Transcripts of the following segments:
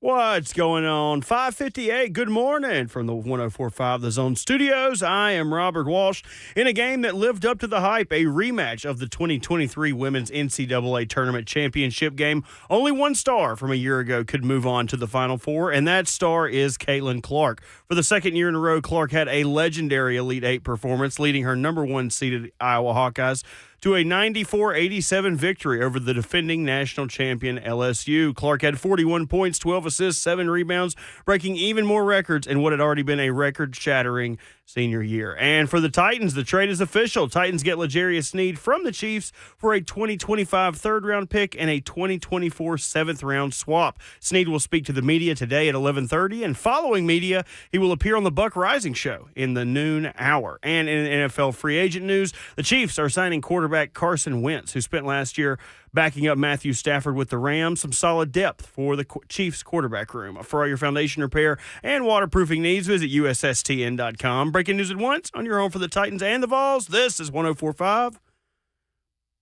What's going on? 5:58. Good morning from the 104.5 The Zone Studios. I am Robert Walsh. In a game that lived up to the hype, a rematch of the 2023 Women's NCAA Tournament Championship game. Only one star from a year ago could move on to the Final Four, and that star is Caitlin Clark. For the second year in a row, Clark had a legendary Elite Eight performance, leading her number one seeded Iowa Hawkeyes to a 94-87 victory over the defending national champion LSU. Clark had 41 points, 12 assists, 7 rebounds, breaking even more records in what had already been a record-shattering senior year. And for the Titans, the trade is official. Titans get Sneed from the Chiefs for a 2025 third-round pick and a 2024 seventh-round swap. Sneed will speak to the media today at 11:30, and following media, he will appear on the Buck Rising Show in the noon hour. And in NFL free agent news, the Chiefs are signing quarterback Carson Wentz, who spent last year backing up Matthew Stafford with the Rams. Some solid depth for the Chiefs quarterback room. For all your foundation repair and waterproofing needs, visit USSTN.com. Breaking news at once on your home for the Titans and the Vols. This is 104.5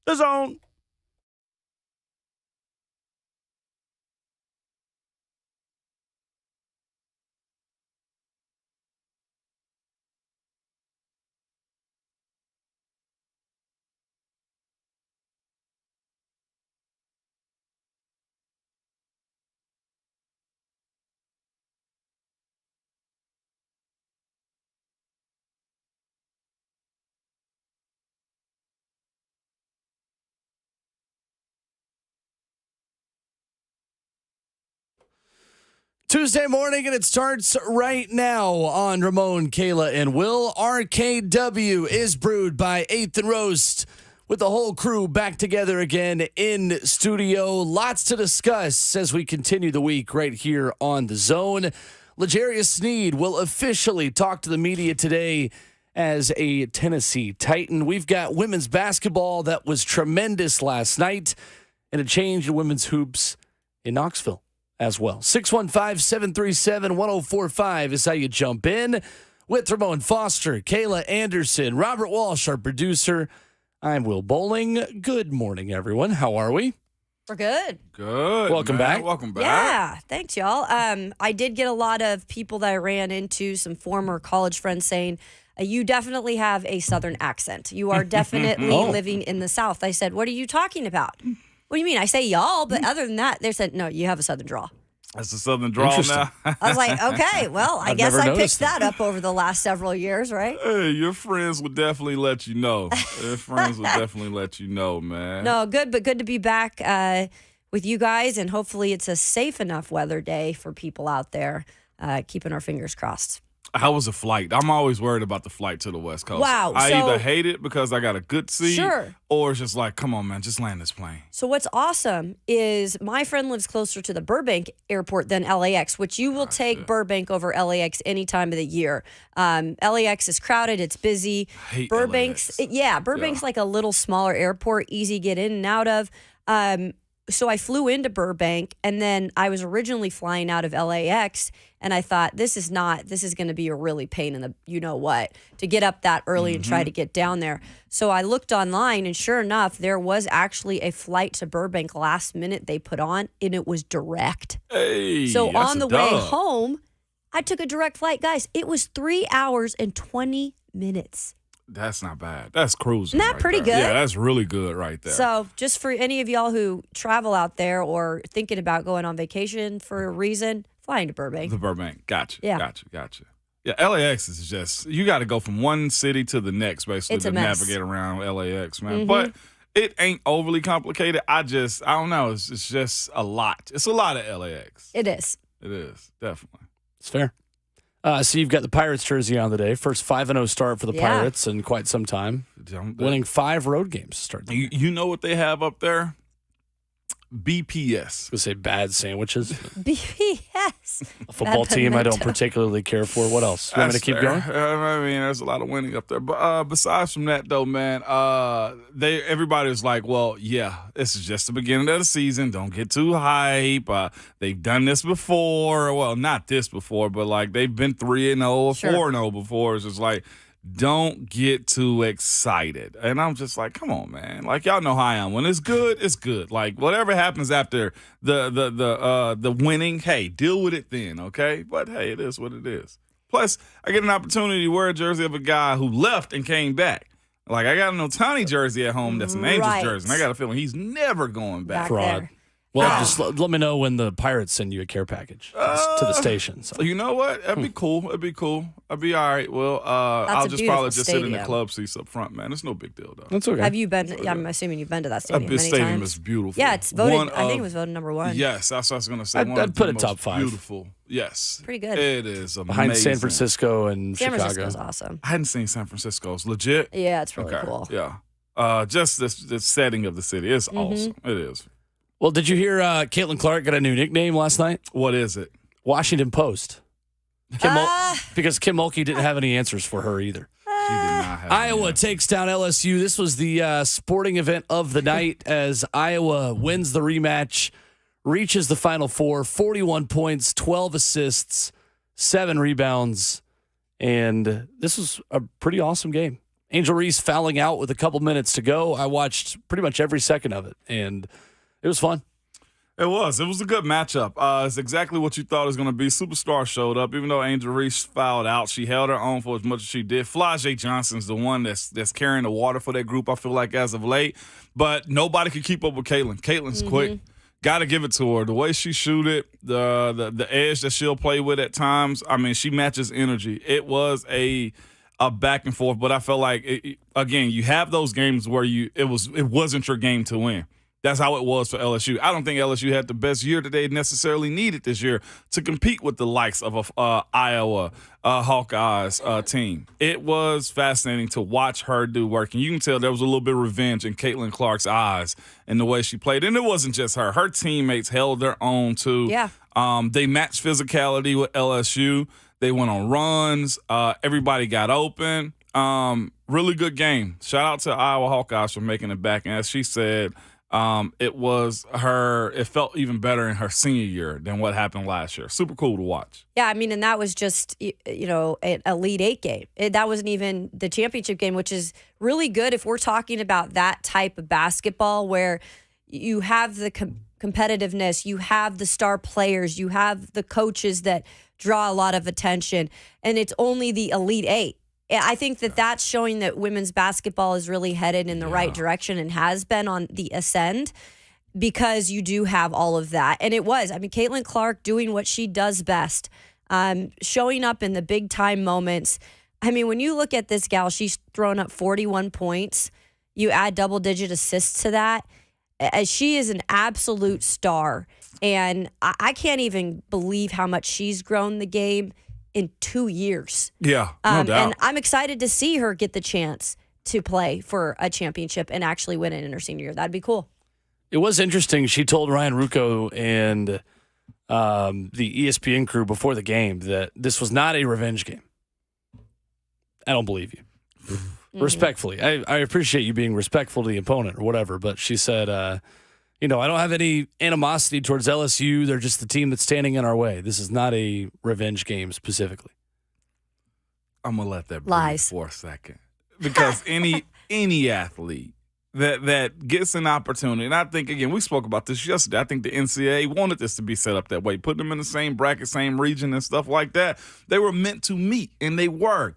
The Zone. Tuesday morning, and it starts right now on Ramon, Kayla, and Will. RKW is brewed by 8th and Roast with the whole crew back together again in studio. Lots to discuss as we continue the week right here on The Zone. Sneed will officially talk to the media today as a Tennessee Titan. We've got women's basketball that was tremendous last night, and a change in women's hoops in Knoxville as well. 615-737-1045 is how you jump in. With Ramon Foster, Kayla Anderson, Robert Walsh, our producer. I'm Will Bowling. Good morning, everyone. How are we? We're good. Good. Welcome back. Welcome back. Yeah, thanks, y'all. I did get a lot of people that I ran into, some former college friends saying, you definitely have a Southern accent. You are definitely living in the South. I said, what are you talking about? What do you mean? I say y'all, but other than that, they said, no, you have a Southern drawl. That's a Southern drawl now. I was like, okay, well, I guess I picked that up over the last several years, right? Hey, your friends would definitely let you know. Your friends would definitely let you know, man. No, good, but good to be back with you guys, and hopefully it's a safe enough weather day for people out there, keeping our fingers crossed. How was the flight? I'm always worried about the flight to the West Coast. Wow. I either hate it because I got a good seat, or it's just like, come on, man, just land this plane. So what's awesome is my friend lives closer to the Burbank airport than LAX, which you will take Burbank over LAX any time of the year. LAX is crowded. It's busy. I hate Burbank's like a little smaller airport, easy to get in and out of. So I flew into Burbank, and then I was originally flying out of LAX, and I thought, this is going to be a really pain in the you-know-what to get up that early and try to get down there. So I looked online, and sure enough, there was actually a flight to Burbank last minute they put on, and it was direct. Hey, so on the way home, I took a direct flight. Guys, it was 3 hours and 20 minutes. That's not bad. That's cruising. Isn't that pretty good? Yeah, that's really good right there. So just for any of y'all who travel out there or thinking about going on vacation for a reason, flying to Burbank. The Burbank. Gotcha. Yeah. Gotcha. Yeah, LAX is just, you got to go from one city to the next, basically, It's a to mess. navigate around LAX, man. But it ain't overly complicated. I don't know. It's just a lot. It's a lot of LAX. It is. It is, definitely. It's fair. So you've got the Pirates jersey on today. First 5-0 start for the Pirates in quite some time. Winning 5 road games to start the year. You know what they have up there? BPS. I was going to say bad sandwiches. BPS. A football team I don't particularly care for. What else? You want me to keep going? I mean, there's a lot of winning up there. But besides from that, though, man, everybody's like, well, yeah, this is just the beginning of the season. Don't get too hype. They've done this before. Well, not this before, but like they've been 3-0 or 4-0 before. It's just like, don't get too excited. And I'm just like, come on, man. Like, y'all know how I am. When it's good, it's good. Like, whatever happens after the winning, hey, deal with it then, okay? But, hey, it is what it is. Plus, I get an opportunity to wear a jersey of a guy who left and came back. Like, I got an Otani jersey at home that's an Angels jersey, and I got a feeling he's never going back. Fraud. There. Well, just let me know when the Pirates send you a care package to the station. So. You know what? That'd be cool. It'd be cool. I'd be all right. Well, I'll just probably just sit in the club seats up front, man. It's no big deal, though. That's okay. Have you been? Yeah, I'm assuming you've been to that stadium many stadium times. is beautiful. Yeah, it's voted. I think it was voted number 1. Yes, that's what I was going to say. I'd put it top 5. Beautiful. Yes. Pretty good. It is amazing. Behind San Francisco and San Chicago. Francisco's awesome. I hadn't seen San Francisco. It's legit. Yeah, it's really cool. Yeah. Just the setting of the city. It's awesome. It is. Well, did you hear Caitlin Clark got a new nickname last night? What is it? Washington Post. Because Kim Mulkey didn't have any answers for her either. She did not have Iowa takes down LSU. This was the sporting event of the night as Iowa wins the rematch, reaches the Final Four, 41 points, 12 assists, 7 rebounds, and this was a pretty awesome game. Angel Reese fouling out with a couple minutes to go. I watched pretty much every second of it, and it was fun. It was. It was a good matchup. It's exactly what you thought it was going to be. Superstar showed up. Even though Angel Reese fouled out, she held her own for as much as she did. Flau'jae Johnson's the one that's carrying the water for that group, I feel like, as of late. But nobody could keep up with Caitlin. Caitlin's quick. Got to give it to her. The way she shoot it, the edge that she'll play with at times, I mean, she matches energy. It was a back and forth, but I felt like, again, you have those games where it wasn't your game to win. That's how it was for LSU. I don't think LSU had the best year that they necessarily needed this year to compete with the likes of Iowa Hawkeyes team. It was fascinating to watch her do work, and you can tell there was a little bit of revenge in Caitlin Clark's eyes in the way she played. And it wasn't just her. Her teammates held their own, too. Yeah. They matched physicality with LSU. They went on runs. Everybody got open. Really good game. Shout out to Iowa Hawkeyes for making it back. And as she said, it felt even better in her senior year than what happened last year. Super cool to watch. Yeah, I mean, and that was just, an Elite 8 game. That wasn't even the championship game, which is really good if we're talking about that type of basketball where you have the competitiveness, you have the star players, you have the coaches that draw a lot of attention, and it's only the Elite 8. I think that's showing that women's basketball is really headed in the right direction and has been on the ascend because you do have all of that. And it was. I mean, Caitlin Clark doing what she does best, showing up in the big time moments. I mean, when you look at this gal, she's thrown up 41 points. You add double-digit assists to that. She is an absolute star. And I can't even believe how much she's grown the game in 2 years. Yeah, no doubt. And I'm excited to see her get the chance to play for a championship and actually win it in her senior year. That'd be cool. It was interesting. She told Ryan Ruocco and the ESPN crew before the game that this was not a revenge game. I don't believe you. Respectfully. I appreciate you being respectful to the opponent or whatever, but she said, I don't have any animosity towards LSU. They're just the team that's standing in our way. This is not a revenge game specifically. I'm going to let that breathe for a second. Because any athlete that gets an opportunity, and I think, again, we spoke about this yesterday. I think the NCAA wanted this to be set up that way, putting them in the same bracket, same region and stuff like that. They were meant to meet, and they were.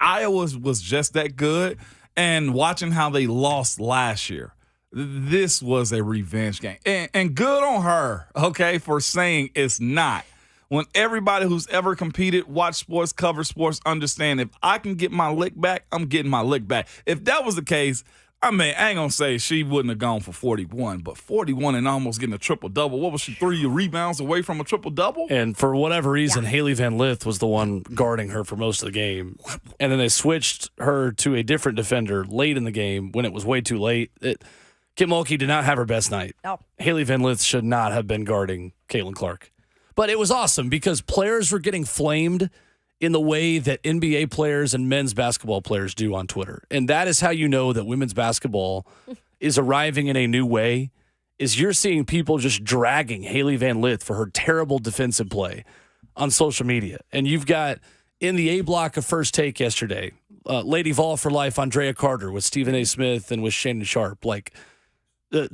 Iowa was just that good, and watching how they lost last year, this was a revenge game. And good on her, okay, for saying it's not. When everybody who's ever competed, watch sports, cover sports, understand if I can get my lick back, I'm getting my lick back. If that was the case, I mean, I ain't going to say she wouldn't have gone for 41, but 41 and almost getting a triple-double. What was she, 3 rebounds away from a triple-double? And for whatever reason, Haley Van Lith was the one guarding her for most of the game. And then they switched her to a different defender late in the game when it was way too late. Kim Mulkey did not have her best night. No. Haley Van Lith should not have been guarding Caitlin Clark. But it was awesome because players were getting flamed in the way that NBA players and men's basketball players do on Twitter. And that is how you know that women's basketball is arriving in a new way, is you're seeing people just dragging Haley Van Lith for her terrible defensive play on social media. And you've got, in the A block of First Take yesterday, Lady Vol for life, Andrea Carter with Stephen A. Smith and with Shannon Sharp. Like the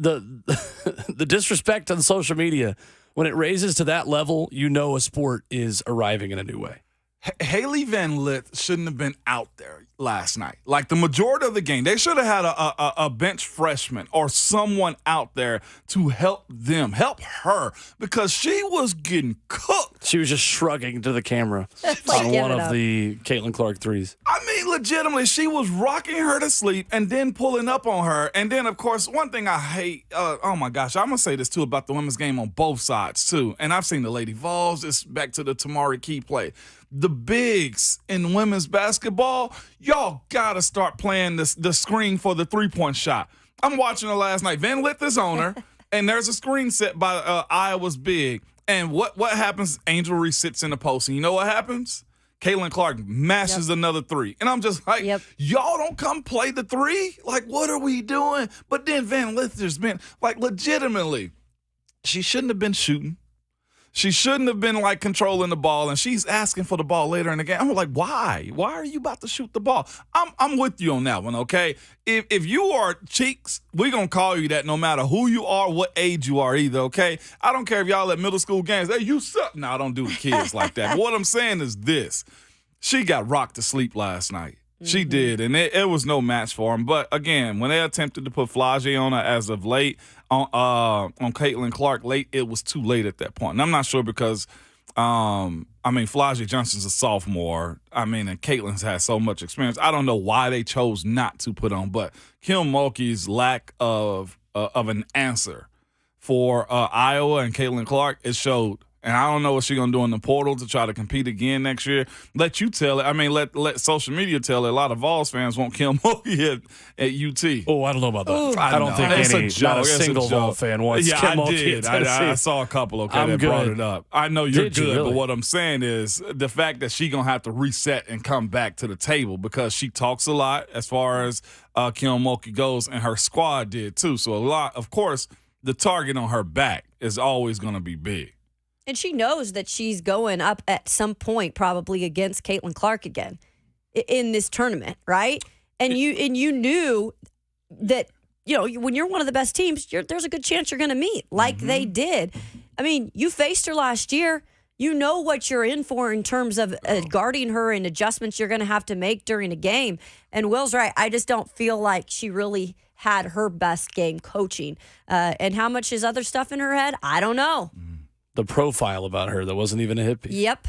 the disrespect on social media, when it raises to that level, you know a sport is arriving in a new way. Haley Van Lith shouldn't have been out there last night. Like the majority of the game, they should have had a bench freshman or someone out there to help her, because she was getting cooked. She was just shrugging to the camera Like, on give one it of up. the Caitlin Clark threes. I mean, legitimately, she was rocking her to sleep and then pulling up on her. And then, of course, one thing I hate, oh my gosh, I'm going to say this too about the women's game on both sides too. And I've seen the Lady Vols, it's back to the Tamari Key play. The bigs in women's basketball, y'all got to start playing the screen for the three-point shot. I'm watching her last night. Van Lith is on her, and there's a screen set by Iowa's big. And what happens? Angel Reese sits in the post, and you know what happens? Caitlin Clark mashes another three. And I'm just like, y'all don't come play the three? Like, what are we doing? But then Van Lith has been, like, legitimately, she shouldn't have been shooting. She shouldn't have been, like, controlling the ball, and she's asking for the ball later in the game. I'm like, why? Why are you about to shoot the ball? I'm with you on that one, okay? If you are Cheeks, we're going to call you that no matter who you are, what age you are either, okay? I don't care if y'all at middle school games. Hey, you suck. No, I don't do the kids like that. But what I'm saying is this. She got rocked to sleep last night. She did, and it was no match for him. But, again, when they attempted to put Flage on her as of late, on Caitlin Clark late, it was too late at that point. And I'm not sure because, Flage Johnson's a sophomore. And Caitlin's had so much experience. I don't know why they chose not to put on. But Kim Mulkey's lack of an answer for Iowa and Caitlin Clark, it showed. And I don't know what she's going to do in the portal to try to compete again next year. Let you tell it. Let social media tell it. A lot of Vols fans want Kim Mulkey at UT. Oh, I don't know about that. Ooh. I don't think not a single Vol fan wants Yeah, Kim I Mulkey did. at Tennessee. I saw a couple, I'm that good. brought it up. I know you're Did you good, really? but what I'm saying is the fact that she's going to have to reset and come back to the table because she talks a lot as far as Kim Mulkey goes, and her squad did too. So a lot, of course, the target on her back is always going to be big. And she knows that she's going up at some point, probably against Caitlin Clark again in this tournament, right? And you knew that, when you're one of the best teams, there's a good chance you're going to meet, like they did. I mean, you faced her last year. You know what you're in for in terms of guarding her and adjustments you're going to have to make during a game. And Will's right. I just don't feel like she really had her best game coaching. And how much is other stuff in her head? I don't know. The profile about her that wasn't even a hit piece. Yep.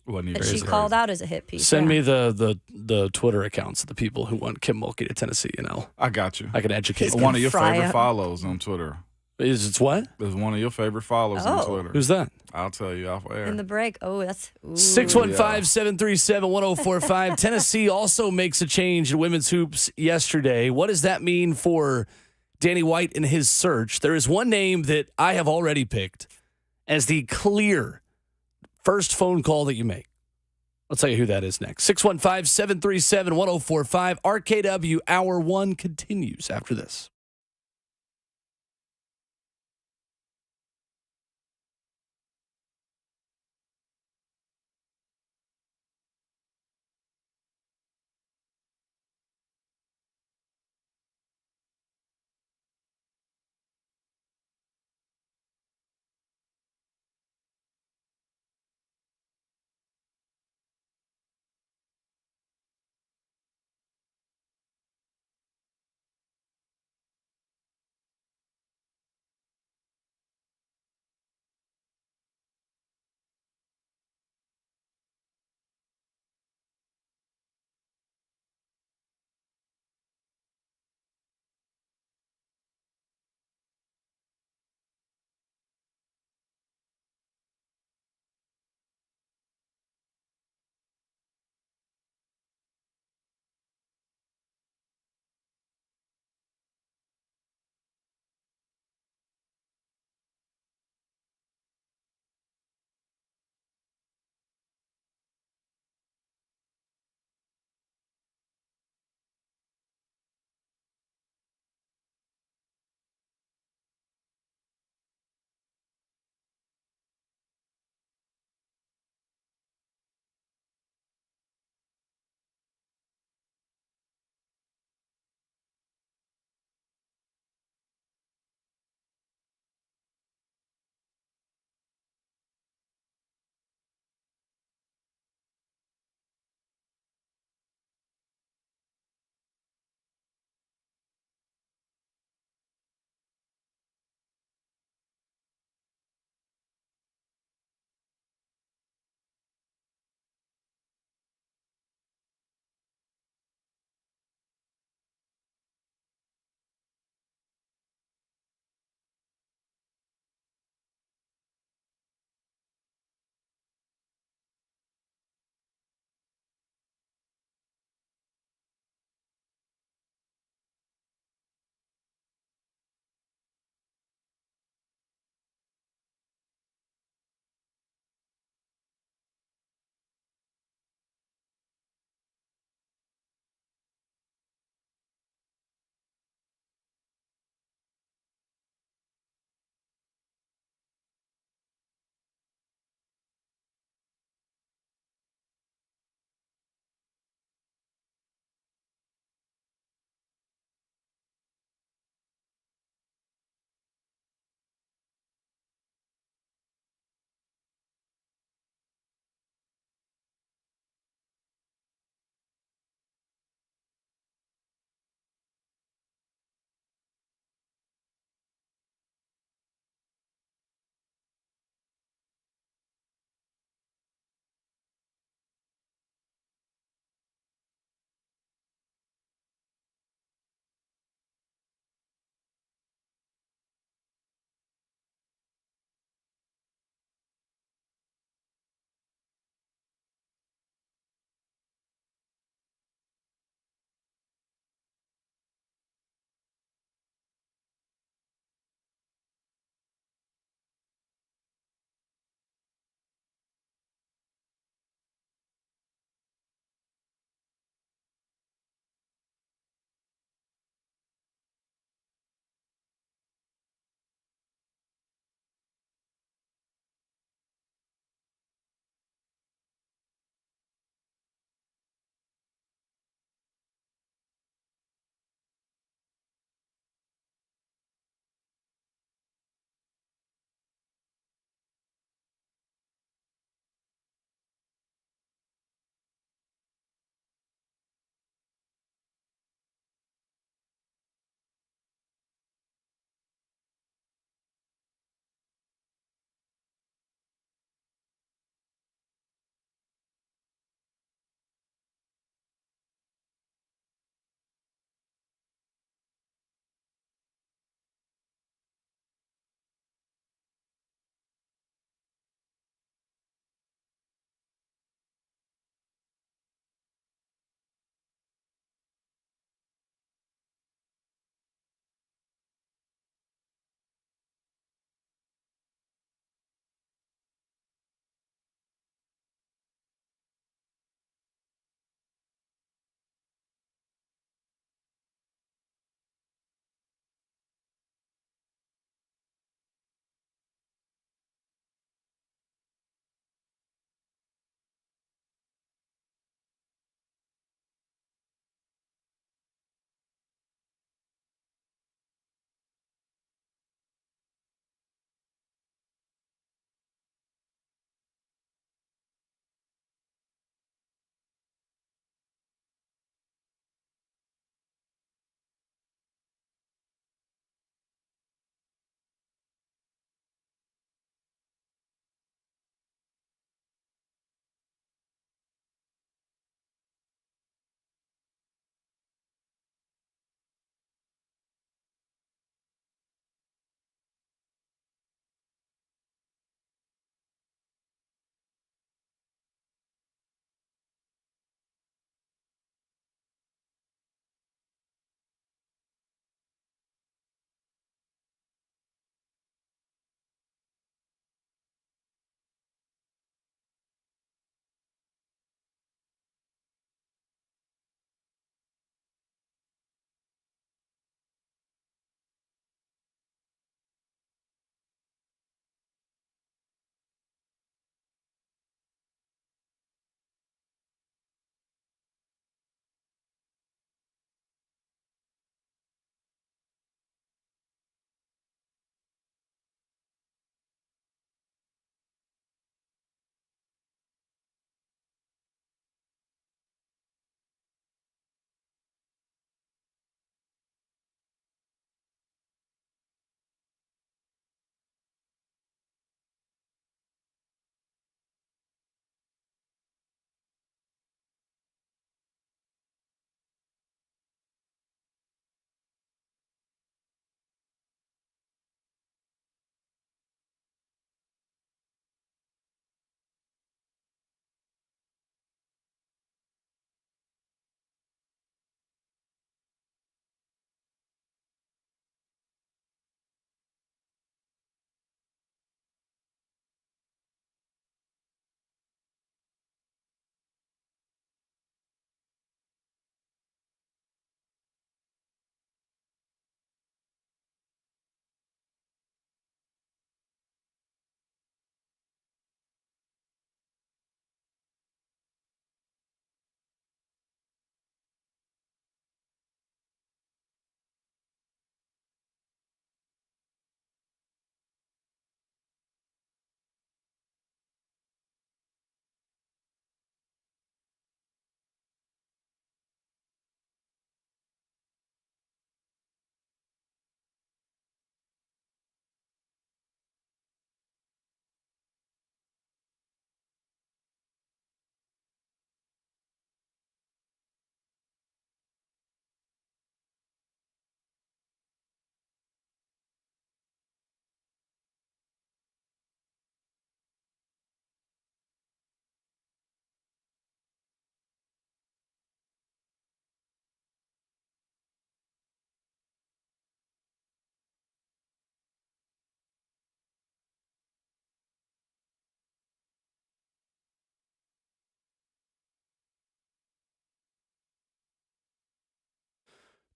Wasn't That even she called out as a hit piece. Send me the Twitter accounts of the people who want Kim Mulkey to Tennessee, I got you. I can educate He's them. One of your fry favorite up. follows on Twitter. It's what? Is one of your favorite follows on Twitter. Who's that? I'll tell you off air. In the break. Oh, that's... Ooh. 615-737-1045. Tennessee also makes a change in women's hoops yesterday. What does that mean for Danny White in his search? There is one name that I have already picked as the clear first phone call that you make. I'll tell you who that is next. 615-737-1045. RKW Hour 1 continues after this.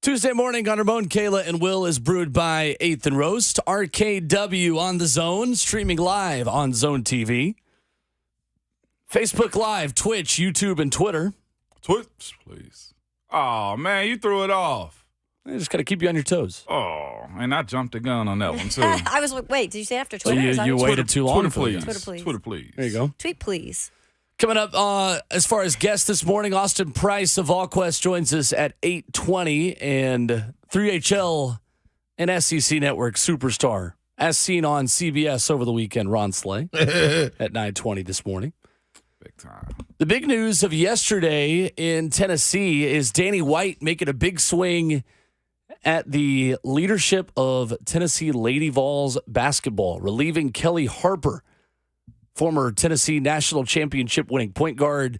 Tuesday morning on Ramon, Kayla, and Will is brewed by 8th and Roast. RKW on the Zone, streaming live on Zone TV. Facebook Live, Twitch, YouTube, and Twitter. Twitch, please. Oh, man, you threw it off. I just got to keep you on your toes. Oh, and I jumped the gun on that one, too. I was like, wait, did you say after So Twitter? you waited too long. Twitter, please. Twitter, please. Twitter, please. There you go. Tweet, please. Coming up, as far as guests this morning, Austin Price of VolQuest joins us at 8:20, and 3HL and SEC Network superstar, as seen on CBS over the weekend, Ron Slay at 9:20 this morning. Big time. The big news of yesterday in Tennessee is Danny White making a big swing at the leadership of Tennessee Lady Vols basketball, relieving Kelly Harper, former Tennessee national championship winning point guard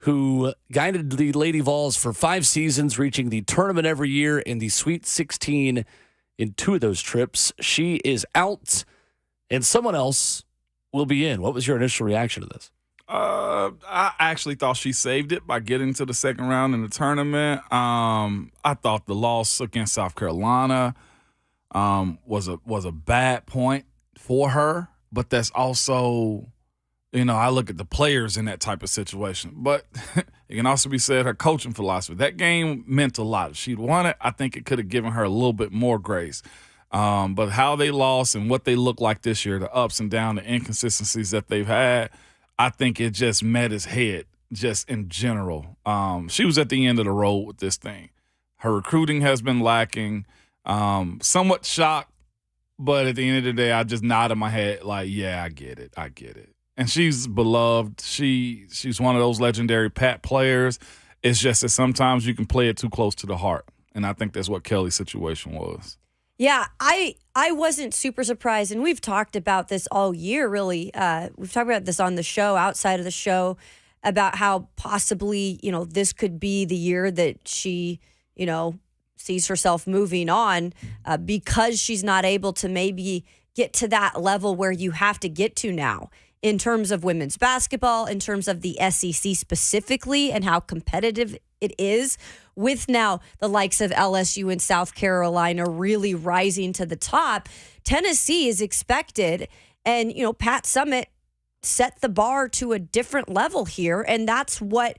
who guided the Lady Vols for 5 seasons, reaching the tournament every year in the Sweet 16 in 2 of those trips. She is out, and someone else will be in. What was your initial reaction to this? I actually thought she saved it by getting to the second round in the tournament. I thought the loss against South Carolina was a bad point for her, but that's also, I look at the players in that type of situation. But it can also be said her coaching philosophy. That game meant a lot. If she'd won it, I think it could have given her a little bit more grace. But how they lost and what they look like this year, the ups and downs, the inconsistencies that they've had, I think it just met his head just in general. She was at the end of the road with this thing. Her recruiting has been lacking. Somewhat shocked, but at the end of the day, I just nodded my head like, yeah, I get it. And she's beloved. She's one of those legendary Pat players. It's just that sometimes you can play it too close to the heart. And I think that's what Kelly's situation was. Yeah, I wasn't super surprised, and we've talked about this all year, really. We've talked about this on the show, outside of the show, about how possibly, this could be the year that she, sees herself moving on because she's not able to maybe get to that level where you have to get to now in terms of women's basketball, in terms of the SEC specifically, and how competitive it is, with now the likes of LSU and South Carolina really rising to the top. Tennessee is expected, and Pat Summitt set the bar to a different level here, and that's what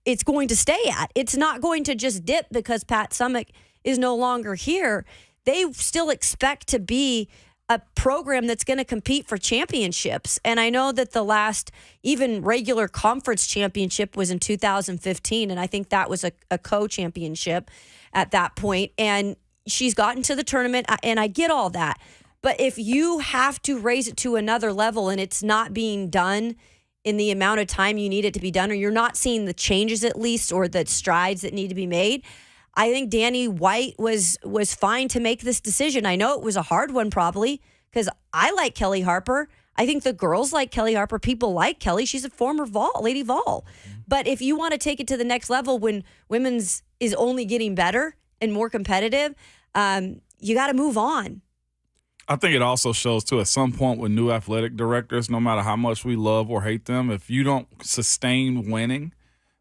it's going to stay at. It's not going to just dip because Pat Summitt is no longer here. They still expect to be a program that's going to compete for championships. And I know that the last even regular conference championship was in 2015, and I think that was a co-championship at that point. And she's gotten to the tournament, and I get all that. But if you have to raise it to another level and it's not being done in the amount of time you need it to be done, or you're not seeing the changes at least, or the strides that need to be made, I think Danny White was fine to make this decision. I know it was a hard one probably because I like Kelly Harper. I think the girls like Kelly Harper. People like Kelly. She's a former Lady Vol. But if you want to take it to the next level when women's is only getting better and more competitive, you got to move on. I think it also shows, too, at some point with new athletic directors, no matter how much we love or hate them, if you don't sustain winning,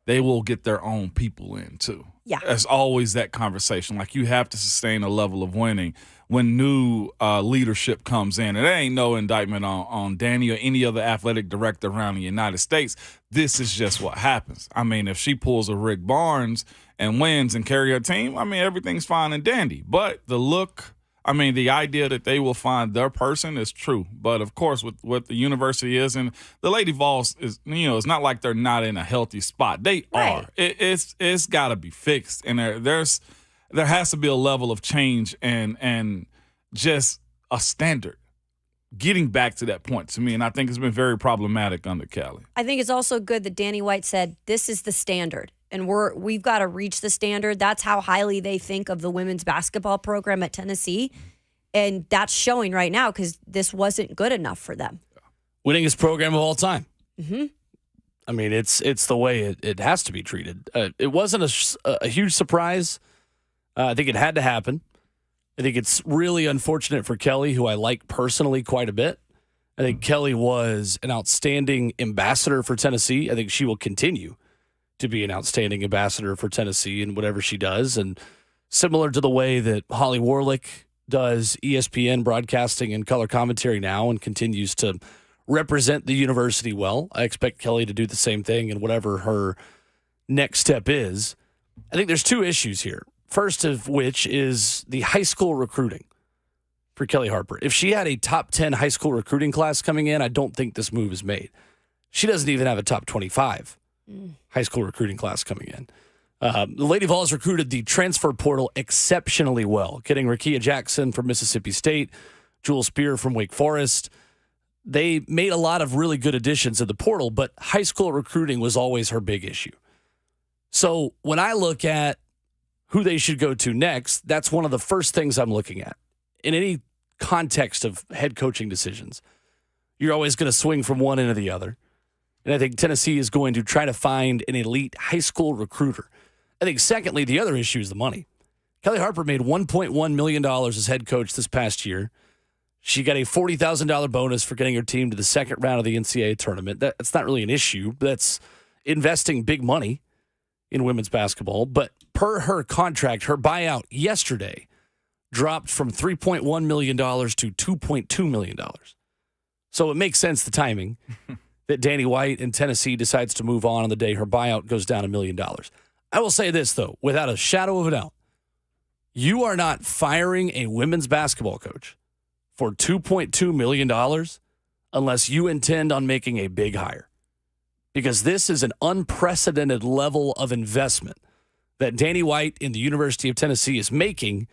they will get their own people in, too. Yeah. There's always that conversation. Like, you have to sustain a level of winning when new leadership comes in. And there ain't no indictment on Danny or any other athletic director around the United States. This is just what happens. I mean, if she pulls a Rick Barnes and wins and carry her team, I mean, everything's fine and dandy. But the idea that they will find their person is true. But, of course, with what the university is, and the Lady Vols is, it's not like they're not in a healthy spot. They Right. are. It's got to be fixed. And there has to be a level of change and just a standard getting back to that point to me. And I think it's been very problematic under Kelly. I think it's also good that Danny White said, this is the standard. And we've got to reach the standard. That's how highly they think of the women's basketball program at Tennessee. And that's showing right now because this wasn't good enough for them. Winningest program of all time. Mm-hmm. I mean, it's the way it has to be treated. It wasn't a huge surprise. I think it had to happen. I think it's really unfortunate for Kelly, who I like personally quite a bit. I think Kelly was an outstanding ambassador for Tennessee. I think she will continue to be an outstanding ambassador for Tennessee in whatever she does. And similar to the way that Holly Warlick does ESPN broadcasting and color commentary now and continues to represent the university well. I expect Kelly to do the same thing in whatever her next step is. I think there's two issues here. First of which is the high school recruiting for Kelly Harper. If she had a top 10 high school recruiting class coming in, I don't think this move is made. She doesn't even have a top 25 high school recruiting class coming in. The Lady Vols recruited the transfer portal exceptionally well, getting Rakia Jackson from Mississippi State, Jewel Spear from Wake Forest. They made a lot of really good additions to the portal, but high school recruiting was always her big issue. So when I look at who they should go to next, that's one of the first things I'm looking at. In any context of head coaching decisions, you're always going to swing from one end to the other. And I think Tennessee is going to try to find an elite high school recruiter. I think, secondly, the other issue is the money. Kelly Harper made $1.1 million as head coach this past year. She got a $40,000 bonus for getting her team to the second round of the NCAA tournament. That's not really an issue. That's investing big money in women's basketball. But per her contract, her buyout yesterday dropped from $3.1 million to $2.2 million. So it makes sense, the timing, that Danny White in Tennessee decides to move on the day her buyout goes down $1 million. I will say this, though, without a shadow of a doubt. You are not firing a women's basketball coach for $2.2 million unless you intend on making a big hire. Because this is an unprecedented level of investment that Danny White in the University of Tennessee is making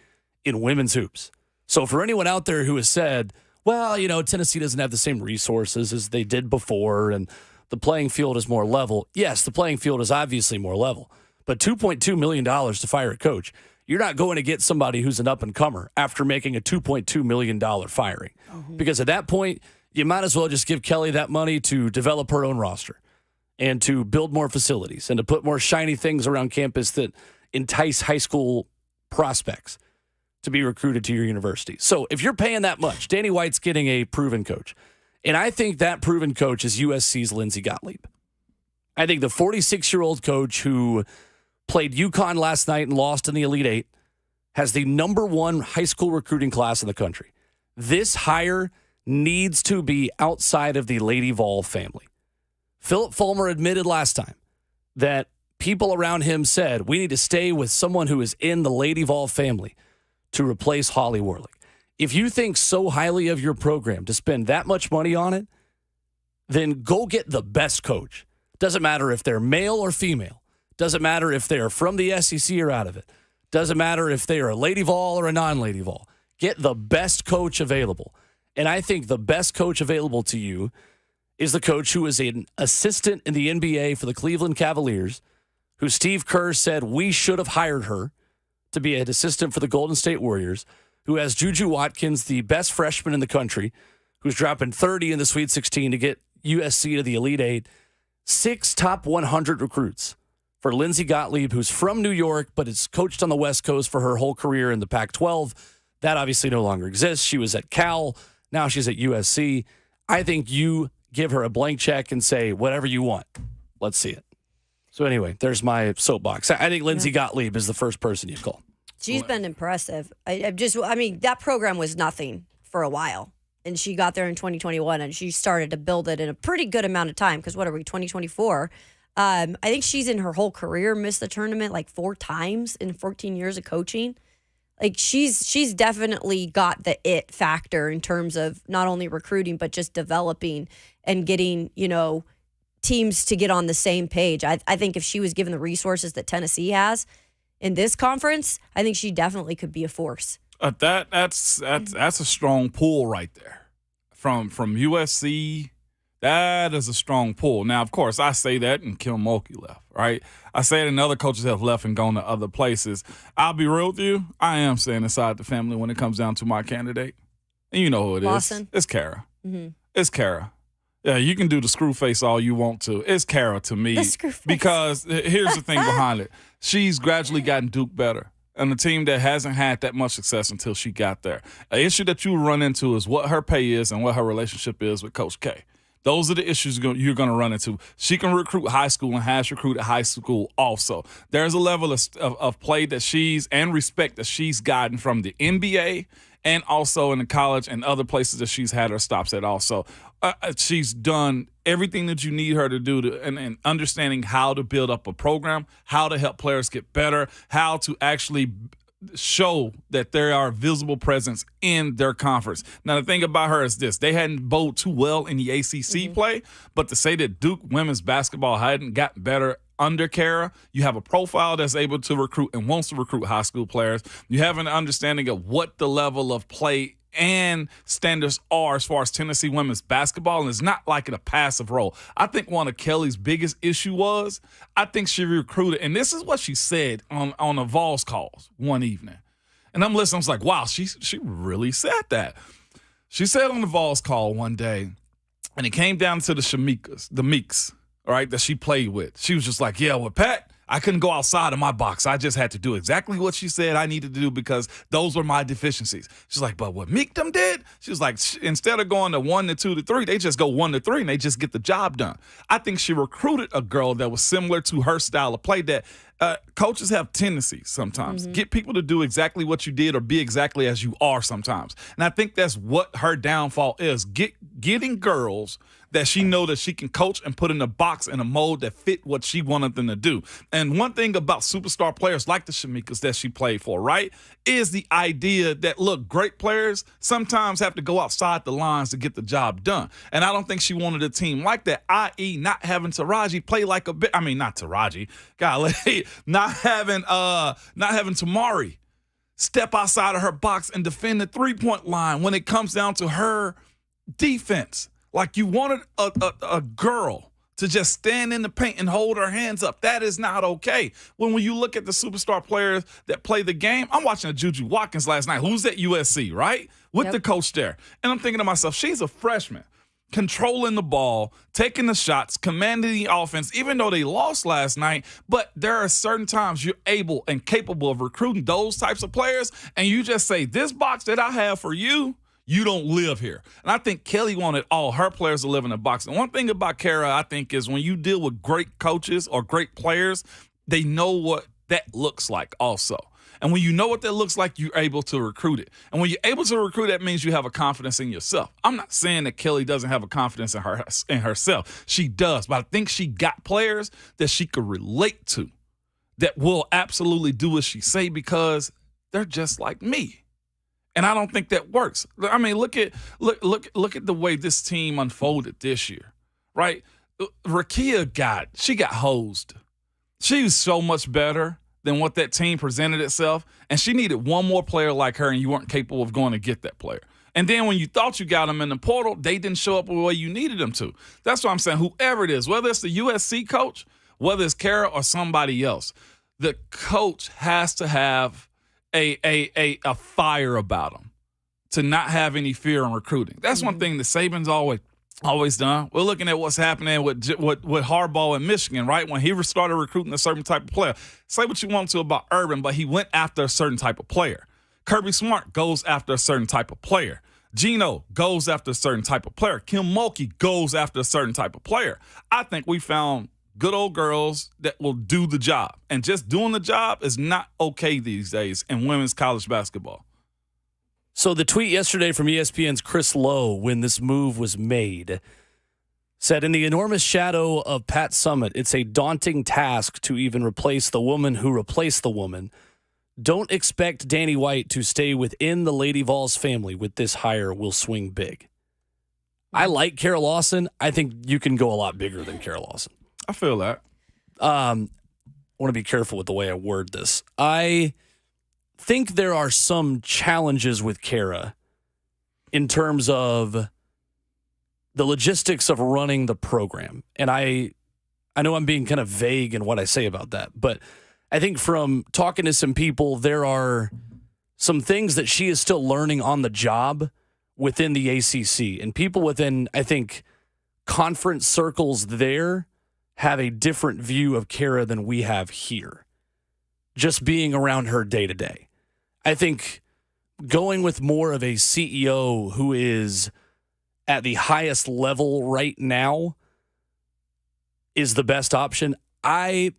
in women's hoops. So for anyone out there who has said, well, you know, Tennessee doesn't have the same resources as they did before and the playing field is more level. Yes, the playing field is obviously more level. But $2.2 million to fire a coach, you're not going to get somebody who's an up-and-comer after making a $2.2 million firing. Because at that point, you might as well just give Kelly that money to develop her own roster and to build more facilities and to put more shiny things around campus that entice high school prospects to be recruited to your university. So if you're paying that much, Danny White's getting a proven coach. And I think that proven coach is USC's Lindsey Gottlieb. I think the 46-year-old coach who played UConn last night and lost in the Elite Eight has the #1 high school recruiting class in the country. This hire needs to be outside of the Lady Vol family. Philip Fulmer admitted last time that people around him said, we need to stay with someone who is in the Lady Vol family to replace Holly Warlick. If you think so highly of your program to spend that much money on it, then go get the best coach. Doesn't matter if they're male or female. Doesn't matter if they're from the SEC or out of it. Doesn't matter if they are a Lady Vol or a non-Lady Vol. Get the best coach available. And I think the best coach available to you is the coach who is an assistant in the NBA for the Cleveland Cavaliers, who Steve Kerr said we should have hired her to be an assistant for the Golden State Warriors, who has Juju Watkins, the best freshman in the country, who's dropping 30 in the Sweet 16 to get USC to the Elite Eight. 6 top 100 recruits for Lindsey Gottlieb, who's from New York, but has coached on the West Coast for her whole career in the Pac-12. That obviously no longer exists. She was at Cal. Now she's at USC. I think you give her a blank check and say, whatever you want. Let's see it. So anyway, there's my soapbox. I think Lindsey Gottlieb is the first person you call. She's been impressive. I mean, that program was nothing for a while. And she got there in 2021, and she started to build it in a pretty good amount of time. Because what are we, 2024? I think she's in her whole career missed the tournament like 4 times in 14 years of coaching. Like she's definitely got the it factor in terms of not only recruiting, but just developing and getting, teams to get on the same page. I think if she was given the resources that Tennessee has in this conference, I think she definitely could be a force. That's a strong pull right there. From USC, that is a strong pull. Now, of course, I say that and Kim Mulkey left, right? I say it and other coaches have left and gone to other places. I'll be real with you. I am staying inside the family when it comes down to my candidate. And you know who it Lawson. is. It's Kara. Mm-hmm. It's Kara. Yeah, you can do the screw face all you want to. It's Kara to me. The screw face. Because here's the thing behind it. She's gradually gotten Duke better. And a team that hasn't had that much success until she got there. An issue that you run into is what her pay is and what her relationship is with Coach K. Those are the issues you're going to run into. She can recruit high school and has recruited high school also. There's a level of play that and respect that she's gotten from the NBA and also in the college and other places that she's had her stops at also. She's done everything that you need her to do and understanding how to build up a program, how to help players get better, how to actually show that there are visible presence in their conference. Now, the thing about her is this. They hadn't bowled too well in the ACC play, but to say that Duke women's basketball hadn't gotten better under Kara, you have a profile that's able to recruit and wants to recruit high school players. You have an understanding of what the level of play and standards are as far as Tennessee women's basketball, and it's not like in a passive role. I think one of Kelly's biggest issue was, I think she recruited, and this is what she said on the Vols calls one evening. And I'm listening, I was like, wow, she really said that. She said on the Vols call one day, and it came down to the Meeks, all right, that she played with. She was just like, yeah, with Pat, I couldn't go outside of my box. I just had to do exactly what she said I needed to do because those were my deficiencies. She's like, but what Meekdom did? She was like, instead of going to 1 to 2 to 3, they just go 1 to 3 and they just get the job done. I think she recruited a girl that was similar to her style of play that coaches have tendencies sometimes. Get people to do exactly what you did or be exactly as you are sometimes. And I think that's what her downfall is, getting girls that she know that she can coach and put in a box and a mold that fit what she wanted them to do. And one thing about superstar players like the Shamikas that she played for, right, is the idea that, look, great players sometimes have to go outside the lines to get the job done. And I don't think she wanted a team like that, i.e. not having Taraji play like not Taraji, golly, not having Tamari step outside of her box and defend the three-point line when it comes down to her defense. Like you wanted a girl to just stand in the paint and hold her hands up. That is not okay. When you look at the superstar players that play the game, I'm watching a Juju Watkins last night, who's at USC, right? With the coach there. And I'm thinking to myself, she's a freshman, controlling the ball, taking the shots, commanding the offense, even though they lost last night. But there are certain times you're able and capable of recruiting those types of players, and you just say, this box that I have for you, you don't live here. And I think Kelly wanted all her players to live in a box. And one thing about Kara, I think, is when you deal with great coaches or great players, they know what that looks like also. And when you know what that looks like, you're able to recruit it. And when you're able to recruit, that means you have a confidence in yourself. I'm not saying that Kelly doesn't have a confidence in herself. She does. But I think she got players that she could relate to that will absolutely do as she say because they're just like me. And I don't think that works. I mean, look at the way this team unfolded this year, right? Rakia got hosed. She was so much better than what that team presented itself, and she needed one more player like her, and you weren't capable of going to get that player. And then when you thought you got them in the portal, they didn't show up the way you needed them to. That's why I'm saying whoever it is, whether it's the USC coach, whether it's Kara or somebody else, the coach has to have a fire about them to not have any fear in recruiting. That's one thing that Saban's always done. We're looking at what's happening with Harbaugh in Michigan, right? When he started recruiting a certain type of player. Say what you want to about Urban, but he went after a certain type of player. Kirby Smart goes after a certain type of player. Gino goes after a certain type of player. Kim Mulkey goes after a certain type of player. I think we found good old girls that will do the job. And just doing the job is not okay these days in women's college basketball. So the tweet yesterday from ESPN's Chris Lowe when this move was made said, in the enormous shadow of Pat Summitt, it's a daunting task to even replace the woman who replaced the woman. Don't expect Danny White to stay within the Lady Vols family with this hire will swing big. I like Kara Lawson. I think you can go a lot bigger than Kara Lawson. I feel that. I want to be careful with the way I word this. I think there are some challenges with Kara in terms of the logistics of running the program. And I know I'm being kind of vague in what I say about that, but I think from talking to some people, there are some things that she is still learning on the job within the ACC. And people within, I think, conference circles there have a different view of Kara than we have here, just being around her day to day. I think going with more of a CEO who is at the highest level right now is the best option. I'll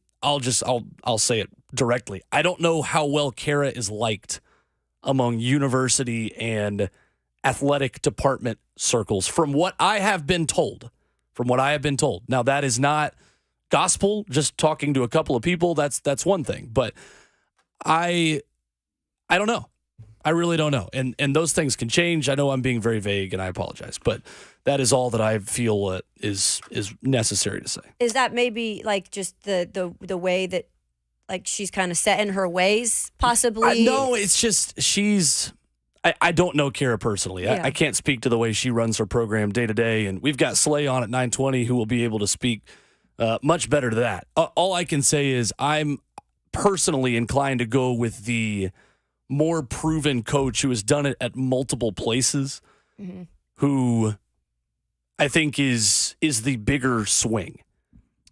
say it directly. I don't know how well Kara is liked among university and athletic department circles from what I have been told. Now, that is not gospel, just talking to a couple of people, that's one thing. But I don't know. I really don't know. And those things can change. I know I'm being very vague, and I apologize. But that is all that I feel is necessary to say. Is that maybe like just the way that like she's kind of set in her ways, possibly? No, it's just I don't know Kara personally. Yeah. I can't speak to the way she runs her program day to day. And we've got Slay on at 9:20 who will be able to speak much better to that. All I can say is I'm personally inclined to go with the more proven coach who has done it at multiple places, who I think is the bigger swing,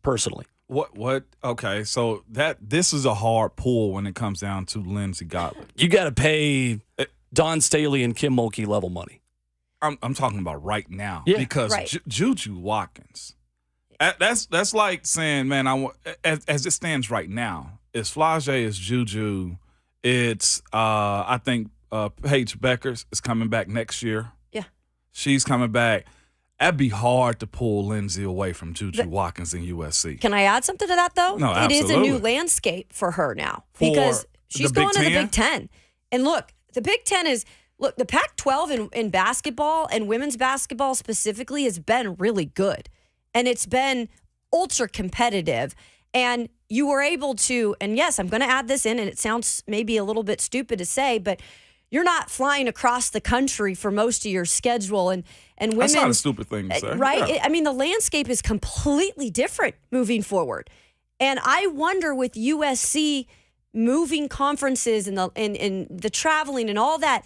personally. What? Okay, so this is a hard pull when it comes down to Lindsey Gottlieb. You got to pay Don Staley and Kim Mulkey level money. I'm talking about right now, because Juju Watkins. That's like saying, man, as it stands right now, it's Flage, it's Juju, it's I think Paige Beckers is coming back next year. Yeah, she's coming back. That'd be hard to pull Lindsey away from Juju Watkins in USC. Can I add something to that, though? No, absolutely. It is a new landscape for her now because she's going to the Big Ten. And look, the Big Ten the Pac-12 in basketball and women's basketball specifically has been really good. And it's been ultra competitive. And you were able to, and yes, I'm going to add this in, and it sounds maybe a little bit stupid to say, but you're not flying across the country for most of your schedule. And women, that's not a stupid thing to say. Right? Yeah. I mean, the landscape is completely different moving forward. And I wonder with USC moving conferences and the traveling and all that,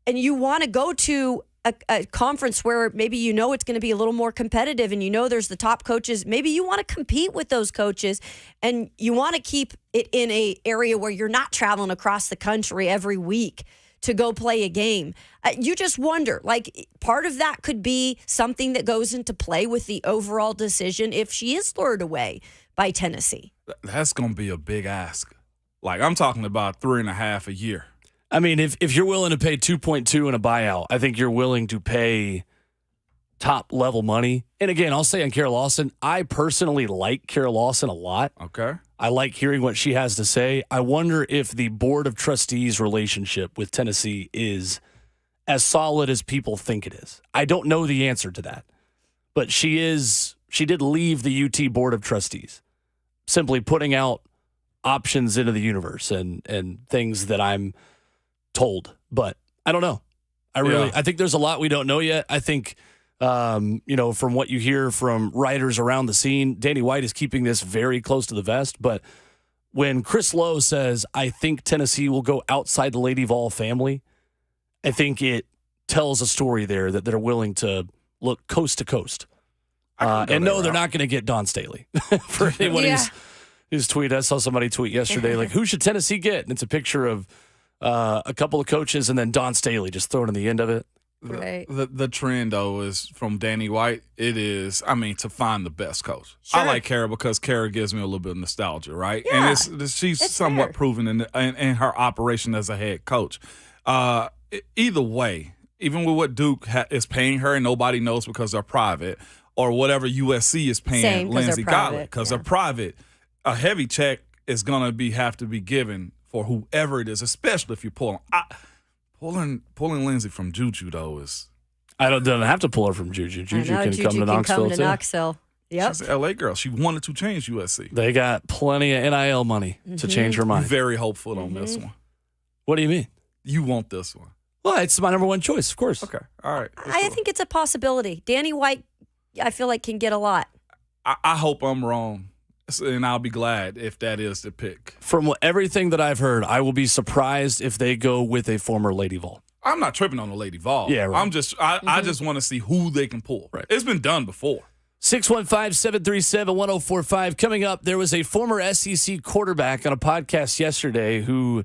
and you want to go to a conference where maybe you know it's going to be a little more competitive and you know there's the top coaches. Maybe you want to compete with those coaches and you want to keep it in an area where you're not traveling across the country every week to go play a game. You just wonder, like, part of that could be something that goes into play with the overall decision if she is lured away by Tennessee. That's going to be a big ask. Like, I'm talking about 3.5 a year. I mean, if you're willing to pay 2.2 in a buyout, I think you're willing to pay top level money. And again, I'll say on Kara Lawson, I personally like Kara Lawson a lot. Okay. I like hearing what she has to say. I wonder if the Board of Trustees relationship with Tennessee is as solid as people think it is. I don't know the answer to that. But she did leave the UT Board of Trustees, simply putting out options into the universe and things that I'm told. But I don't know. I think there's a lot we don't know yet. I think from what you hear from writers around the scene, Danny White is keeping this very close to the vest. But when Chris Lowe says, I think Tennessee will go outside the Lady Vol family, I think it tells a story there that they're willing to look coast to coast. And no, they're not going to get Don Staley. For anyone who's tweeted, I saw somebody tweet yesterday, like, who should Tennessee get? And it's a picture of a couple of coaches and then Don Staley just thrown in the end of it. Right. The trend, though, is from Danny White. It is, to find the best coach. Sure. I like Kara because Kara gives me a little bit of nostalgia, right? Yeah, and she's somewhat proven in her operation as a head coach. Either way, even with what Duke is paying her and nobody knows because they're private, or whatever USC is paying Lindsey Gottlieb because they're private, a heavy check is going to have to be given for whoever it is, especially if you're pulling Lindsey from Juju, though, is... I don't have to pull her from Juju. Juju can come to Knoxville, too. Yep. She's an LA girl. She wanted to change USC. They got plenty of NIL money to change her mind. I'm very hopeful on this one. What do you mean? You want this one. Well, it's my number one choice, of course. Okay. All right. I think it's a possibility. Danny White, I feel like, can get a lot. I hope I'm wrong. And I'll be glad if that is the pick. From everything that I've heard, I will be surprised if they go with a former Lady Vol. I'm not tripping on the Lady Vol. Yeah, right. I just want to see who they can pull. Right. It's been done before. 615-737-1045. Coming up, there was a former SEC quarterback on a podcast yesterday who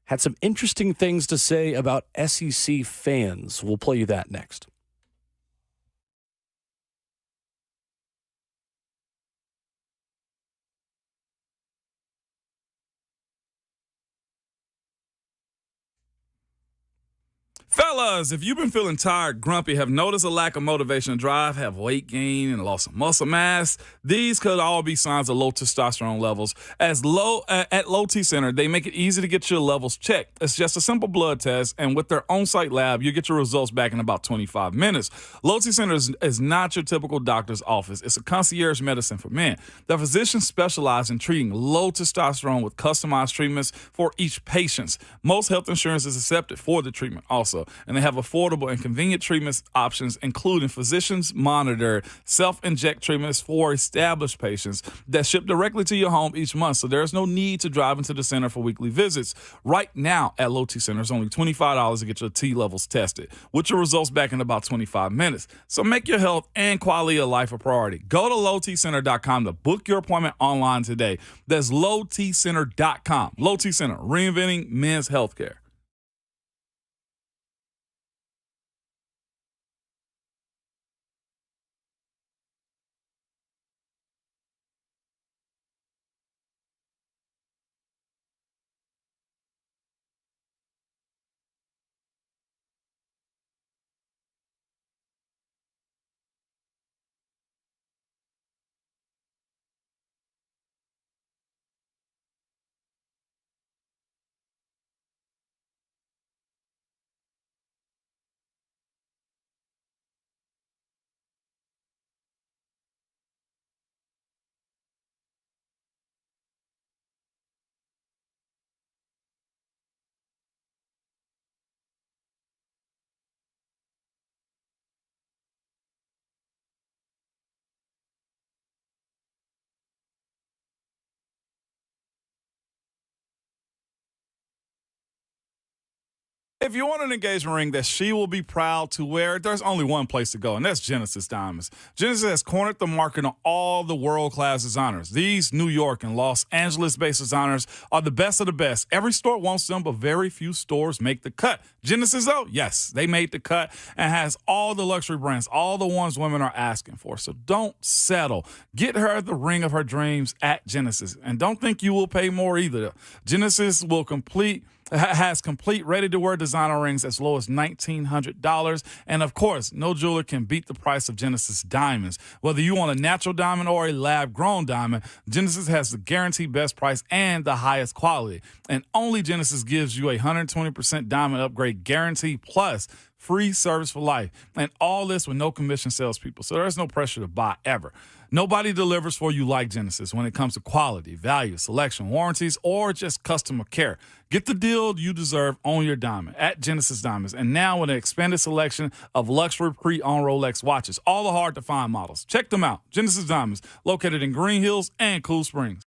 had some interesting things to say about SEC fans. We'll play you that next. Fellas, if you've been feeling tired, grumpy, have noticed a lack of motivation and drive, have weight gain and loss of muscle mass, these could all be signs of low testosterone levels. At Low T Center, they make it easy to get your levels checked. It's just a simple blood test, and with their on-site lab, you get your results back in about 25 minutes. Low T Center is not your typical doctor's office. It's a concierge medicine for men. The physicians specialize in treating low testosterone with customized treatments for each patient. Most health insurance is accepted for the treatment also. And they have affordable and convenient treatment options, including physicians monitored self-inject treatments for established patients that ship directly to your home each month. So there's no need to drive into the center for weekly visits. Right now at Low T Center, it's only $25 to get your T levels tested, with your results back in about 25 minutes. So make your health and quality of life a priority. Go to lowtcenter.com to book your appointment online today. That's lowtcenter.com. Low T Center, reinventing men's healthcare. If you want an engagement ring that she will be proud to wear, there's only one place to go, and that's Genesis Diamonds. Genesis has cornered the market on all the world-class designers. These New York and Los Angeles-based designers are the best of the best. Every store wants them, but very few stores make the cut. Genesis, though, yes, they made the cut and has all the luxury brands, all the ones women are asking for. So don't settle. Get her the ring of her dreams at Genesis, and don't think you will pay more either. Genesis has complete ready-to-wear designer rings as low as $1,900. And, of course, no jeweler can beat the price of Genesis diamonds. Whether you want a natural diamond or a lab-grown diamond, Genesis has the guaranteed best price and the highest quality. And only Genesis gives you a 120% diamond upgrade guarantee plus free service for life. And all this with no commission salespeople. So there's no pressure to buy ever. Nobody delivers for you like Genesis when it comes to quality, value, selection, warranties, or just customer care. Get the deal you deserve on your diamond at Genesis Diamonds. And now with an expanded selection of luxury pre-owned Rolex watches, all the hard-to-find models. Check them out. Genesis Diamonds, located in Green Hills and Cool Springs.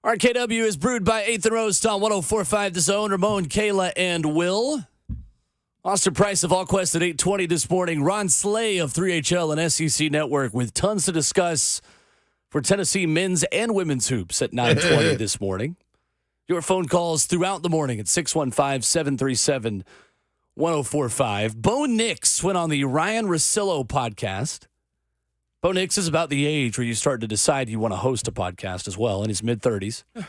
RKW is brewed by 8th and Roast on 104.5 The Zone. Ramon, Kayla, and Will. Austin Price of AllQuest at 8:20 this morning. Ron Slay of 3HL and SEC Network with tons to discuss for Tennessee men's and women's hoops at 9:20 this morning. Your phone calls throughout the morning at 615-737-1045. Bo Nix went on the Ryan Russillo podcast. Bo Nix is about the age where you start to decide you want to host a podcast as well, in his mid-30s. At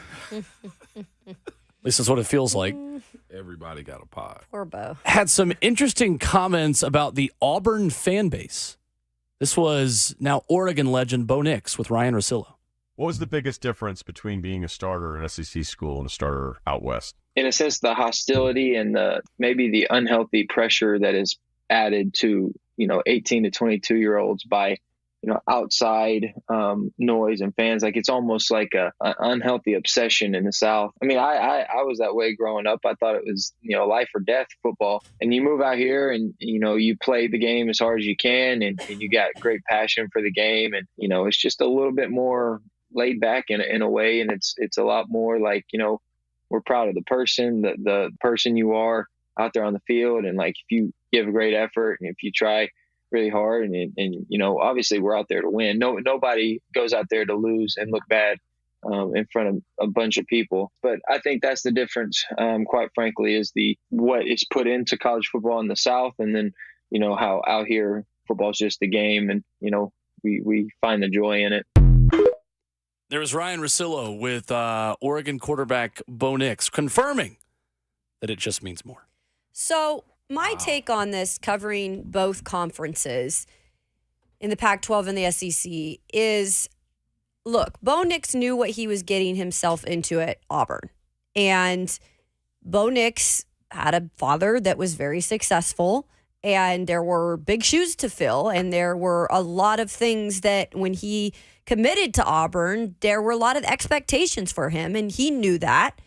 least that's what it feels like. Everybody got a pod. Poor Bo. Had some interesting comments about the Auburn fan base. This was now Oregon legend Bo Nix with Ryan Russillo. What was the biggest difference between being a starter in SEC school and a starter out west? In a sense, the hostility and maybe the unhealthy pressure that is added to, 18 to 22-year-olds by, outside noise and fans. Like, it's almost like an unhealthy obsession in the South. I mean, I was that way growing up. I thought it was, life or death football. And you move out here and, you play the game as hard as you can and you got great passion for the game. And, it's just a little bit more laid back in a way. And it's a lot more like, we're proud of the person you are out there on the field. And like, if you give a great effort and if you try really hard and obviously we're out there to win. Nobody goes out there to lose and look bad in front of a bunch of people. But I think that's the difference, quite frankly, is what is put into college football in the South. And then, how out here football is just a game and, we find the joy in it. There was Ryan Russillo with Oregon quarterback Bo Nix confirming that it just means more. So my take on this, covering both conferences in the Pac-12 and the SEC, is, look, Bo Nix knew what he was getting himself into at Auburn. And Bo Nix had a father that was very successful, and there were big shoes to fill, and there were a lot of things that when he committed to Auburn, there were a lot of expectations for him, and he knew that.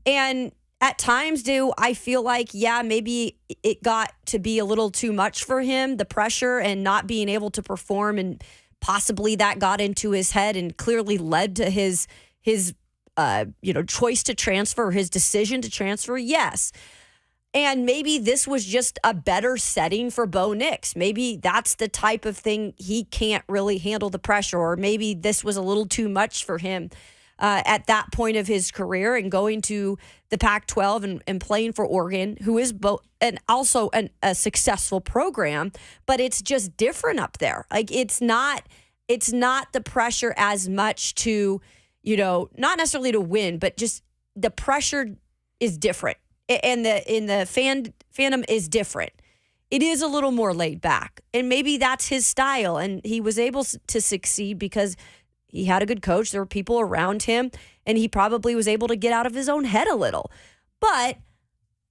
And at times, I feel like, maybe it got to be a little too much for him, the pressure and not being able to perform, and possibly that got into his head and clearly led to his choice to transfer, his decision to transfer. Yes. And maybe this was just a better setting for Bo Nix. Maybe that's the type of thing he can't really handle the pressure, or maybe this was a little too much for him at that point of his career, and going to the Pac-12 and playing for Oregon, who is also a successful program, but it's just different up there. Like, it's not the pressure as much to, not necessarily to win, but just the pressure is different. And the fandom is different. It is a little more laid back, and maybe that's his style. And he was able to succeed because he had a good coach. There were people around him, and he probably was able to get out of his own head a little. But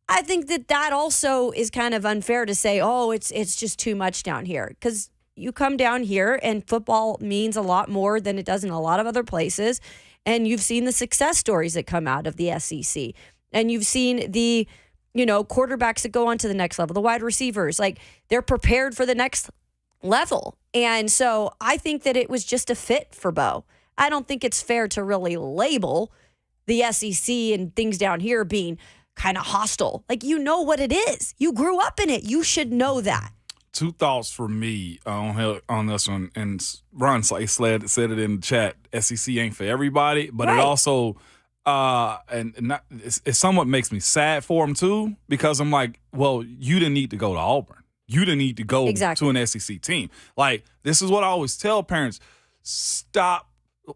I think that also is kind of unfair to say, oh, it's just too much down here, because you come down here and football means a lot more than it does in a lot of other places. And you've seen the success stories that come out of the SEC. And you've seen the, quarterbacks that go on to the next level, the wide receivers, like, they're prepared for the next level. And so I think that it was just a fit for Bo. I don't think it's fair to really label the SEC and things down here being kind of hostile. Like, what it is. You grew up in it. You should know that. Two thoughts for me on this one. And Ron said it in the chat. SEC ain't for everybody, but right. It also it somewhat makes me sad for him too, because I'm like, well, you didn't need to go to Auburn. You didn't need to go to an SEC team. Like, this is what I always tell parents: stop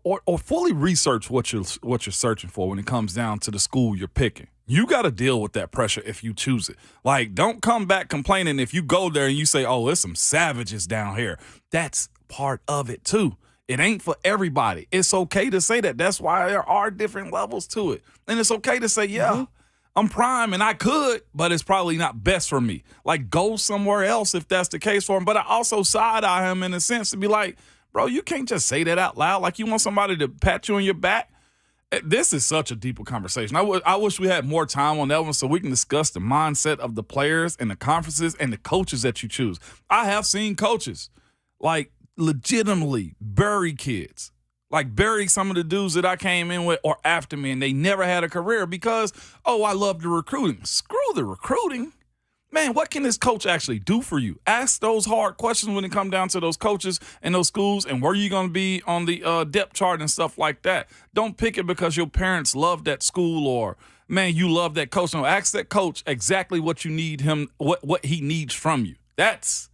or fully research what you're searching for when it comes down to the school you're picking. You got to deal with that pressure if you choose it. Like, don't come back complaining if you go there and you say, oh, there's some savages down here. That's part of it too. It ain't for everybody. It's okay to say that. That's why there are different levels to it. And it's okay to say, I'm prime and I could, but it's probably not best for me. Like, go somewhere else if that's the case for him. But I also side-eye him in a sense to be like, bro, you can't just say that out loud. Like, you want somebody to pat you on your back. This is such a deeper conversation. I wish we had more time on that one so we can discuss the mindset of the players and the conferences and the coaches that you choose. I have seen coaches, like, legitimately bury kids Like bury some of the dudes that I came in with or after me, and they never had a career because, oh, I love the recruiting. Screw the recruiting. Man, what can this coach actually do for you? Ask those hard questions when it come down to those coaches and those schools and where you going to be on the depth chart and stuff like that. Don't pick it because your parents love that school or, man, you love that coach. No, ask that coach exactly what you need him, what he needs from you. That's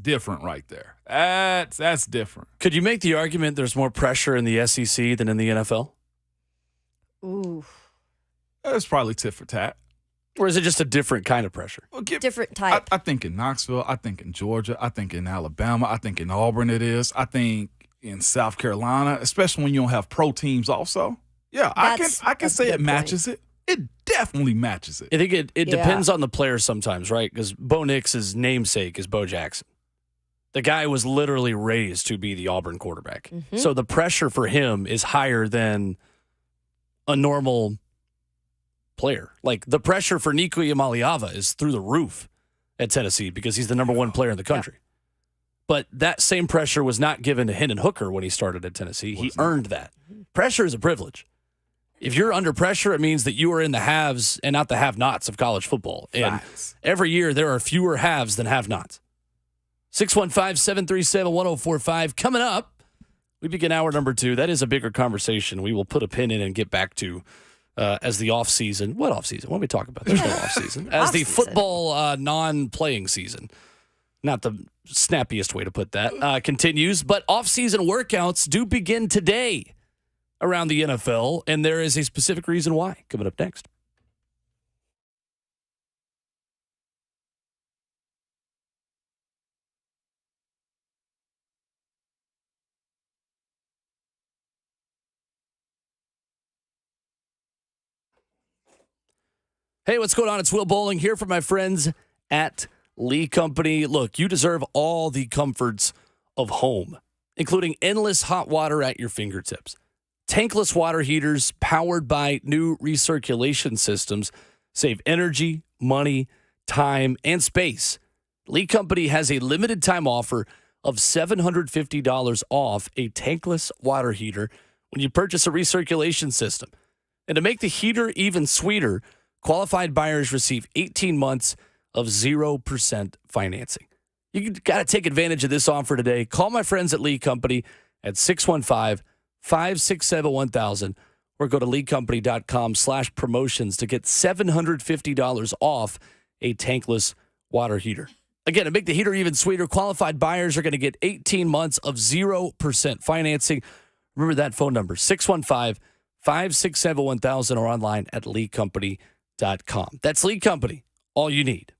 different right there. That's different. Could you make the argument there's more pressure in the SEC than in the NFL? Ooh. It's probably tit for tat. Or is it just a different kind of pressure? Well, Different type. I think in Knoxville, I think in Georgia, I think in Alabama, I think in Auburn it is. I think in South Carolina, especially when you don't have pro teams also. Yeah, I can say it matches it. It definitely matches it. I think it depends on the player sometimes, right? Because Bo Nix's namesake is Bo Jackson. The guy was literally raised to be the Auburn quarterback. Mm-hmm. So the pressure for him is higher than a normal player. Like the pressure for Nico Iamaleava is through the roof at Tennessee because he's the number one player in the country. Yeah. But that same pressure was not given to Hendon Hooker when he started at Tennessee. He earned that. Pressure is a privilege. If you're under pressure, it means that you are in the haves and not the have-nots of college football. And every year there are fewer haves than have-nots. 615-737-1045. Coming up, we begin hour number 2. That is a bigger conversation. We will put a pin in and get back to as the off-season. What off-season? What are we talking about? There's no off-season. As the football non-playing season. Not the snappiest way to put that. Continues. But off-season workouts do begin today around the NFL, and there is a specific reason why. Coming up next. Hey, what's going on? It's Will Bowling here for my friends at Lee Company. Look, you deserve all the comforts of home, including endless hot water at your fingertips. Tankless water heaters powered by new recirculation systems save energy, money, time, and space. Lee Company has a limited time offer of $750 off a tankless water heater when you purchase a recirculation system. And to make the heater even sweeter, qualified buyers receive 18 months of 0% financing. You got to take advantage of this offer today. Call my friends at Lee Company at 615-567-1000 or go to leecompany.com/promotions to get $750 off a tankless water heater. Again, to make the heater even sweeter, qualified buyers are going to get 18 months of 0% financing. Remember that phone number, 615-567-1000 or online at leecompany.com. That's Lee Company, all you need.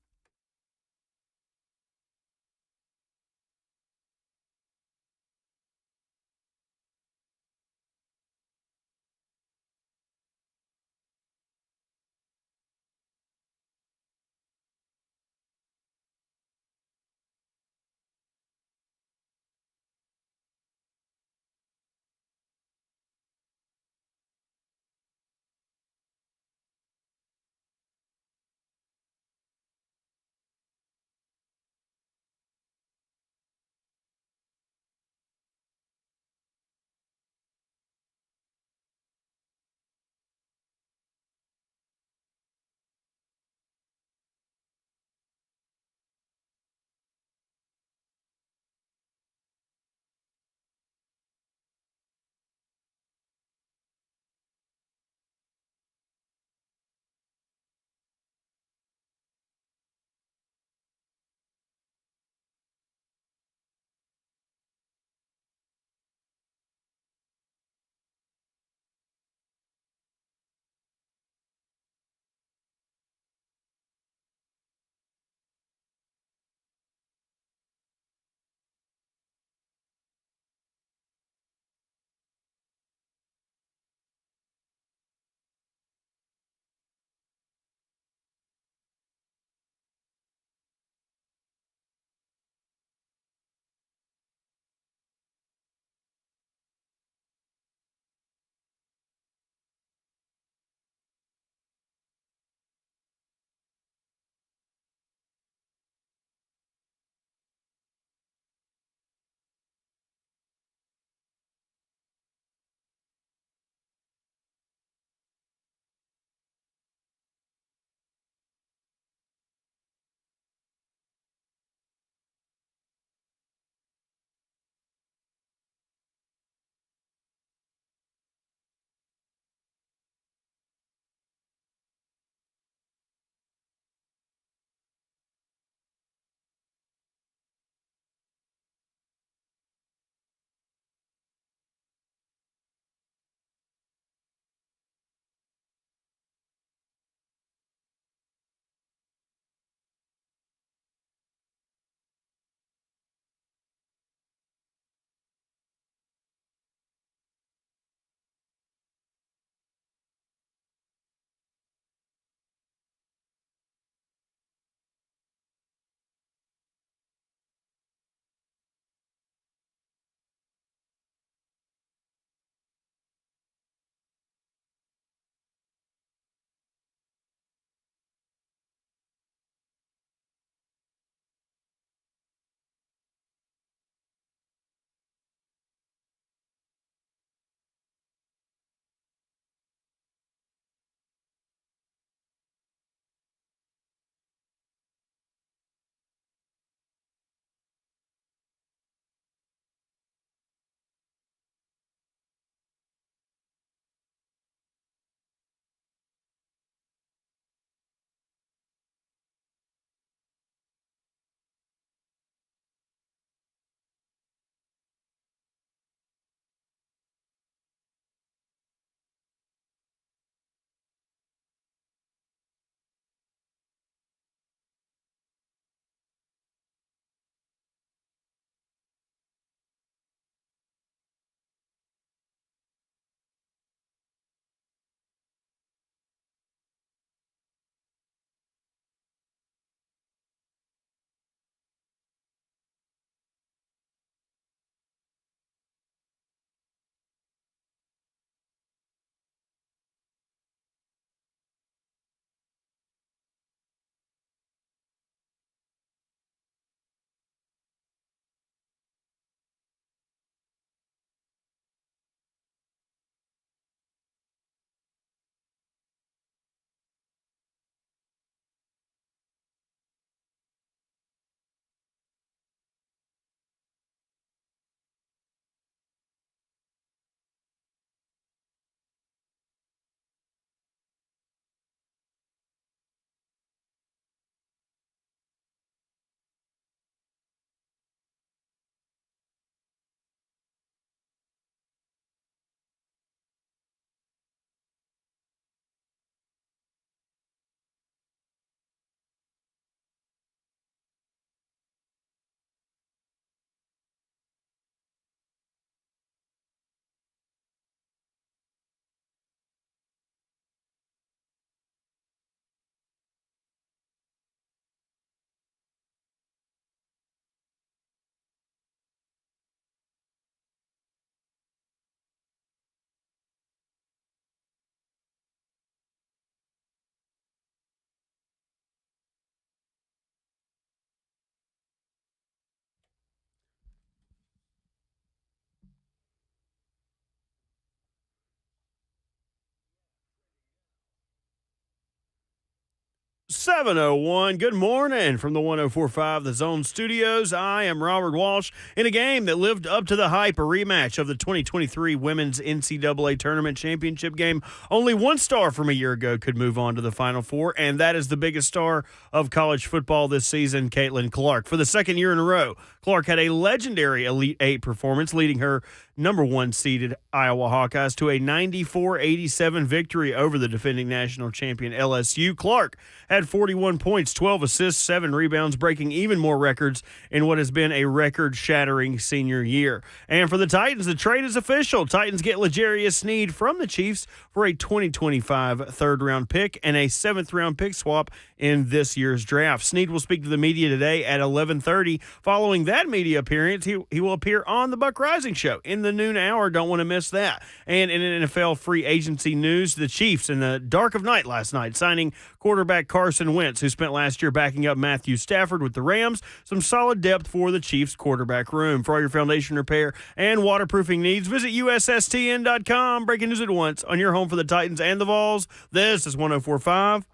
7:01. Good morning from the 104.5 The Zone Studios. I am Robert Walsh. In a game that lived up to the hype, a rematch of the 2023 Women's NCAA Tournament Championship game. Only one star from a year ago could move on to the Final Four, and that is the biggest star of college football this season, Caitlin Clark. For the second year in a row, Clark had a legendary Elite Eight performance, leading her number one seeded Iowa Hawkeyes to a 94-87 victory over the defending national champion LSU. Clark had 41 points, 12 assists, 7 rebounds, breaking even more records in what has been a record-shattering senior year. And for the Titans, the trade is official. Titans get L'Jarius Sneed from the Chiefs for a 2025 third-round pick and a seventh-round pick swap in this year's draft. Sneed will speak to the media today at 11:30. Following that media appearance, he will appear on the Buck Rising Show in the noon hour. Don't want to miss that. And in NFL free agency news, the Chiefs in the dark of night last night signing quarterback Carson Wentz, who spent last year backing up Matthew Stafford with the Rams. Some solid depth for the Chiefs quarterback room. For all your foundation repair and waterproofing needs, visit USSTN.com. Breaking news at once on your home for the Titans and the Vols. This is 104.5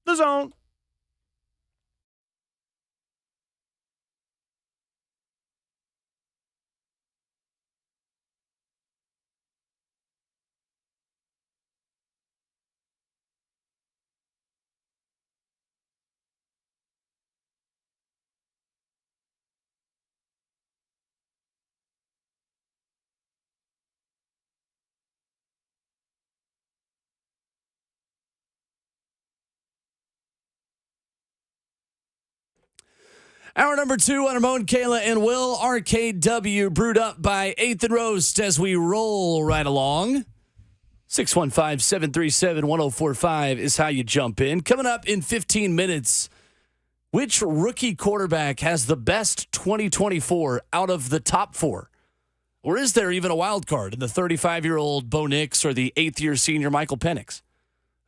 The Zone. Hour number 2 on Ramon, Kayla, and Will. RKW brewed up by 8th and Roast as we roll right along. 615-737-1045 is how you jump in. Coming up in 15 minutes, which rookie quarterback has the best 2024 out of the top 4? Or is there even a wild card in the 35-year-old Bo Nix or the 8th-year senior Michael Penix?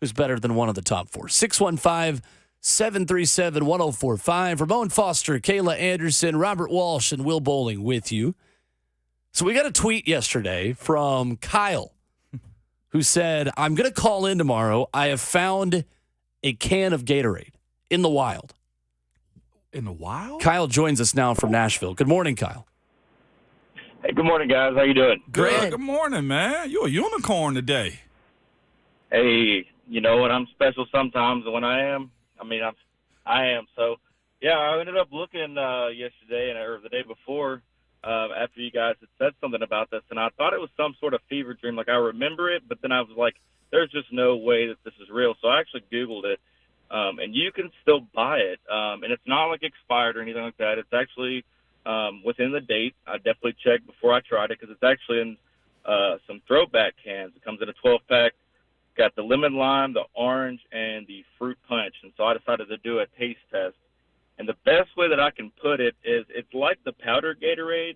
Who's better than one of the top 4? 615-737-1045. Ramon Foster, Kayla Anderson, Robert Walsh, and Will Bowling with you. So we got a tweet yesterday from Kyle who said, I'm going to call in tomorrow. I have found a can of Gatorade in the wild. In the wild? Kyle joins us now from Nashville. Good morning, Kyle. Hey, good morning, guys. How you doing? Good morning, man. You're a unicorn today. Hey, you know what? I'm special sometimes. When I am, I am. So, yeah, I ended up looking yesterday or the day before after you guys had said something about this, and I thought it was some sort of fever dream. Like, I remember it, but then I was like, there's just no way that this is real. So I actually Googled it, and you can still buy it. And it's not, like, expired or anything like that. It's actually within the date. I definitely checked before I tried it because it's actually in some throwback cans. It comes in a 12-pack. Got the lemon lime, the orange, and the fruit punch. And so I decided to do a taste test. And the best way that I can put it is it's like the powder Gatorade,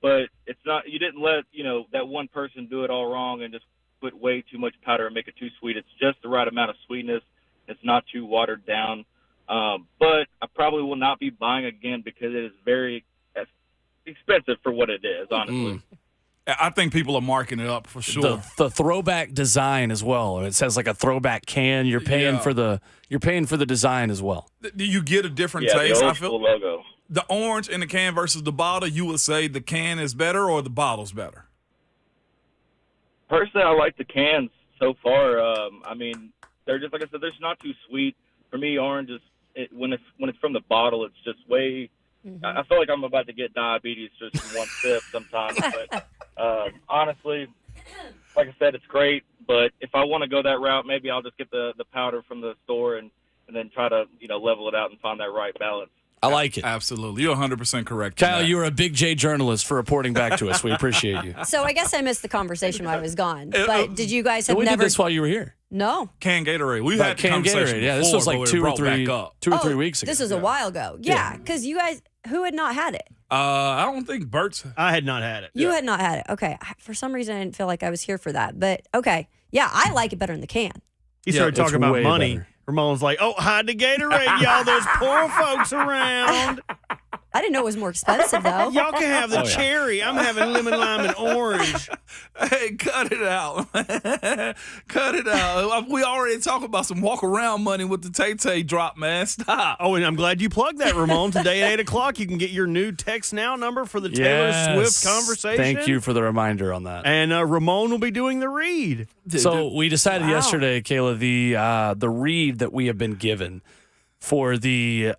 but it's not. You didn't let, that one person do it all wrong and just put way too much powder and make it too sweet. It's just the right amount of sweetness. It's not too watered down. But I probably will not be buying again because it is very expensive for what it is, honestly. I think people are marking it up for sure. The throwback design as well. It says like a throwback can. You're paying for the design as well. Do you get a different Yeah, taste? the old school logo. The orange in the can versus the bottle, you would say the can is better or the bottle's better? Personally, I like the cans so far. They're just, like I said, they're just not too sweet. For me, orange is when it's from the bottle, it's just way. I feel like I'm about to get diabetes just from one sip sometimes. But honestly, like I said, it's great. But if I want to go that route, maybe I'll just get the powder from the store and then try to level it out and find that right balance. I like it. Absolutely. You're 100% correct. Kyle, you were a big J journalist for reporting back to us. We appreciate you. So I guess I missed the conversation while I was gone. But did you guys have we never? did this while you were here. No. Can Gatorade. We've had the Can conversation Gatorade. Yeah, before, this was like but 2 or 3 back up. 2 or 3 weeks ago. This was a while ago. Yeah, because you guys, who had not had it? I don't think Bert's. I had not had it. You had not had it. Okay. For some reason, I didn't feel like I was here for that. But okay. Yeah, I like it better in the can. He started it's talking about way money. better. Ramon's like, hide the Gatorade, y'all. There's poor folks around. I didn't know it was more expensive though. Y'all can have the cherry. I'm having lemon, lime, and orange. Hey, cut it out. Cut it out. We already talked about some walk around money with the Tay-Tay drop, man. Stop. Oh, and I'm glad you plugged that, Ramon. Today at 8 o'clock, you can get your new text now number for the Taylor Swift conversation. Thank you for the reminder on that. And Ramon will be doing the read. So we decided yesterday, Kayla, the read that we have been given for the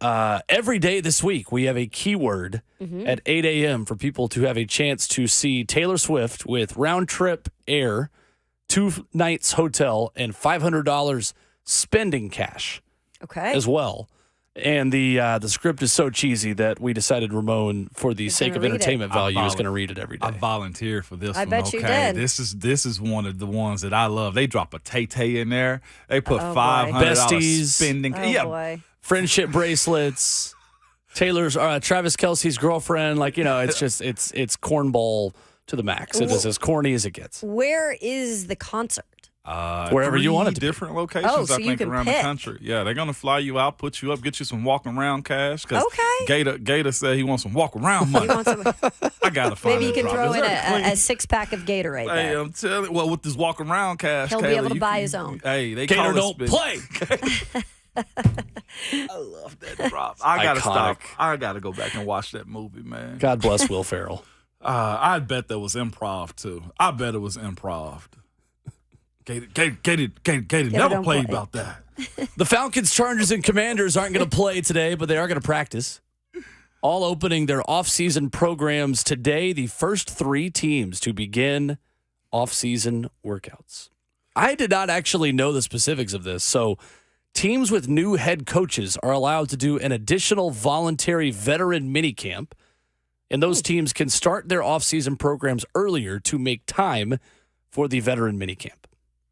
every day this week, we have a keyword at 8 a.m. for people to have a chance to see Taylor Swift with round trip air, 2 nights hotel, and $500 spending cash as well. And the script is so cheesy that we decided Ramon, for the sake of entertainment value, is going to read it every day. I volunteered for this I one. bet you did. This is one of the ones that I love. They drop a Tay-Tay in there. They put $500 Besties. spending. Oh boy. Friendship bracelets, Taylor's Travis Kelce's girlfriend. Like, it's just it's cornball to the max. It is as corny as it gets. Where is the concert? Wherever you want it to be. Different locations, Oh, so I you think, can around pick. the country. Yeah, they're gonna fly you out, put you up, get you some walking around cash. 'Cause Okay. Gator said he wants some walk around money. You want some, I gotta find. maybe you can drop. throw Is in there a 6-pack of Gatorade Hey, there. I'm telling you, well, with this walk around cash, He'll be Kayla, able to you buy can- his own. Hey, they Gator call it don't spend. play. I love that drop. I gotta Iconic. stop. I gotta go back and watch that movie, man. God bless Will Ferrell. I bet that was improv too. I bet it was improv. Gator never don't played play. about that. The Falcons, Chargers, and Commanders aren't going to play today, but they are going to practice. All opening their off-season programs today. The first 3 teams to begin off-season workouts. I did not actually know the specifics of this, so teams with new head coaches are allowed to do an additional voluntary veteran minicamp, and those teams can start their off-season programs earlier to make time for the veteran minicamp.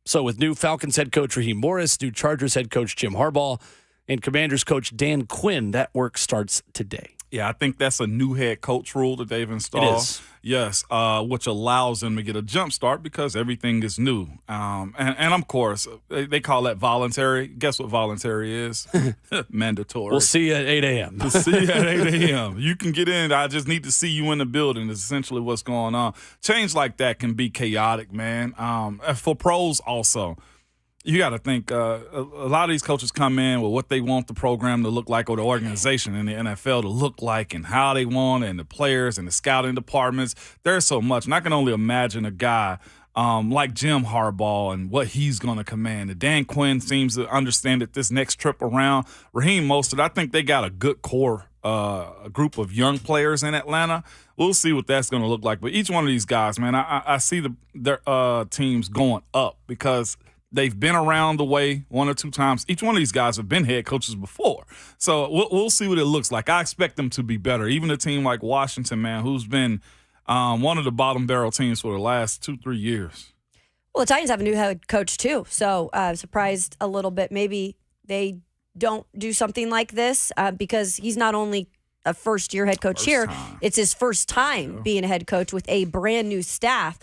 So with new Falcons head coach Raheem Morris, new Chargers head coach Jim Harbaugh, and Commanders coach Dan Quinn, that work starts today. Yeah, I think that's a new head coach rule that they've installed. It is. Yes, which allows them to get a jump start because everything is new. And of course, they call that voluntary. Guess what voluntary is? Mandatory. We'll see you at 8 a.m. To see you at 8 a.m. You can get in. I just need to see you in the building is essentially what's going on. Change like that can be chaotic, man. For pros also. You got to think a lot of these coaches come in with what they want the program to look like or the organization in the NFL to look like and how they want it and the players and the scouting departments. There's so much. And I can only imagine a guy like Jim Harbaugh and what he's going to command. And Dan Quinn seems to understand that this next trip around, Raheem Mostert, I think they got a good core a group of young players in Atlanta. We'll see what that's going to look like. But each one of these guys, man, I see their teams going up because – they've been around the way 1 or 2 times. Each one of these guys have been head coaches before. So we'll see what it looks like. I expect them to be better. Even a team like Washington, man, who's been one of the bottom barrel teams for the last 2-3 years. Well, the Titans have a new head coach too, so surprised a little bit. Maybe they don't do something like this because he's not only a first-year head coach here, it's his first time being a head coach with a brand new staff.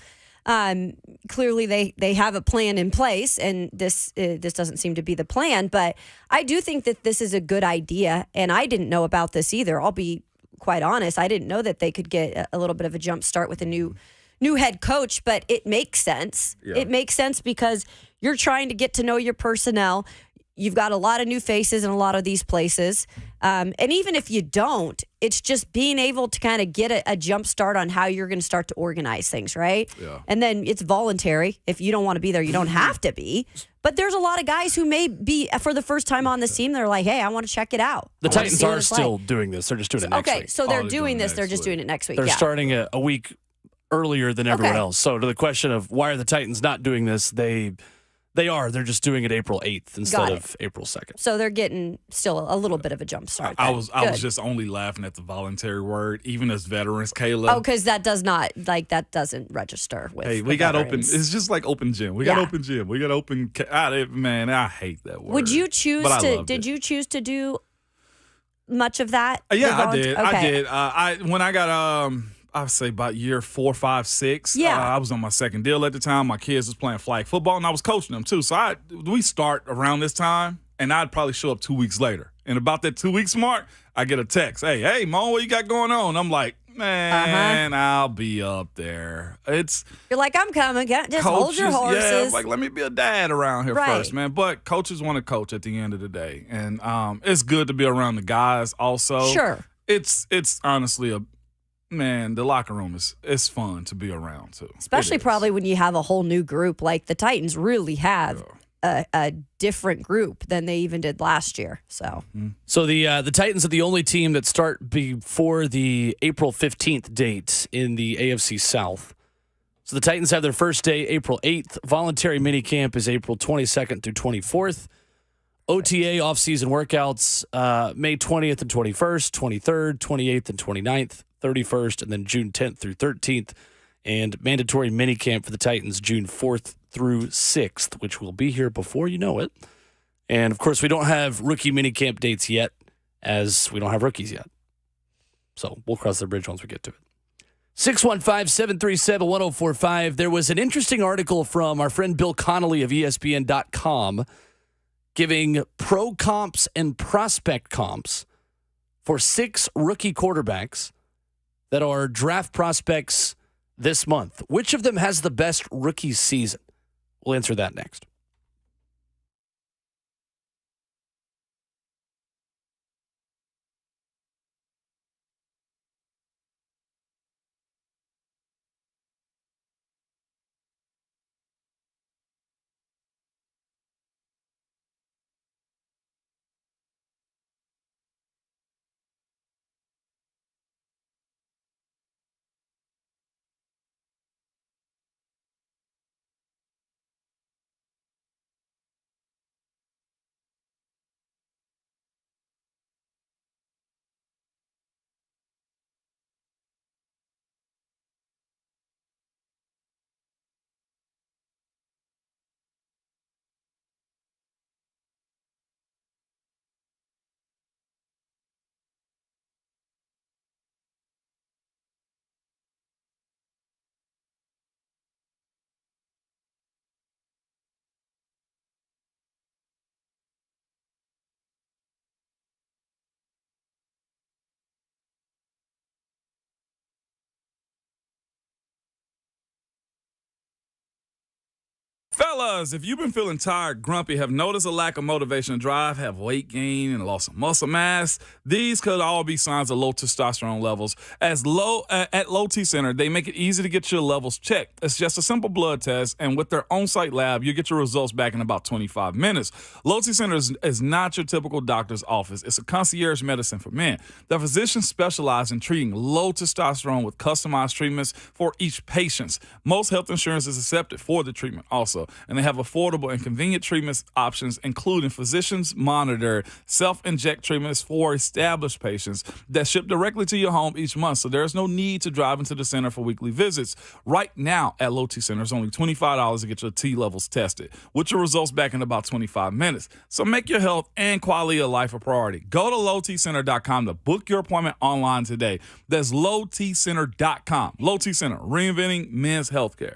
Clearly they have a plan in place, and this doesn't seem to be the plan. But I do think that this is a good idea, and I didn't know about this either. I'll be quite honest. I didn't know that they could get a little bit of a jump start with a new head coach, but it makes sense. Yeah. It makes sense because you're trying to get to know your personnel. You've got a lot of new faces in a lot of these places. And even if you don't, it's just being able to kind of get a jump start on how you're going to start to organize things, right? Yeah. And then it's voluntary. If you don't want to be there, you don't have to be. But there's a lot of guys who may be, for the first time on this team, they're like, hey, I want to check it out. The Titans are still doing this. They're just doing it next week. Okay, so they're doing this. They're just doing it next week. They're starting a week earlier than everyone else. So to the question of why are the Titans not doing this, they are. They're just doing it April 8th instead of April 2nd. So they're getting still a little bit of a jump start. I was just only laughing at the voluntary word, even as veterans, Kayla. Oh, because that doesn't register with. Hey, we got veterans. open. It's just like open gym. We got open gym. We got open. Man, I hate that word. Would you choose to? Did you choose to do much of that? Yeah, I did. Okay. I did. When I got I'd say about year 4, 5, 6. Yeah. I was on my second deal at the time. My kids was playing flag football, and I was coaching them too. So we start around this time, and I'd probably show up 2 weeks later And about that 2 weeks mark, I get a text. Hey, Mo, what you got going on? I'm like, man, I'll be up there. You're like, I'm coming. Just hold your horses. Yeah, like, let me be a dad around here Right. first, man. But coaches want to coach at the end of the day. And it's good to be around the guys also. Sure. It's honestly the locker room it's fun to be around too. Especially probably when you have a whole new group. Like the Titans really have a different group than they even did last year. So the Titans are the only team that start before the April 15th date in the AFC South. So the Titans have their first day April 8th. Voluntary minicamp is April 22nd through 24th. OTA off-season workouts May 20th and 21st, 23rd, 28th and 29th, 31st, and then June 10th through 13th. And mandatory minicamp for the Titans June 4th through 6th, which will be here before you know it. And, of course, we don't have rookie minicamp dates yet, as we don't have rookies yet. So we'll cross the bridge once we get to it. 615-737-1045. There was an interesting article from our friend Bill Connolly of ESPN.com giving pro comps and prospect comps for 6 rookie quarterbacks that are draft prospects this month. Which of them has the best rookie season? We'll answer that next. Fellas, if you've been feeling tired, grumpy, have noticed a lack of motivation and drive, have weight gain and loss of muscle mass, these could all be signs of low testosterone levels. At Low T Center, they make it easy to get your levels checked. It's just a simple blood test, and with their on-site lab, you get your results back in about 25 minutes. Low T Center is not your typical doctor's office. It's a concierge medicine for men. The physicians specialize in treating low testosterone with customized treatments for each patient. Most health insurance is accepted for the treatment also. And they have affordable and convenient treatment options, including physicians monitored self-inject treatments for established patients that ship directly to your home each month. So there's no need to drive into the center for weekly visits. Right now at Low T Center, it's only $25 to get your T levels tested, with your results back in about 25 minutes. So make your health and quality of life a priority. Go to lowtcenter.com to book your appointment online today. That's lowtcenter.com. Low T Center, reinventing men's healthcare.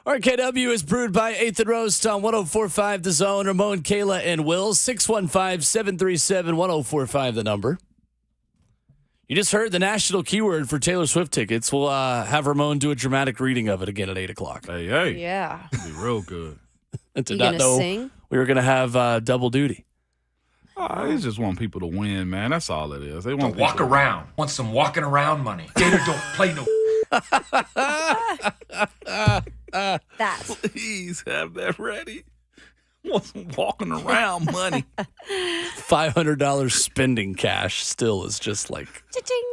RKW is brewed by 8th and Roast on 104.5 The Zone. Ramon, Kayla, and Will. 615-737-1045, the number. You just heard the national keyword for Taylor Swift tickets. We'll have Ramon do a dramatic reading of it again at 8 o'clock. Hey. Yeah. It'll be real good. And to You not gonna know sing? we were going to have double duty. They just want people to win, man. That's all it is. They want Walk people to- around. Want some walking around money. Gator don't play no. That. Please have that ready. Want some walking around money. $500 spending cash still is just like Cha-ching.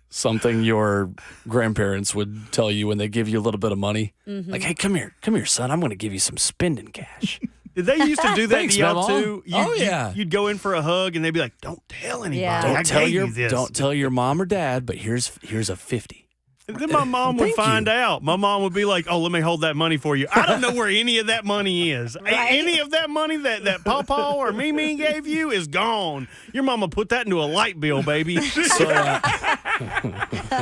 something your grandparents would tell you when they give you a little bit of money. Like, hey, come here, son. I'm going to give you some spending cash. Did they used to do that Thanks, to y'all Mama. too? Yeah. You'd go in for a hug and they'd be like, "Don't tell anybody. Yeah. I gave you this." Don't tell your mom or dad, but here's a 50. And then my mom would Thank find you. out. My mom would be like, "Oh, let me hold that money for you." I don't know where any of that money is. Any of that money that Pawpaw or Mimi gave you is gone. Your mama put that into a light bill, baby. So,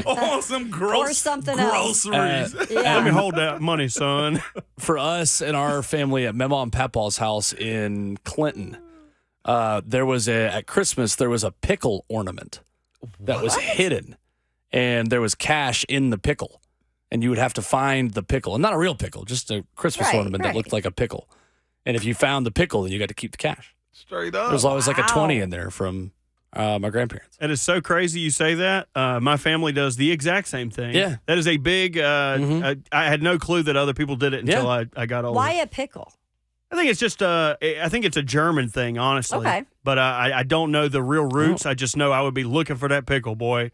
Oh, some Or something else. groceries. Yeah. Let me hold that money, son. for us and our family at Mama and Papaw's house in Clinton, at Christmas there was a pickle ornament that was hidden, and there was cash in the pickle, and you would have to find the pickle, and not a real pickle, just a Christmas Right, ornament that right. looked like a pickle. And if you found the pickle, then you got to keep the cash. Straight up. There was always like a Wow. 20 in there from my grandparents. That is so crazy you say that. My family does the exact same thing. Yeah. That is a big, I had no clue that other people did it until I got older. Why a pickle? I think it's just I think it's a German thing, honestly. Okay. But I don't know the real roots. I just know I would be looking for that pickle, boy.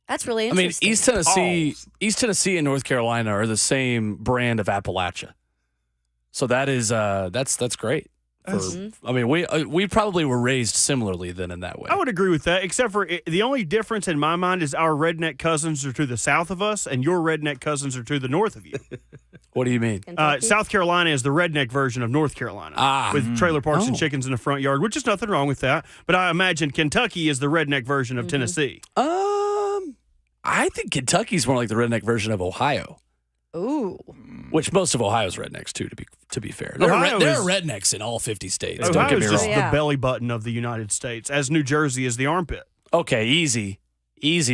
That's really I mean, interesting. East Tennessee and North Carolina are the same brand of Appalachia. So that is that's great. I mean, we probably were raised similarly then in that way. I would agree with that, except for the only difference in my mind is our redneck cousins are to the south of us, and your redneck cousins are to the north of you. What do you mean? Kentucky? South Carolina is the redneck version of North Carolina, with trailer parks and chickens in the front yard, which is nothing wrong with that. But I imagine Kentucky is the redneck version of Tennessee. I think Kentucky's more like the redneck version of Ohio, Ooh. which most of Ohio's rednecks too. To be fair, there Ohio are is- rednecks in all 50 states. Don't Ohio get me is wrong. just Yeah. the belly button of the United States, as New Jersey is the armpit. Okay, easy.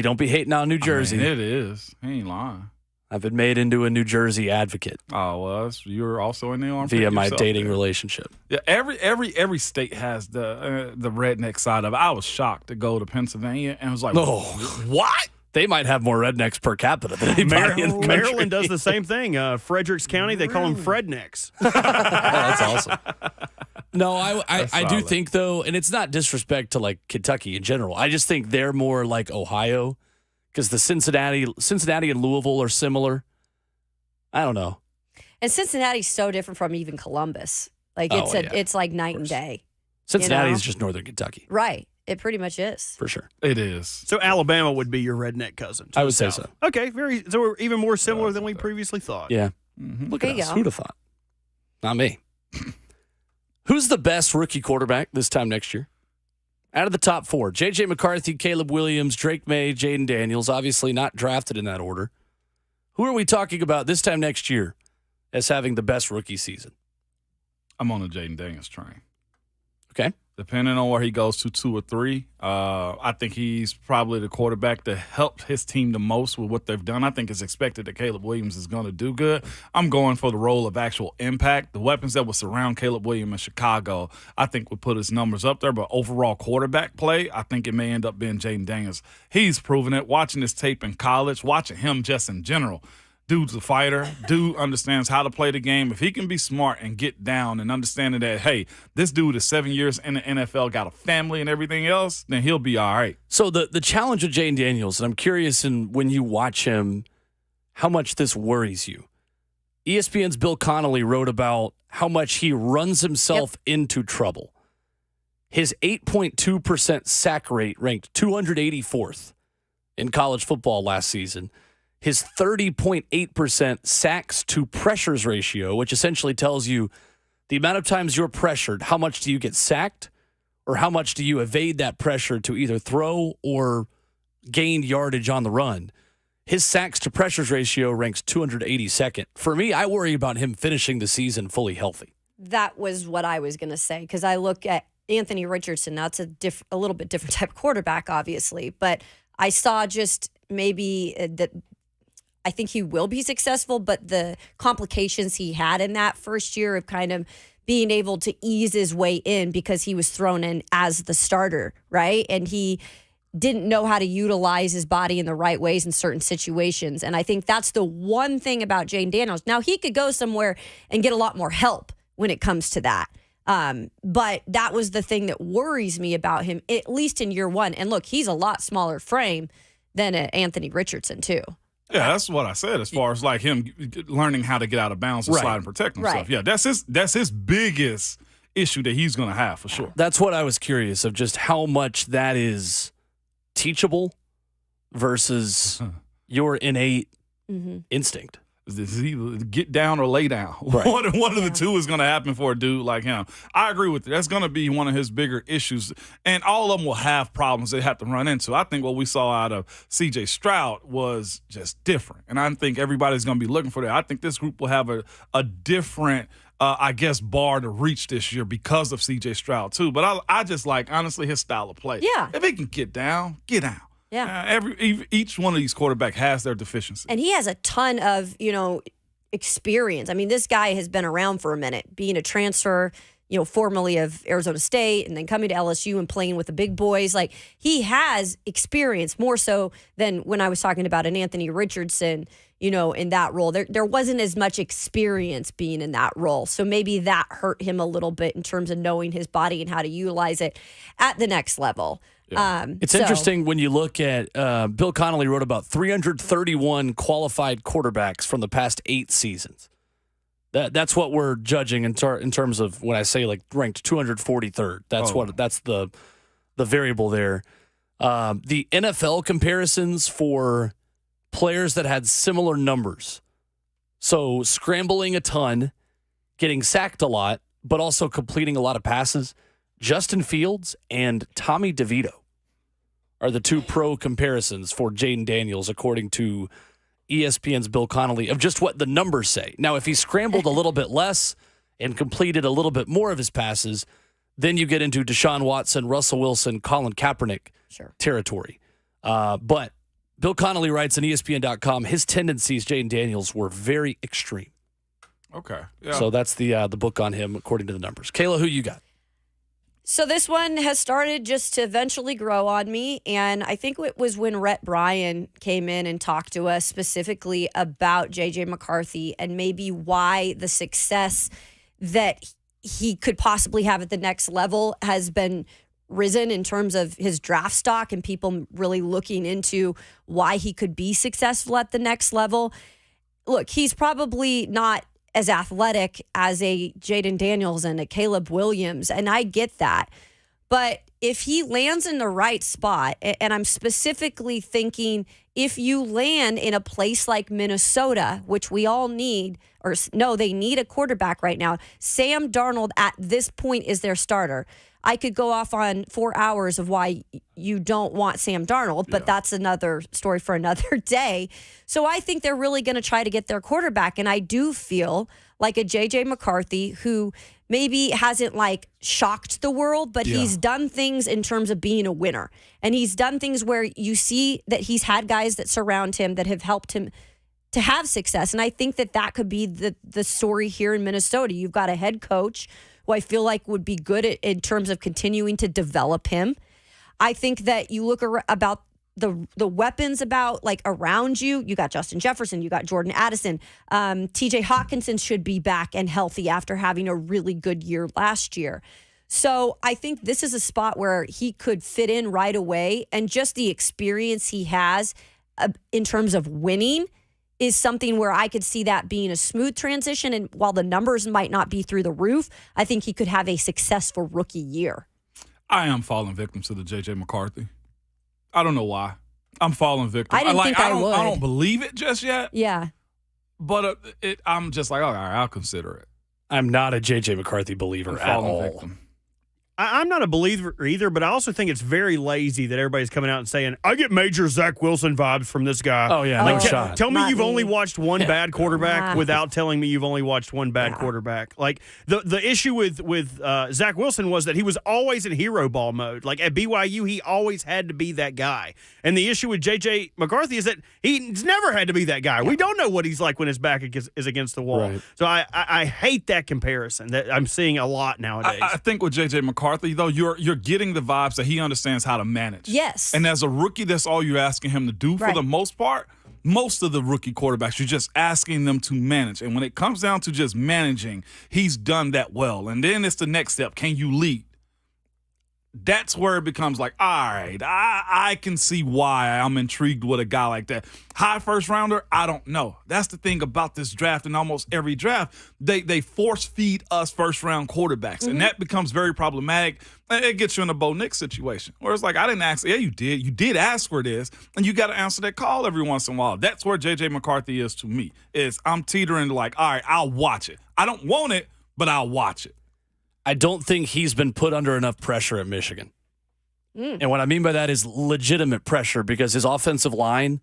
Don't be hating on New Jersey. I mean, it is. He ain't lying. I've been made into a New Jersey advocate Oh, well, you're also in the armpit via my yourself, dating then. relationship. Yeah, every state has the redneck side of it. I was shocked to go to Pennsylvania and was like, Oh, what? They might have more rednecks per capita than anybody in the country. Maryland does the same thing. Fredericks County, they call them Frednecks. Oh, that's awesome. No, I do solid. think though, and it's not disrespect to like Kentucky in general. I just think they're more like Ohio because the Cincinnati and Louisville are similar. I don't know. And Cincinnati's so different from even Columbus. Like Oh, yeah. it's like night and day. Cincinnati is know? just northern Kentucky Right. It pretty much is. for sure. it is. So Alabama would be your redneck cousin. to I the would say south. so. Okay, so we're even more similar than we previously thought. Yeah. Mm-hmm. Look There at you us. go. Who'd have thought? Not me. Who's the best rookie quarterback this time next year? Out of the top four, J.J. McCarthy, Caleb Williams, Drake May, Jaden Daniels, obviously not drafted in that order. Who are we talking about this time next year as having the best rookie season? I'm on the Jaden Daniels train. Okay. Depending on where he goes to 2 or 3, I think he's probably the quarterback that helped his team the most with what they've done. I think it's expected that Caleb Williams is going to do good. I'm going for the role of actual impact. The weapons that will surround Caleb Williams in Chicago, I think would put his numbers up there. But overall quarterback play, I think it may end up being Jaden Daniels. He's proven it. Watching this tape in college, watching him just in general. Dude's a fighter. Dude understands how to play the game. If he can be smart and get down and understanding that, hey, this dude is 7 years in the NFL, got a family and everything else, then he'll be all right. So the challenge with Jaden Daniels, and I'm curious when you watch him, how much this worries you. ESPN's Bill Connolly wrote about how much he runs himself into trouble. His 8.2% sack rate ranked 284th in college football last season. His 30.8% sacks to pressures ratio, which essentially tells you the amount of times you're pressured, how much do you get sacked, or how much do you evade that pressure to either throw or gain yardage on the run. His sacks to pressures ratio ranks 282nd. For me, I worry about him finishing the season fully healthy. That was what I was going to say, because I look at Anthony Richardson. Now, it's a little bit different type of quarterback, obviously, but I saw just maybe that I think he will be successful, but the complications he had in that first year of kind of being able to ease his way in because he was thrown in as the starter, right? And he didn't know how to utilize his body in the right ways in certain situations. And I think that's the one thing about Jaden Daniels. Now, he could go somewhere and get a lot more help when it comes to that. But that was the thing that worries me about him, at least in year one. And look, he's a lot smaller frame than Anthony Richardson, too. Yeah, that's what I said as far as like him learning how to get out of bounds and Right. slide and protect himself. Right. Yeah, that's his biggest issue that he's going to have for sure. That's what I was curious of, just how much that is teachable versus your innate instinct. Is he get down or lay down? Right. One of the two is going to happen for a dude like him. I agree with you. That's going to be one of his bigger issues. And all of them will have problems they have to run into. I think what we saw out of C.J. Stroud was just different. And I think everybody's going to be looking for that. I think this group will have a different, bar to reach this year because of C.J. Stroud, too. But I just like, honestly, his style of play. Yeah. If he can get down, get down. Yeah. Each one of these quarterbacks has their deficiencies. And he has a ton of, experience. I mean, this guy has been around for a minute, being a transfer, formerly of Arizona State and then coming to LSU and playing with the big boys. Like, he has experience more so than when I was talking about an Anthony Richardson, in that role. There wasn't as much experience being in that role. So maybe that hurt him a little bit in terms of knowing his body and how to utilize it at the next level. Yeah. It's interesting when you look at Bill Connolly wrote about 331 qualified quarterbacks from the past 8 seasons. That's what we're judging in terms of when I say like ranked 243rd. That's the variable there. The NFL comparisons for players that had similar numbers. So scrambling a ton, getting sacked a lot, but also completing a lot of passes. Justin Fields and Tommy DeVito are the two pro comparisons for Jaden Daniels, according to ESPN's Bill Connolly, of just what the numbers say. Now, if he scrambled a little bit less and completed a little bit more of his passes, then you get into Deshaun Watson, Russell Wilson, Colin Kaepernick territory. But Bill Connolly writes on ESPN.com, his tendencies, Jaden Daniels, were very extreme. Okay. Yeah. So that's the book on him, according to the numbers. Kayla, who you got? So this one has started just to eventually grow on me, and I think it was when Rhett Bryan came in and talked to us specifically about J.J. McCarthy and maybe why the success that he could possibly have at the next level has been risen in terms of his draft stock and people really looking into why he could be successful at the next level. Look, he's probably not as athletic as a Jaden Daniels and a Caleb Williams, and I get that. But if he lands in the right spot, and I'm specifically thinking if you land in a place like Minnesota, which we all need, or no, they need a quarterback right now. Sam Darnold at this point is their starter. I could go off on 4 hours of why you don't want Sam Darnold, but that's another story for another day. So I think they're really going to try to get their quarterback. And I do feel like a J.J. McCarthy who maybe hasn't like shocked the world, but he's done things in terms of being a winner. And he's done things where you see that he's had guys that surround him that have helped him to have success. And I think that could be the story here in Minnesota. You've got a head coach who I feel like would be good in terms of continuing to develop him. I think that you look about the weapons about like around you. You got Justin Jefferson, you got Jordan Addison. TJ Hawkinson should be back and healthy after having a really good year last year. So I think this is a spot where he could fit in right away. And just the experience he has in terms of winning is something where I could see that being a smooth transition. And while the numbers might not be through the roof, I think he could have a successful rookie year. I am falling victim to the J.J. McCarthy. I don't know why. I'm falling victim. I didn't think I would. I don't believe it just yet. Yeah. But I'm just like, all right, I'll consider it. I'm not a J.J. McCarthy believer I'm at falling all. victim. I'm not a believer either, but I also think it's very lazy that everybody's coming out and saying, I get major Zach Wilson vibes from this guy. Oh, yeah, no shot. Tell me Not you've me. only watched one bad quarterback without telling me you've only watched one bad quarterback. Like, the issue with Zach Wilson was that he was always in hero ball mode. Like, at BYU, he always had to be that guy. And the issue with J.J. McCarthy is that he's never had to be that guy. We don't know what he's like when his back is against the wall. Right. So I hate that comparison that I'm seeing a lot nowadays. I think with J.J. McCarthy, though, you're getting the vibes that he understands how to manage. Yes. And as a rookie, that's all you're asking him to do for the most part. Most of the rookie quarterbacks, you're just asking them to manage. And when it comes down to just managing, he's done that well. And then it's the next step. Can you lead? That's where it becomes like, all right, I can see why I'm intrigued with a guy like that. High first rounder, I don't know. That's the thing about this draft and almost every draft. They force feed us first round quarterbacks, and that becomes very problematic. It gets you in a Bo Nix situation where it's like, I didn't ask. Yeah, you did. You did ask for this, and you got to answer that call every once in a while. That's where J.J. McCarthy is to me. Is I'm teetering like, all right, I'll watch it. I don't want it, but I'll watch it. I don't think he's been put under enough pressure at Michigan. And what I mean by that is legitimate pressure, because his offensive line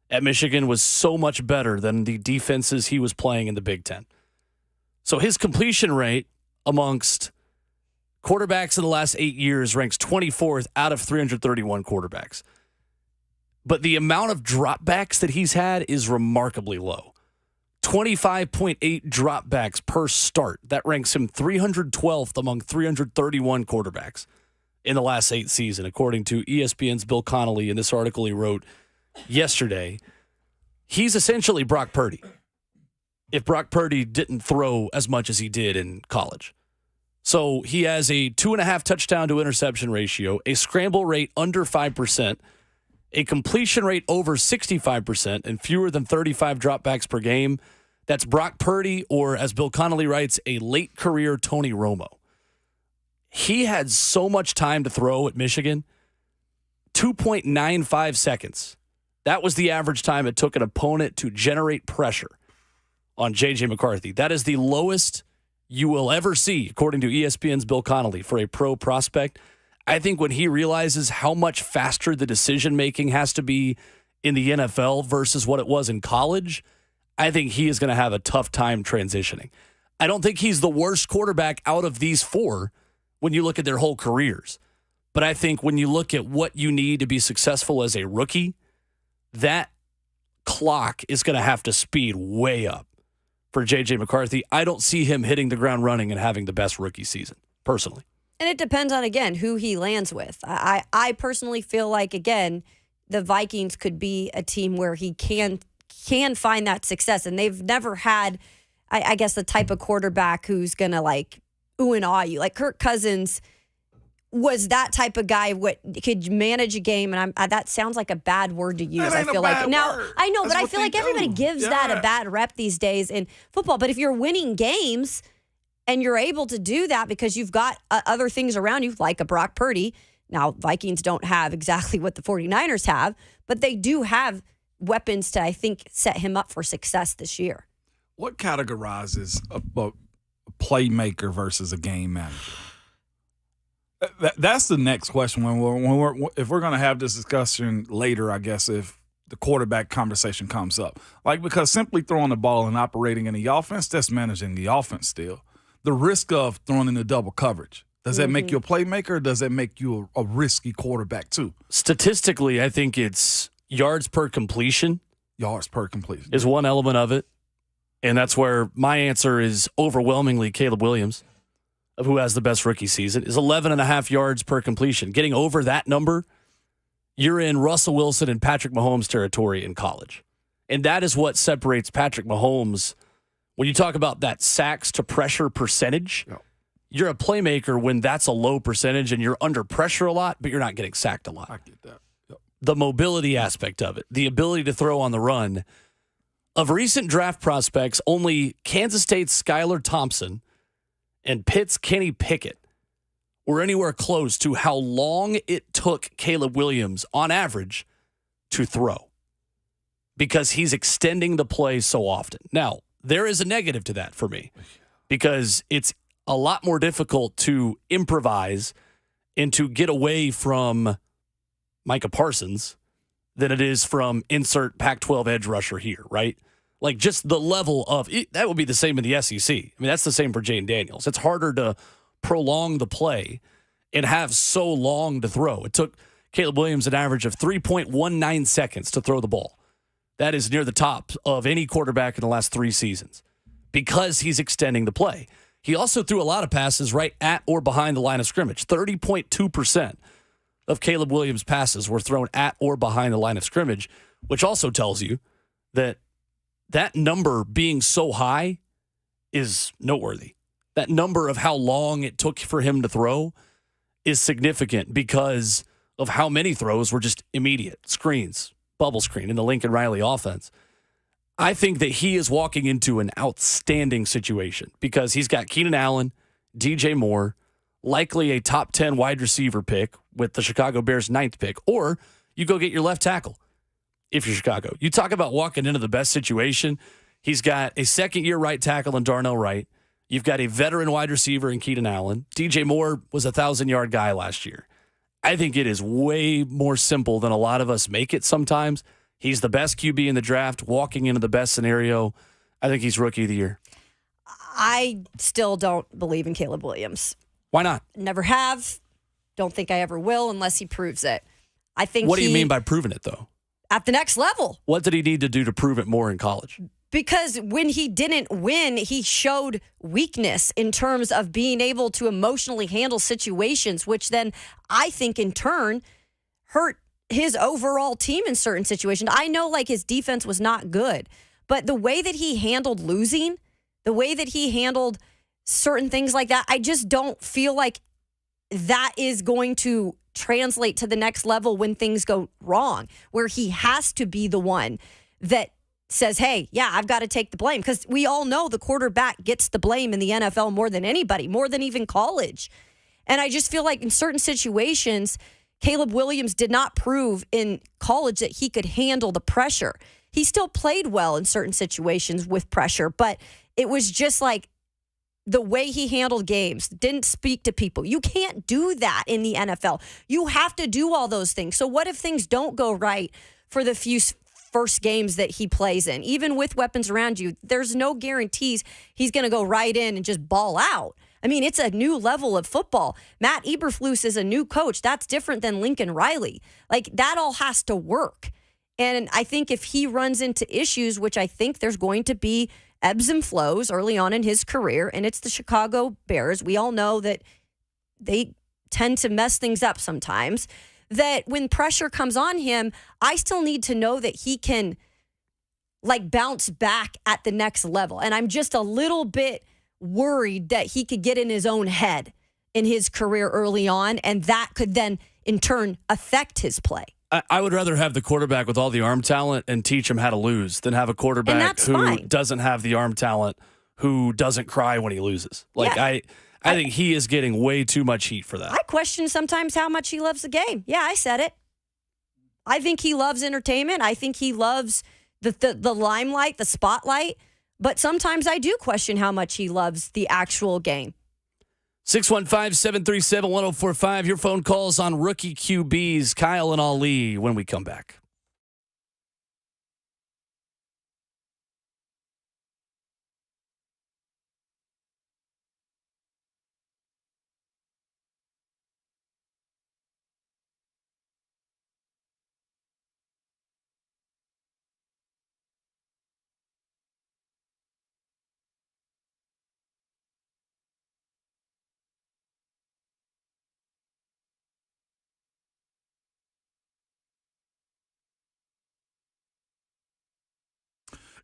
at Michigan was so much better than the defenses he was playing in the Big Ten. So his completion rate amongst quarterbacks in the last 8 years ranks 24th out of 331 quarterbacks. But the amount of dropbacks that he's had is remarkably low. 25.8 dropbacks per start. That ranks him 312th among 331 quarterbacks in the last 8 seasons, according to ESPN's Bill Connolly in this article he wrote yesterday. He's essentially Brock Purdy, if Brock Purdy didn't throw as much as he did in college. So he has a 2.5 touchdown to interception ratio, a scramble rate under 5%, a completion rate over 65%, and fewer than 35 dropbacks per game. That's Brock Purdy, or as Bill Connolly writes, a late career Tony Romo. He had so much time to throw at Michigan, 2.95 seconds. That was the average time it took an opponent to generate pressure on J.J. McCarthy. That is the lowest you will ever see, according to ESPN's Bill Connolly, for a pro prospect. I think when he realizes how much faster the decision-making has to be in the NFL versus what it was in college, I think he is going to have a tough time transitioning. I don't think he's the worst quarterback out of these four when you look at their whole careers. But I think when you look at what you need to be successful as a rookie, that clock is going to have to speed way up for J.J. McCarthy. I don't see him hitting the ground running and having the best rookie season, personally. And it depends on, again, who he lands with. I personally feel like, again, the Vikings could be a team where he can find that success. And they've never had, I guess, the type of quarterback who's going to, like, ooh and awe you. Like Kirk Cousins was that type of guy what could manage a game, and that sounds like a bad word to use. I feel like now word. I know, That's but I what feel they like everybody do. gives that a bad rep these days in football. But if you're winning games and you're able to do that because you've got other things around you, like a Brock Purdy. Now, Vikings don't have exactly what the 49ers have, but they do have weapons to, I think, set him up for success this year. What categorizes a playmaker versus a game manager? That's the next question. If we're going to have this discussion later, I guess, if the quarterback conversation comes up. Like, because simply throwing the ball and operating in the offense, that's managing the offense still. The risk of throwing into double coverage, does that make you a playmaker, or does that make you a risky quarterback too? Statistically, I think it's yards per completion. Yards per completion is one element of it. And that's where my answer is overwhelmingly Caleb Williams, of who has the best rookie season, is 11.5 yards per completion. Getting over that number, you're in Russell Wilson and Patrick Mahomes territory in college. And that is what separates Patrick Mahomes. When you talk about that sacks to pressure percentage, you're a playmaker when that's a low percentage and you're under pressure a lot, but you're not getting sacked a lot. I get that. Yep. The mobility aspect of it, the ability to throw on the run. Of recent draft prospects, only Kansas State's Skylar Thompson and Pitt's Kenny Pickett were anywhere close to how long it took Caleb Williams, on average, to throw, because he's extending the play so often. Now, there is a negative to that for me, because it's a lot more difficult to improvise and to get away from Micah Parsons than it is from insert Pac-12 edge rusher here, right? Like just the level of that would be the same in the SEC. I mean, that's the same for Jane Daniels. It's harder to prolong the play and have so long to throw. It took Caleb Williams an average of 3.19 seconds to throw the ball. That is near the top of any quarterback in the last 3 seasons because he's extending the play. He also threw a lot of passes right at or behind the line of scrimmage. 30.2% of Caleb Williams' passes were thrown at or behind the line of scrimmage, which also tells you that that number being so high is noteworthy. That number of how long it took for him to throw is significant because of how many throws were just immediate screens, bubble screen in the Lincoln Riley offense. I think that he is walking into an outstanding situation because he's got Keenan Allen, DJ Moore, likely a top 10 wide receiver pick with the Chicago Bears' 9th pick, or you go get your left tackle if you're Chicago. You talk about walking into the best situation. He's got a second-year right tackle in Darnell Wright. You've got a veteran wide receiver in Keenan Allen. DJ Moore was a 1,000-yard guy last year. I think it is way more simple than a lot of us make it sometimes. He's the best QB in the draft, walking into the best scenario. I think he's Rookie of the Year. I still don't believe in Caleb Williams. Why not? Never have. Don't think I ever will unless he proves it. I think. What do you mean by proving it, though? At the next level. What did he need to do to prove it more in college? Because when he didn't win, he showed weakness in terms of being able to emotionally handle situations, which then I think in turn hurt his overall team in certain situations. I know like his defense was not good, but the way that he handled losing, the way that he handled certain things like that, I just don't feel like that is going to translate to the next level when things go wrong, where he has to be the one that says, hey, yeah, I've got to take the blame. Because we all know the quarterback gets the blame in the NFL more than anybody, more than even college. And I just feel like in certain situations, Caleb Williams did not prove in college that he could handle the pressure. He still played well in certain situations with pressure, but it was just like the way he handled games, didn't speak to people. You can't do that in the NFL. You have to do all those things. So what if things don't go right for the few first games that he plays in? Even with weapons around you, there's no guarantees he's going to go right in and just ball out. I mean, it's a new level of football. Matt Eberflus is a new coach. That's different than Lincoln Riley. Like, that all has to work. And I think if he runs into issues, which I think there's going to be ebbs and flows early on in his career, and it's the Chicago Bears. We all know that they tend to mess things up sometimes, that when pressure comes on him, I still need to know that he can, like, bounce back at the next level. And I'm just a little bit worried that he could get in his own head in his career early on, and that could then in turn affect his play. I would rather have the quarterback with all the arm talent and teach him how to lose than have a quarterback who doesn't have the arm talent, who doesn't cry when he loses. Like, yeah. I think he is getting way too much heat for that. I question sometimes how much he loves the game. Yeah, I said it. I think he loves entertainment. I think he loves the limelight, the spotlight. But sometimes I do question how much he loves the actual game. 615-737-1045. Your phone calls on rookie QBs, Kyle and Ali, when we come back.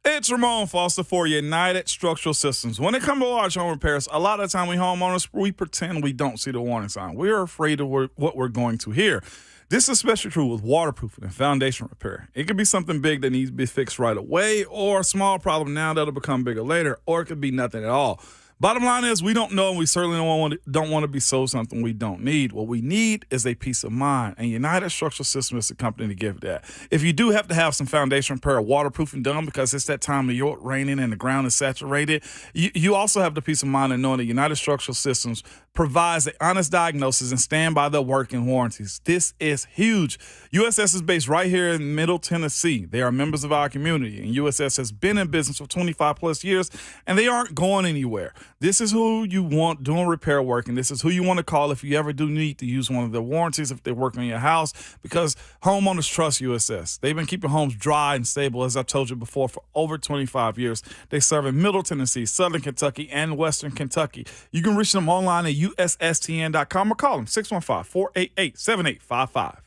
It's Ramon Foster for United Structural Systems. When it comes to large home repairs, a lot of the time we homeowners, we pretend we don't see the warning sign. We're afraid of what we're going to hear. This is especially true with waterproofing and foundation repair. It could be something big that needs to be fixed right away, or a small problem now that'll become bigger later, or it could be nothing at all. Bottom line is, we don't know, and we certainly don't want to be sold something we don't need. What we need is a peace of mind, and United Structural System is the company to give that. If you do have to have some foundation repair or waterproofing done because it's that time of year raining and the ground is saturated, you also have the peace of mind of knowing that United Structural Systems provides an honest diagnosis and stand by their working warranties. This is huge. USS is based right here in Middle Tennessee. They are members of our community, and USS has been in business for 25 plus years, and they aren't going anywhere. This is who you want doing repair work, and this is who you want to call if you ever do need to use one of their warranties if they're working on your house, because homeowners trust USS. They've been keeping homes dry and stable, as I told you before, for over 25 years. They serve in Middle Tennessee, Southern Kentucky, and Western Kentucky. You can reach them online at USSTN.com or call them 615-488-7855.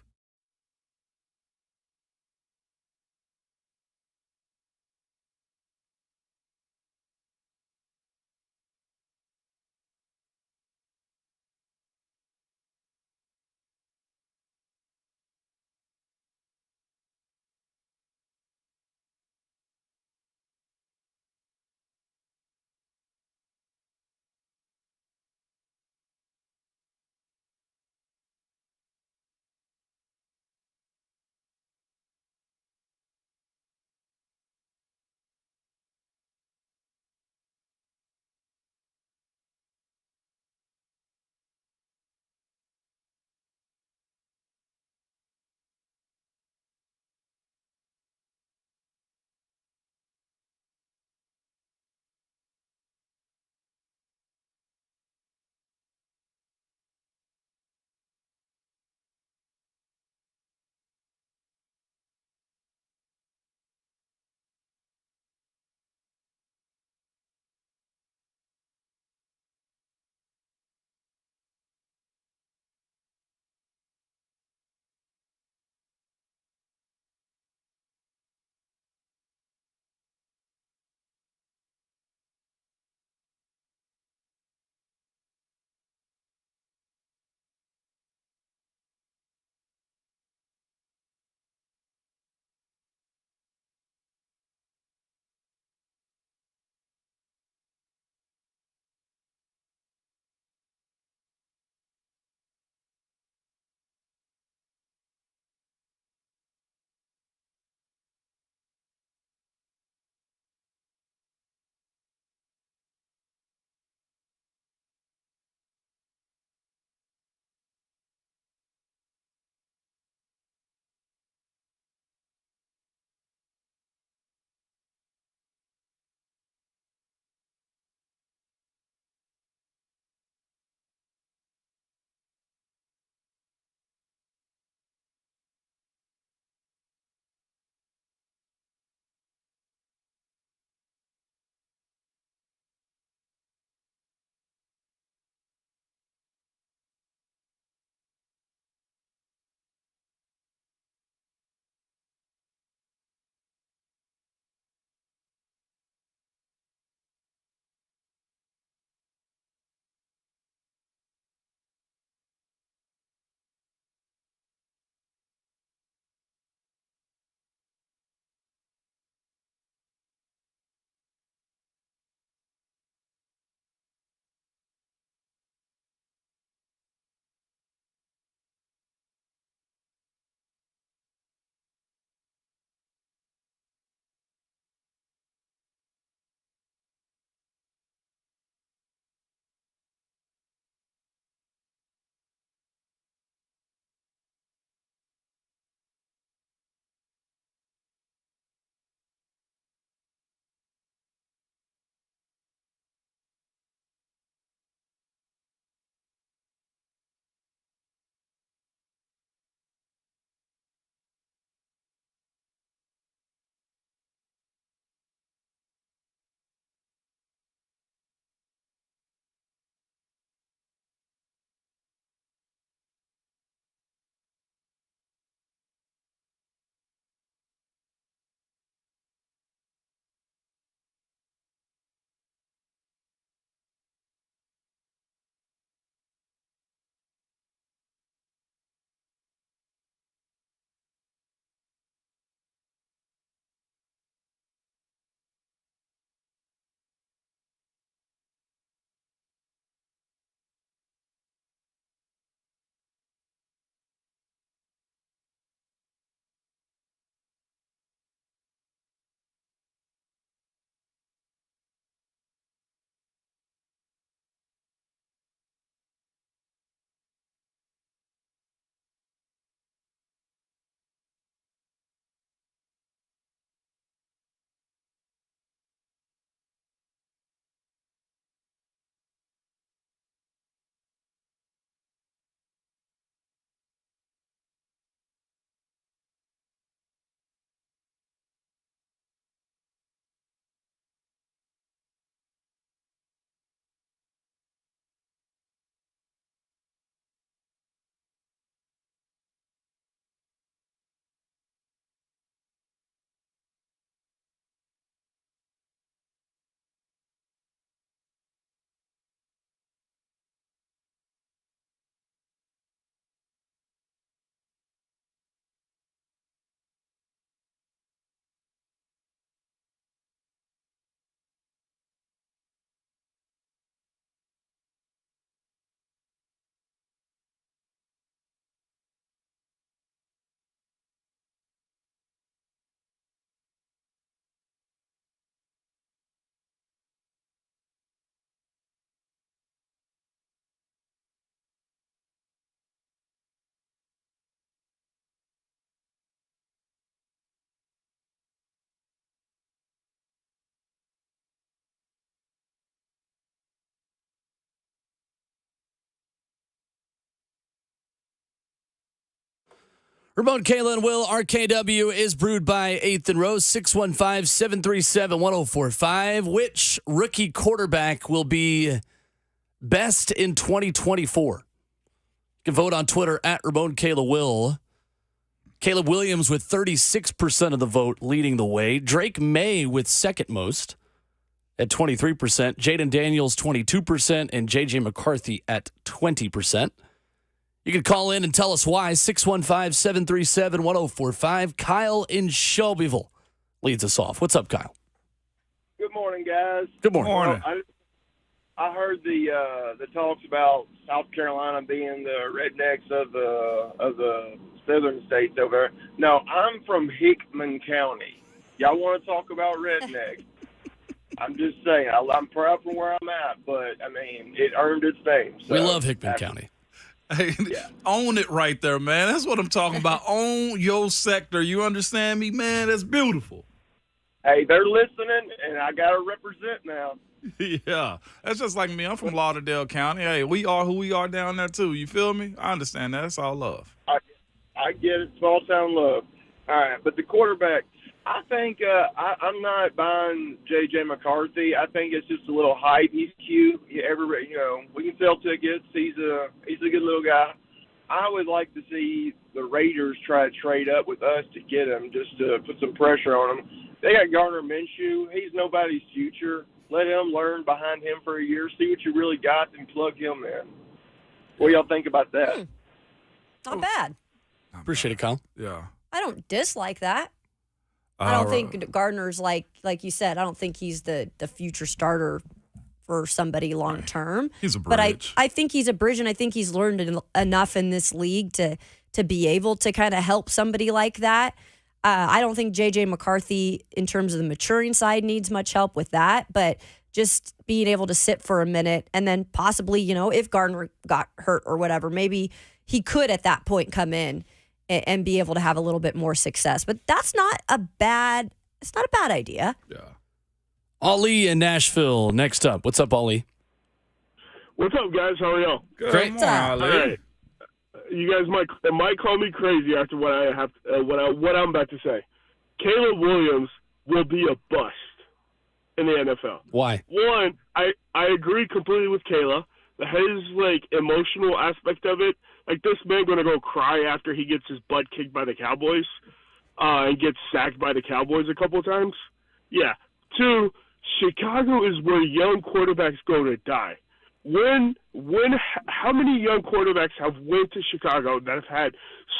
Ramon, Kayla, and Will, RKW is brewed by 8th and Rose, 615-737-1045. Which rookie quarterback will be best in 2024? You can vote on Twitter at Ramon, Kayla, Will. Caleb Williams with 36% of the vote leading the way. Drake May with second most at 23%. Jaden Daniels, 22%. And J.J. McCarthy at 20%. You can call in and tell us why. 615-737-1045. Kyle in Shelbyville leads us off. What's up, Kyle? Good morning, guys. Good morning. Morning. I heard the talks about South Carolina being the rednecks of the southern states over there. No, I'm from Hickman County. Y'all want to talk about rednecks? I'm just saying. I'm proud from where I'm at, but I mean, it earned its name. So We love Hickman County. Hey, own it right there, man. That's what I'm talking about. Own your sector. You understand me, man? That's beautiful. Hey, they're listening, and I got to represent now. Yeah, that's just like me. I'm from Lauderdale County. Hey, we are who we are down there, too. You feel me? I understand that. That's all love. I get it. Small town love. All right, but the quarterback, I think I'm not buying J.J. McCarthy. I think it's just a little hype. He's cute. We can sell tickets. He's a good little guy. I would like to see the Raiders try to trade up with us to get him, just to put some pressure on him. They got Gardner Minshew. He's nobody's future. Let him learn behind him for a year, see what you really got, and plug him in. What do y'all think about that? Not bad. Appreciate it, Kyle. Yeah. I don't dislike that. I don't think Gardner's like you said. I don't think he's the future starter for somebody long term. He's a But bridge. I think he's a bridge, and I think he's learned enough in this league to be able to kind of help somebody like that. I don't think J.J. McCarthy, in terms of the maturing side, needs much help with that. But just being able to sit for a minute and then possibly, if Gardner got hurt or whatever, maybe he could at that point come in and be able to have a little bit more success. But it's not a bad idea. Yeah. Ali in Nashville next up. What's up, Ali? What's up, guys? How are y'all? Good Great. morning, Ali. All right. You guys might call me crazy after what I'm about to say. Caleb Williams will be a bust in the NFL. Why? One, I agree completely with Kayla. His emotional aspect of it, this man gonna go cry after he gets his butt kicked by the Cowboys, and gets sacked by the Cowboys a couple of times. Yeah. Two, Chicago is where young quarterbacks go to die. How many young quarterbacks have went to Chicago that have had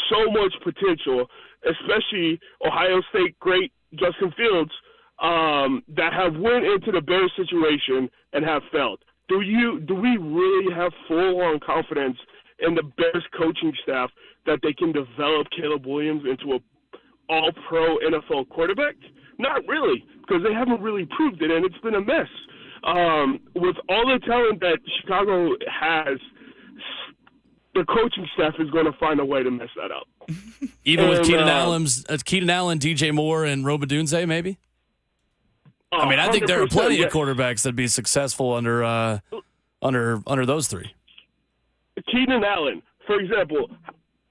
so much potential, especially Ohio State great Justin Fields, that have went into the Bears situation and have failed? Do we really have full-on confidence in the Bears coaching staff that they can develop Caleb Williams into a all-pro NFL quarterback? Not really, because they haven't really proved it, and it's been a mess. With all the talent that Chicago has, the coaching staff is going to find a way to mess that up. Even with Keenan Allen, DJ Moore, and Robadunze, maybe? I think there are plenty of quarterbacks that'd be successful under those three. Keenan Allen, for example,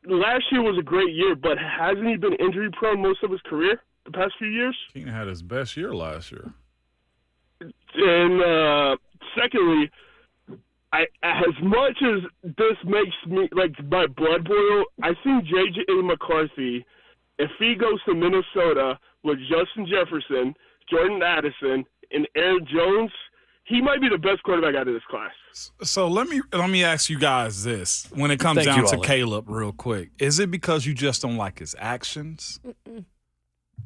last year was a great year, but hasn't he been injury-prone most of his career the past few years? Keenan had his best year last year. And secondly, as much as this makes me my blood boil, I think J.J. McCarthy, if he goes to Minnesota with Justin Jefferson, Jordan Addison, and Aaron Jones, he might be the best quarterback out of this class. So let me ask you guys this: when it comes down to Caleb, real quick, is it because you just don't like his actions?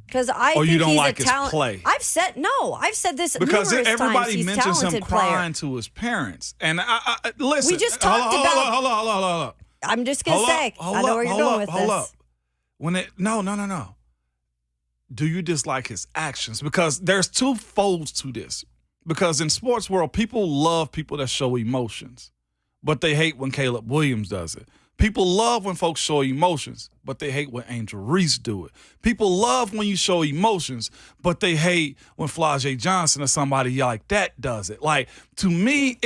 Because I think you don't he's like a his talent. play? I've said because this numerous times. everybody He's mentions him talented crying player. to his parents, and I listen. We just talked about. Hold on. I'm just gonna say. I know where you're going with this. Hold up. No. Do you dislike his actions? Because there's two folds to this. Because in sports world, people love people that show emotions, but they hate when Caleb Williams does it. People love when folks show emotions, but they hate when Angel Reese do it. People love when you show emotions, but they hate when Flajay Johnson or somebody like that does it. To me,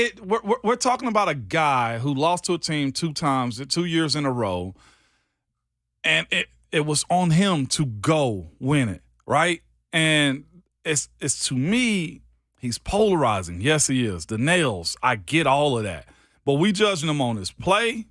we're talking about a guy who lost to a team 2 times, 2 years in a row, and it was on him to go win it, right? And it's to me, he's polarizing. Yes, he is. The nails, I get all of that. But we judging him on his play,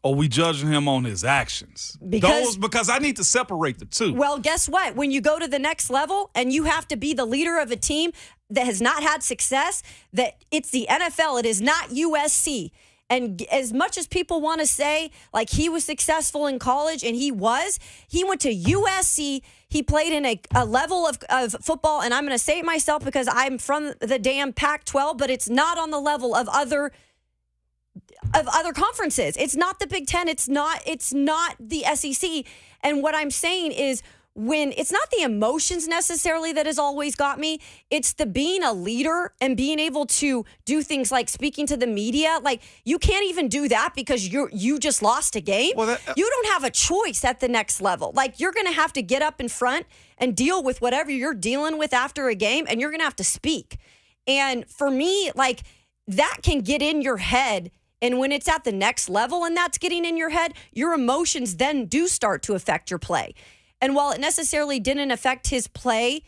or we judging him on his actions? Because I need to separate the two. Well, guess what? When you go to the next level and you have to be the leader of a team that has not had success, that it's the NFL, it is not USC. And as much as people want to say, like, he was successful in college, and he went to USC. He played in a level of football, and I'm going to say it myself because I'm from the damn Pac-12, but it's not on the level of other conferences. It's not the Big Ten. It's not the SEC. And what I'm saying is, when it's not the emotions necessarily that has always got me, it's the being a leader and being able to do things like speaking to the media. Like, you can't even do that because you just lost a game. Well, you don't have a choice at the next level. Like, you're going to have to get up in front and deal with whatever you're dealing with after a game, and you're going to have to speak. And for me, like, that can get in your head. And when it's at the next level and that's getting in your head, your emotions then do start to affect your play. And while it necessarily didn't affect his play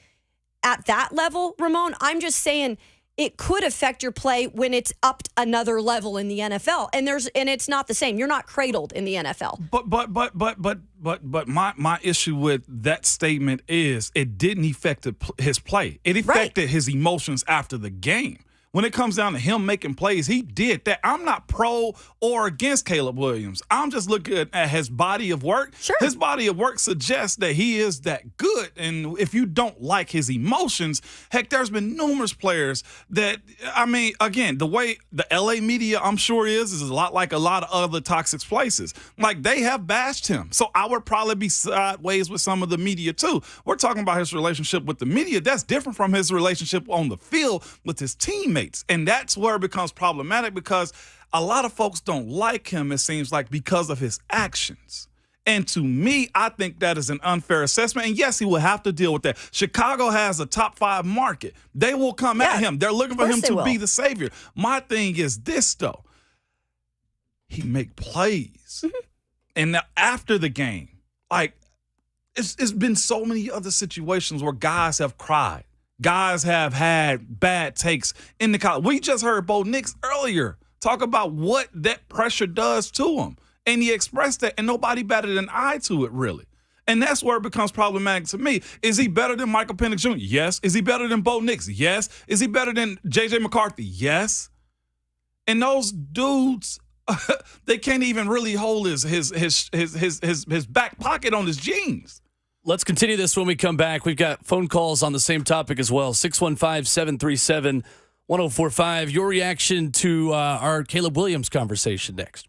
at that level, Ramon, I'm just saying it could affect your play when it's up another level in the NFL. And it's not the same. You're not cradled in the NFL. But my issue with that statement is it didn't affect his play. It affected his emotions after the game. When it comes down to him making plays, he did that. I'm not pro or against Caleb Williams. I'm just looking at his body of work. Sure. His body of work suggests that he is that good. And if you don't like his emotions, heck, there's been numerous players that, I mean, again, the way the LA media, I'm sure is a lot like a lot of other toxic places. Like, they have bashed him. So I would probably be sideways with some of the media too. We're talking about his relationship with the media. That's different from his relationship on the field with his teammates. And that's where it becomes problematic because a lot of folks don't like him, it seems like, because of his actions. And to me, I think that is an unfair assessment. And yes, he will have to deal with that. Chicago has a top 5 market. They will come at him. They're looking for him to be the savior. My thing is this, though. He make plays. And now after the game, like, it's been so many other situations where guys have cried. Guys have had bad takes in the college. We just heard Bo Nix earlier talk about what that pressure does to him. And he expressed that, and nobody better than I to it, really. And that's where it becomes problematic to me. Is he better than Michael Penix Jr.? Yes. Is he better than Bo Nix? Yes. Is he better than J.J. McCarthy? Yes. And those dudes, they can't even really hold his back pocket on his jeans. Let's continue this when we come back. We've got phone calls on the same topic as well. 615-737-1045. Your reaction to our Caleb Williams conversation next.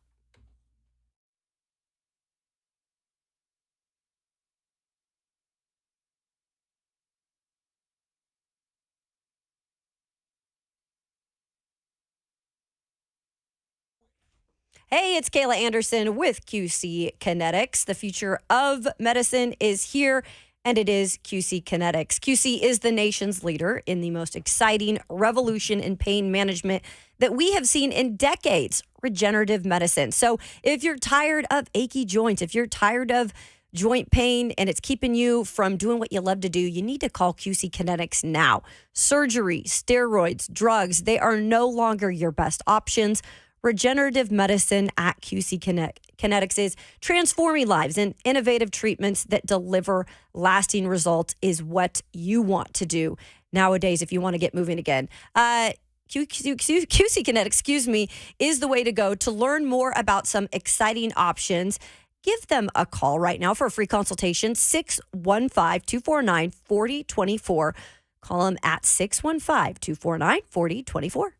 Hey, it's Kayla Anderson with QC Kinetics. The future of medicine is here, and it is QC Kinetics. QC is the nation's leader in the most exciting revolution in pain management that we have seen in decades, regenerative medicine. So if you're tired of achy joints, if you're tired of joint pain and it's keeping you from doing what you love to do, you need to call QC Kinetics now. Surgery, steroids, drugs, they are no longer your best options. Regenerative medicine at QC Kinetics is transforming lives, and innovative treatments that deliver lasting results is what you want to do nowadays if you want to get moving again. QC Kinetics, is the way to go. To learn more about some exciting options, give them a call right now for a free consultation, 615-249-4024. Call them at 615-249-4024.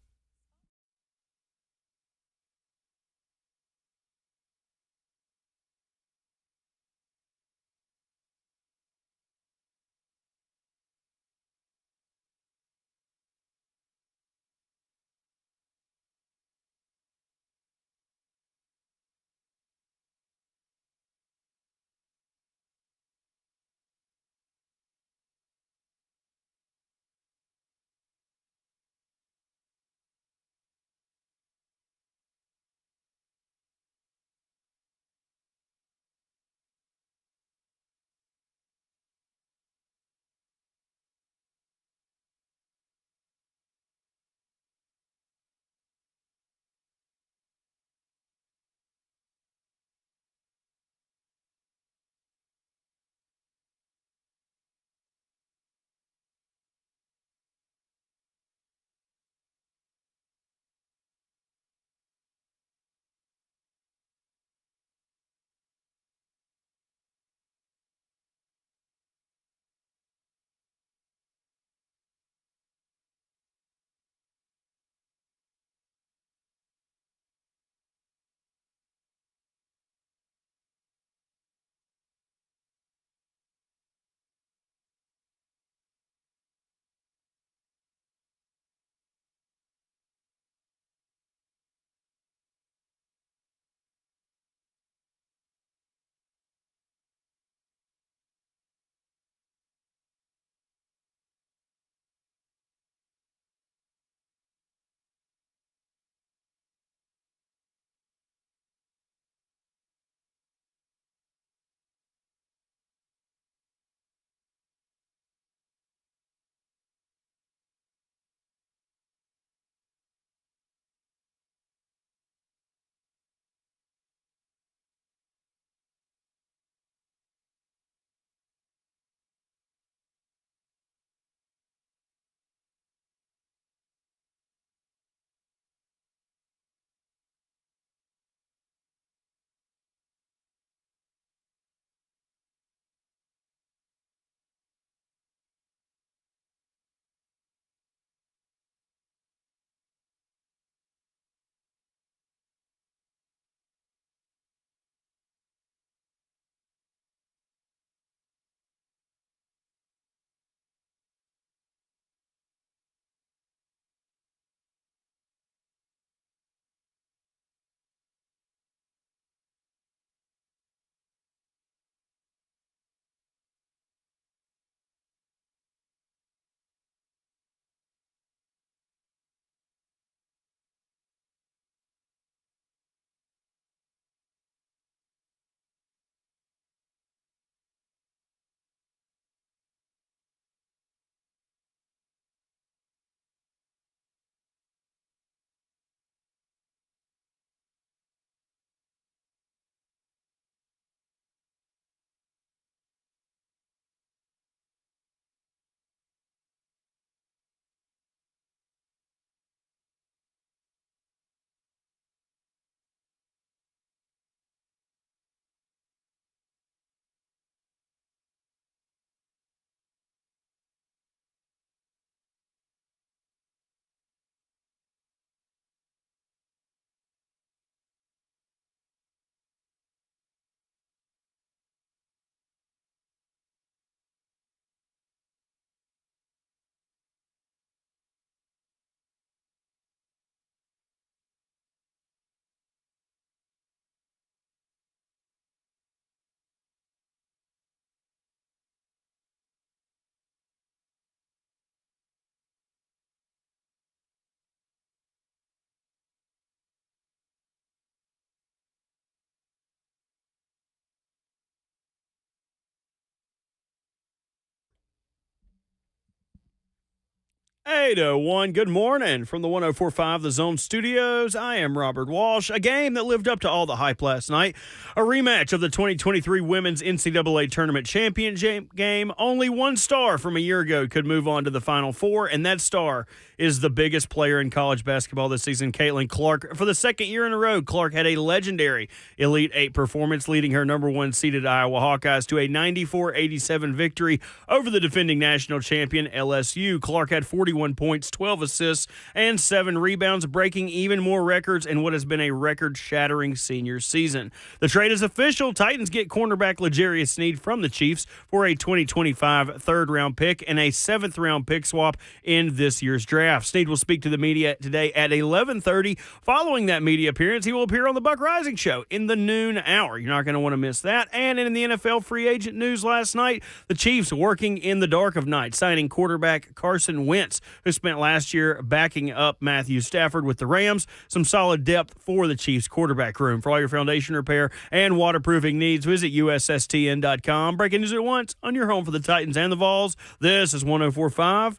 801. Good morning from the 104.5 The Zone Studios. I am Robert Walsh. A game that lived up to all the hype last night. A rematch of the 2023 Women's NCAA Tournament Championship game. Only one star from a year ago could move on to the Final Four, and that star is the biggest player in college basketball this season, Caitlin Clark. For the second year in a row, Clark had a legendary Elite Eight performance, leading her number one seeded Iowa Hawkeyes to a 94-87 victory over the defending national champion LSU. Clark had 41 points, 12 assists, and 7 rebounds, breaking even more records in what has been a record-shattering senior season. The trade is official. Titans get cornerback L'Jarius Sneed from the Chiefs for a 2025 third-round pick and a seventh-round pick swap in this year's draft. Sneed will speak to the media today at 11:30. Following that media appearance, he will appear on the Buck Rising Show in the noon hour. You're not going to want to miss that. And in the NFL free agent news last night, the Chiefs working in the dark of night, signing quarterback Carson Wentz, who spent last year backing up Matthew Stafford with the Rams. Some solid depth for the Chiefs quarterback room. For all your foundation repair and waterproofing needs, visit USSTN.com. Breaking news at once on your home for the Titans and the Vols. This is 104.5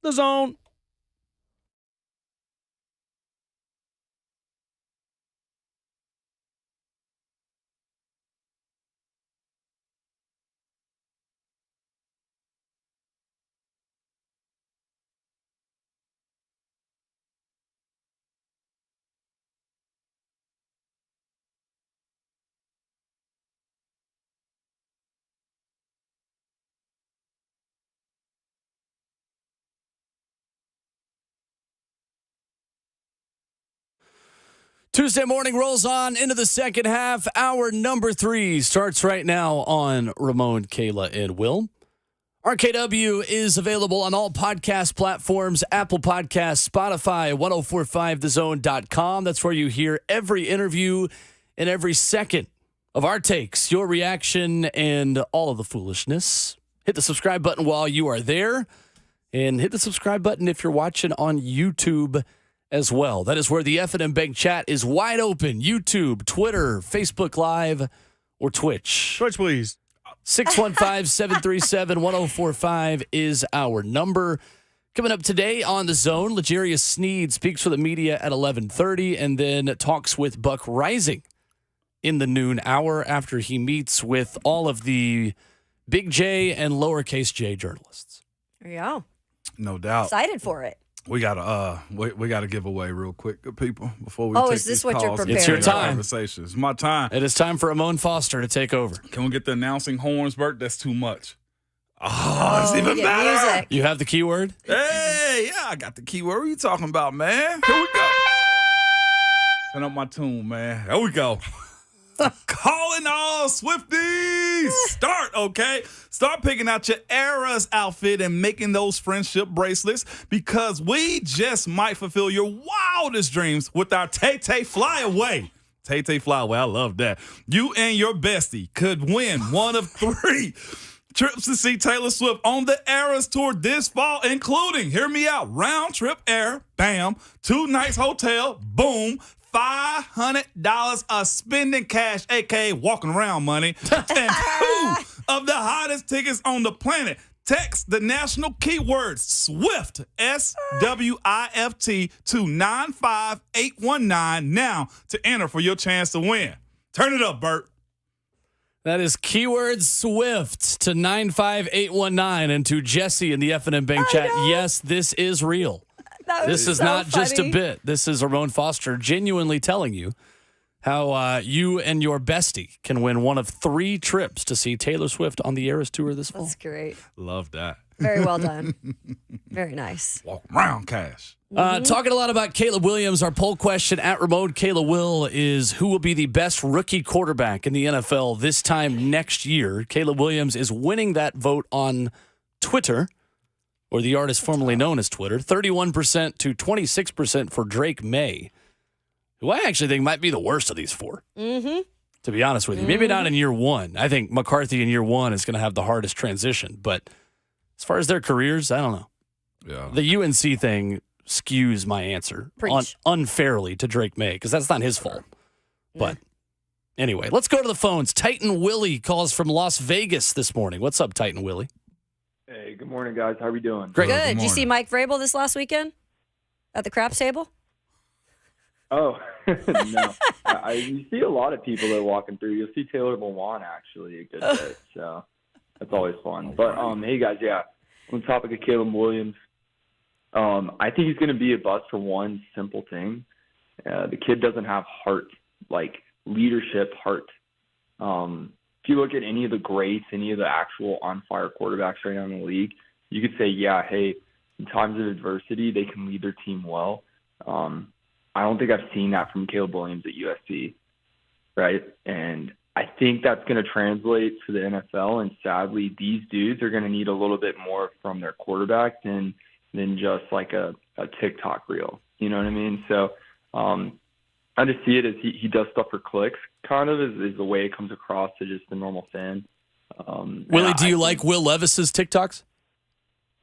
The Zone. Tuesday morning rolls on into the second half. Hour number 3 starts right now on Ramon, Kayla, and Will. RKW is available on all podcast platforms, Apple Podcasts, Spotify, 1045thezone.com. That's where you hear every interview and every second of our takes, your reaction, and all of the foolishness. Hit the subscribe button while you are there, and hit the subscribe button if you're watching on YouTube as well. That is where the F&M Bank chat is wide open. YouTube, Twitter, Facebook Live, or Twitch. Twitch, please. 615-737-1045 is our number. Coming up today on The Zone, L'Jarius Sneed speaks for the media at 11:30 and then talks with Buck Rising in the noon hour after he meets with all of the Big J and lowercase j journalists. There you go. No doubt. Excited for it. We gotta give away real quick, good people, before we. Oh, take is this these what you're calls and preparing? It's your continue our time. Conversations. My time. It is time for Ramon Foster to take over. Can we get the announcing horns, Bert? That's too much. Oh, it's even get better. music. You have the keyword? Hey, yeah, I got the keyword. What are you talking about, man? Here we go. Send up my tune, man. There we go. Calling all Swifties. Start, okay? Start picking out your Eras outfit and making those friendship bracelets because we just might fulfill your wildest dreams with our Tay-Tay Flyaway. Tay-Tay Flyaway, I love that. You and your bestie could win one of 3 trips to see Taylor Swift on the Eras Tour this fall, including, hear me out, round trip air, bam, 2 nights hotel, boom, $500 of spending cash, a.k.a. walking around money, and 2 of the hottest tickets on the planet. Text the national keyword SWIFT, SWIFT, to 95819 now to enter for your chance to win. Turn it up, Bert. That is keyword SWIFT to 95819 and to Jesse in the F&M Bank chat. Yes, this is real. This is so not just a funny. bit. This is Ramon Foster genuinely telling you how you and your bestie can win one of 3 trips to see Taylor Swift on the Eras Tour this fall. That's great. Love that. Very well done. Very nice. Walk around cash. Talking a lot about Caleb Williams, our poll question at Remote Kayla Will is who will be the best rookie quarterback in the NFL this time next year. Caleb Williams is winning that vote on Twitter, or the artist formerly known as Twitter, 31% to 26% for Drake May, who I actually think might be the worst of these 4. To be honest with you. Maybe not in year 1. I think McCarthy in year 1 is going to have the hardest transition. But as far as their careers, I don't know. Yeah. The UNC thing skews my answer unfairly to Drake May because that's not his fault. But anyway, let's go to the phones. Titan Willie calls from Las Vegas this morning. What's up, Titan Willie? Hey, Hey, good morning, guys. How are we doing? Great. Good. Did you see Mike Vrabel this last weekend at the craps table? Oh, no. You see a lot of people that are walking through. You'll see Taylor Lewan actually a good bit, so that's always fun. But, hey, guys, yeah, on the topic of Caleb Williams, I think he's going to be a bust for one simple thing. The kid doesn't have heart, like leadership heart. If you look at any of the greats, any of the actual on-fire quarterbacks right now in the league, you could say, yeah, hey, in times of adversity, they can lead their team well. I don't think I've seen that from Caleb Williams at USC, right? And I think that's going to translate to the NFL, and sadly, these dudes are going to need a little bit more from their quarterback than just like a TikTok reel. You know what I mean? So I just see it as he does stuff for clicks, kind of, is the way it comes across to just the normal fan. Willie, do you like Will Levis's TikToks?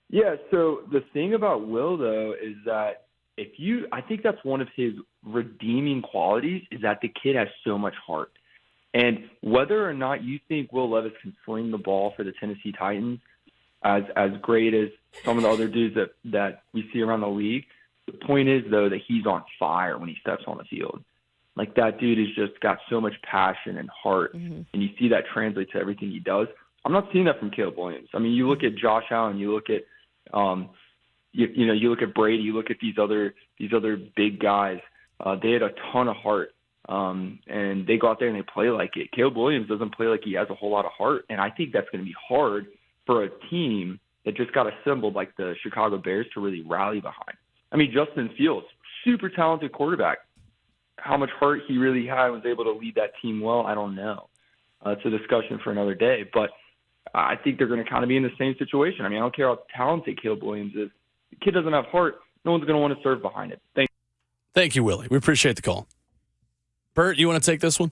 Yeah, so the thing about Will, though, is that I think that's one of his redeeming qualities is that the kid has so much heart. And whether or not you think Will Levis can sling the ball for the Tennessee Titans as great as some of the other dudes that we see around the league, the point is, though, that he's on fire when he steps on the field. Like, that dude has just got so much passion and heart, and you see that translate to everything he does. I'm not seeing that from Caleb Williams. I mean, you look at Josh Allen, you look at you look at Brady, you look at these other big guys. They had a ton of heart, and they go out there and they play like it. Caleb Williams doesn't play like he has a whole lot of heart, and I think that's going to be hard for a team that just got assembled like the Chicago Bears to really rally behind. I mean, Justin Fields, super talented quarterback. How much heart he really had, was able to lead that team well, I don't know. It's a discussion for another day, but I think they're going to kind of be in the same situation. I mean, I don't care how talented Caleb Williams is. The kid doesn't have heart. No one's going to want to serve behind it. Thank you, Willie. We appreciate the call. Bert, you want to take this one?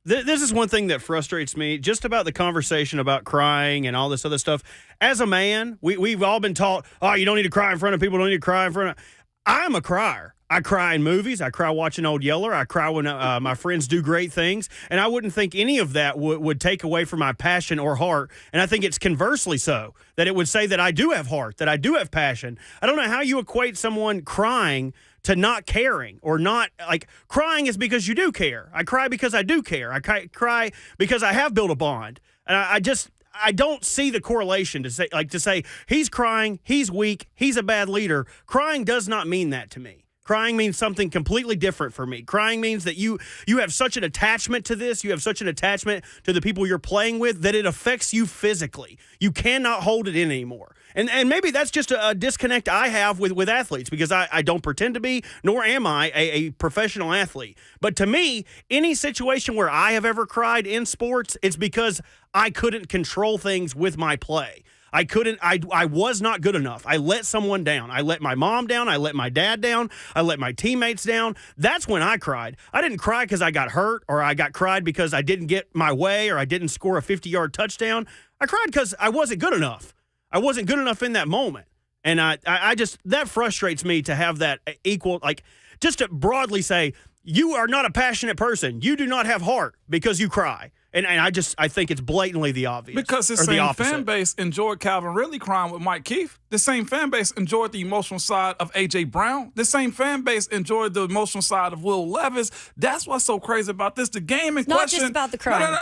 This is one thing that frustrates me just about the conversation about crying and all this other stuff. As a man, we've all been taught, you don't need to cry in front of people, don't need to cry in front of. I'm a crier. I cry in movies. I cry watching Old Yeller. I cry when my friends do great things. And I wouldn't think any of that would take away from my passion or heart. And I think it's conversely so, that it would say that I do have heart, that I do have passion. I don't know how you equate someone crying to not caring, or not, like, crying is because you do care. I cry because I do care. I cry because I have built a bond. And I don't see the correlation to say he's crying, he's weak, he's a bad leader. Crying does not mean that to me. Crying means something completely different for me. Crying means that you have such an attachment to this, you have such an attachment to the people you're playing with, that it affects you physically. You cannot hold it in anymore. And maybe that's just a disconnect I have with athletes, because I don't pretend to be, nor am I a professional athlete. But to me, any situation where I have ever cried in sports, it's because I couldn't control things with my play. I was not good enough. I let someone down. I let my mom down. I let my dad down. I let my teammates down. That's when I cried. I didn't cry because I got hurt, or I got cried because I didn't get my way, or I didn't score a 50-yard touchdown. I cried because I wasn't good enough. I wasn't good enough in that moment. And I just, that frustrates me to have that equal, like, just to broadly say, you are not a passionate person. You do not have heart because you cry. And I think it's blatantly the obvious. Because the same fan base enjoyed Calvin Ridley crying with Mike Keith. The same fan base enjoyed the emotional side of A.J. Brown. The same fan base enjoyed the emotional side of Will Levis. That's what's so crazy about this. The game in question. Not just about the crying.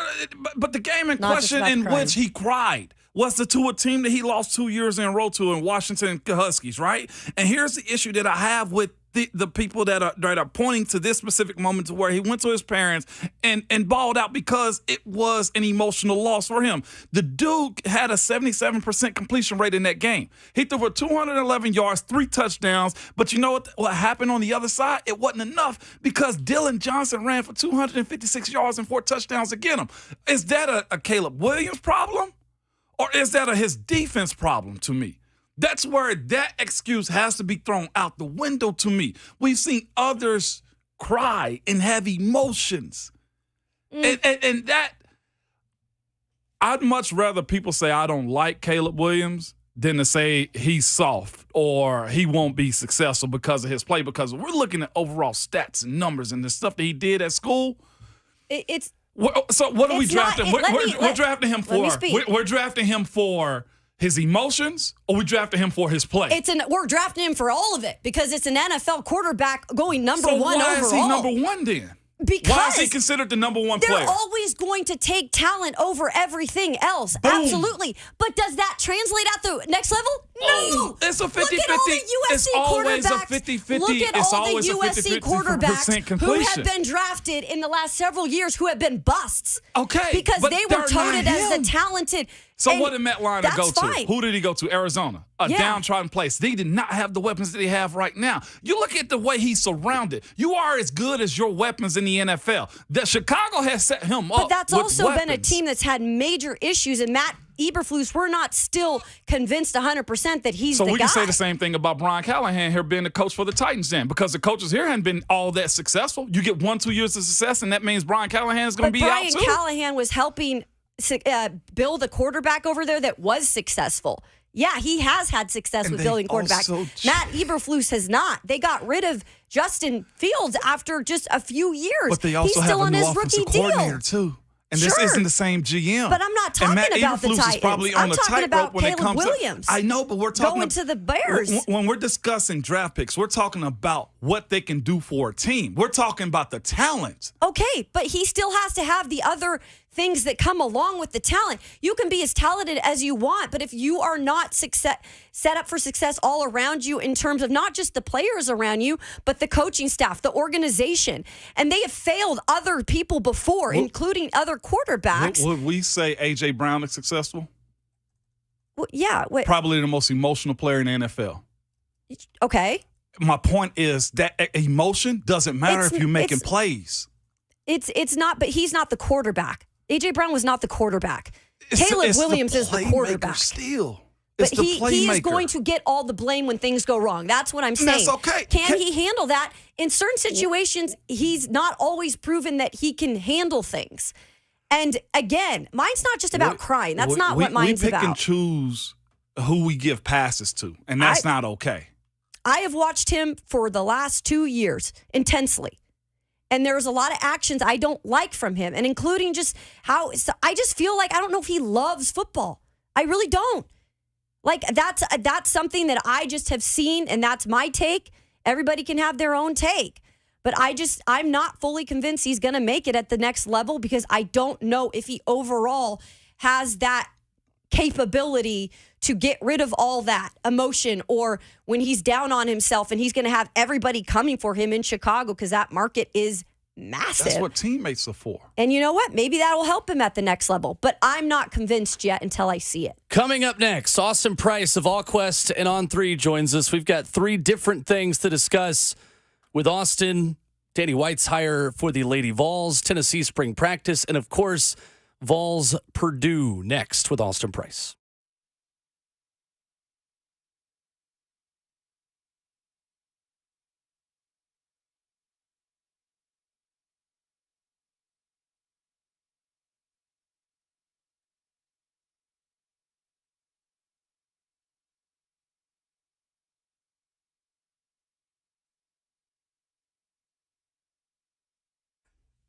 But the game in question in which he cried was to a team that he lost 2 years in a row to in Washington Huskies, right? And here's the issue that I have with the people that are pointing to this specific moment, to where he went to his parents and bawled out because it was an emotional loss for him. The dude had a 77% completion rate in that game. He threw for 211 yards, 3 touchdowns. But you know what happened on the other side? It wasn't enough, because Dylan Johnson ran for 256 yards and 4 touchdowns to get him. Is that a Caleb Williams problem? Or is that his defense problem to me? That's where that excuse has to be thrown out the window to me. We've seen others cry and have emotions. And that, I'd much rather people say I don't like Caleb Williams than to say he's soft or he won't be successful because of his play. Because we're looking at overall stats and numbers and the stuff that he did at school. It's So what are we It's not- drafting? We're drafting him let me for. speak. We're drafting him for his emotions, or we drafting him for his play. We're drafting him for all of it because it's an NFL quarterback going number so one why overall. is he number one then? Because why is he considered the number one they're player? always going to take talent over everything else. Boom. Absolutely. But does that translate at the next level? No. Oh, it's a 50-50. Look at all the USC It's always a quarterbacks. 50-50. Look at It's all the always a USC 50-50% quarterbacks who completion. have been drafted in the last several years who have been busts. Okay, Because but they were they're touted not as him. the talented. So and what did Matt Leinart go that's to? fine. Who did he go to? Arizona, a Yeah. downtrodden place. They did not have the weapons that they have right now. You look at the way he's surrounded. You are as good as your weapons in the NFL. The Chicago has set him up. But that's with also been a weapons. team that's had major issues, and Matt Eberflus, we're not still convinced 100% that he's So the we guy. can say the same thing about Brian Callahan here being the coach for the Titans then, because the coaches here haven't been all that successful. You get 1-2 years of success, and that means Brian Callahan is going to But be Brian out too. Callahan was helping build a quarterback over there that was successful. Yeah, he has had success And with building they've quarterbacks. also Matt Eberflus has not. They got rid of Justin Fields after just a few years. But they also He's have still a on new his offensive rookie deal. coordinator too. And this Sure. isn't the same GM. But I'm not And talking Matt about the Eberflus Titans. is probably I'm on a talking about tightrope when it Caleb comes Williams. to. I know, but we're talking going to the Bears. When we're discussing draft picks, we're talking about what they can do for a team. We're talking about the talent. Okay, but he still has to have the other things that come along with the talent. You can be as talented as you want, but if you are not set up for success all around you in terms of not just the players around you, but the coaching staff, the organization, and they have failed other people before, including other quarterbacks. Would we say A.J. Brown is successful? Well, yeah. Wait, Probably the most emotional player in the NFL. okay. My point is that emotion doesn't matter It's- if you're making it's- plays. It's not, but he's not the quarterback. A.J. Brown was not the quarterback. It's Caleb the Williams is the playmaker quarterback. Still. But It's the he is playmaker. going to get all the blame when things go wrong. That's what I'm And saying. that's okay. Can he handle that? In certain situations, he's not always proven that he can handle things. And again, mine's not just about crying. That's not what mine's we pick and about. choose who we give passes to, and that's not okay. I have watched him for the last 2 years intensely. And there's a lot of actions I don't like from him, and including just how I just feel like I don't know if he loves football. I really don't. Like that's something that I just have seen, and that's my take. Everybody can have their own take. But I'm not fully convinced he's going to make it at the next level because I don't know if he overall has that capability to get rid of all that emotion, or when he's down on himself and he's going to have everybody coming for him in Chicago because that market is massive. That's what teammates are for. And you know what? Maybe that'll help him at the next level. But I'm not convinced yet until I see it. Coming up next, Austin Price of AllQuest and On3 joins us. We've got 3 different things to discuss with Austin. Danny White's hire for the Lady Vols, Tennessee spring practice, and of course, Vols Purdue next with Austin Price.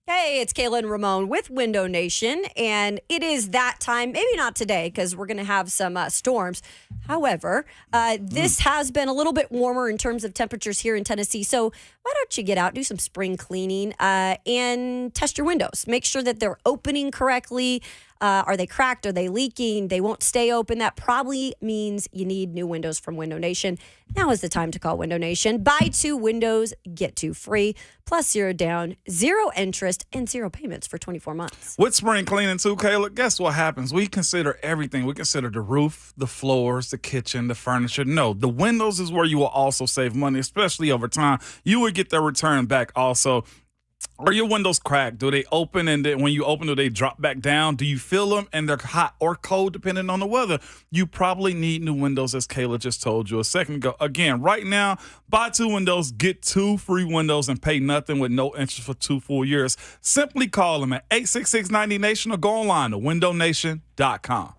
Hey, it's Kayla and Ramon with Window Nation, and it is that time. Maybe not today because we're going to have some storms. However, this has been a little bit warmer in terms of temperatures here in Tennessee. So why don't you get out, do some spring cleaning, and test your windows. Make sure that they're opening correctly. Are they cracked? Are they leaking? They won't stay open. That probably means you need new windows from Window Nation. Now is the time to call Window Nation. Buy 2 windows, get 2 free, plus 0 down, 0 interest, and 0 payments for 24 months. With spring cleaning too, Kayla, guess what happens? We consider everything. We consider the roof, the floors, the kitchen, the furniture. No, the windows is where you will also save money, especially over time. You will get their return back also. Are your windows cracked? Do they open, and then when you open, do they drop back down? Do you feel them and they're hot or cold depending on the weather? You probably need new windows, as Kayla just told you a second ago. Again, right now, buy 2 windows, get 2 free windows, and pay nothing with no interest for 2 full years. Simply call them at 866-90-NATION or go online to windownation.com.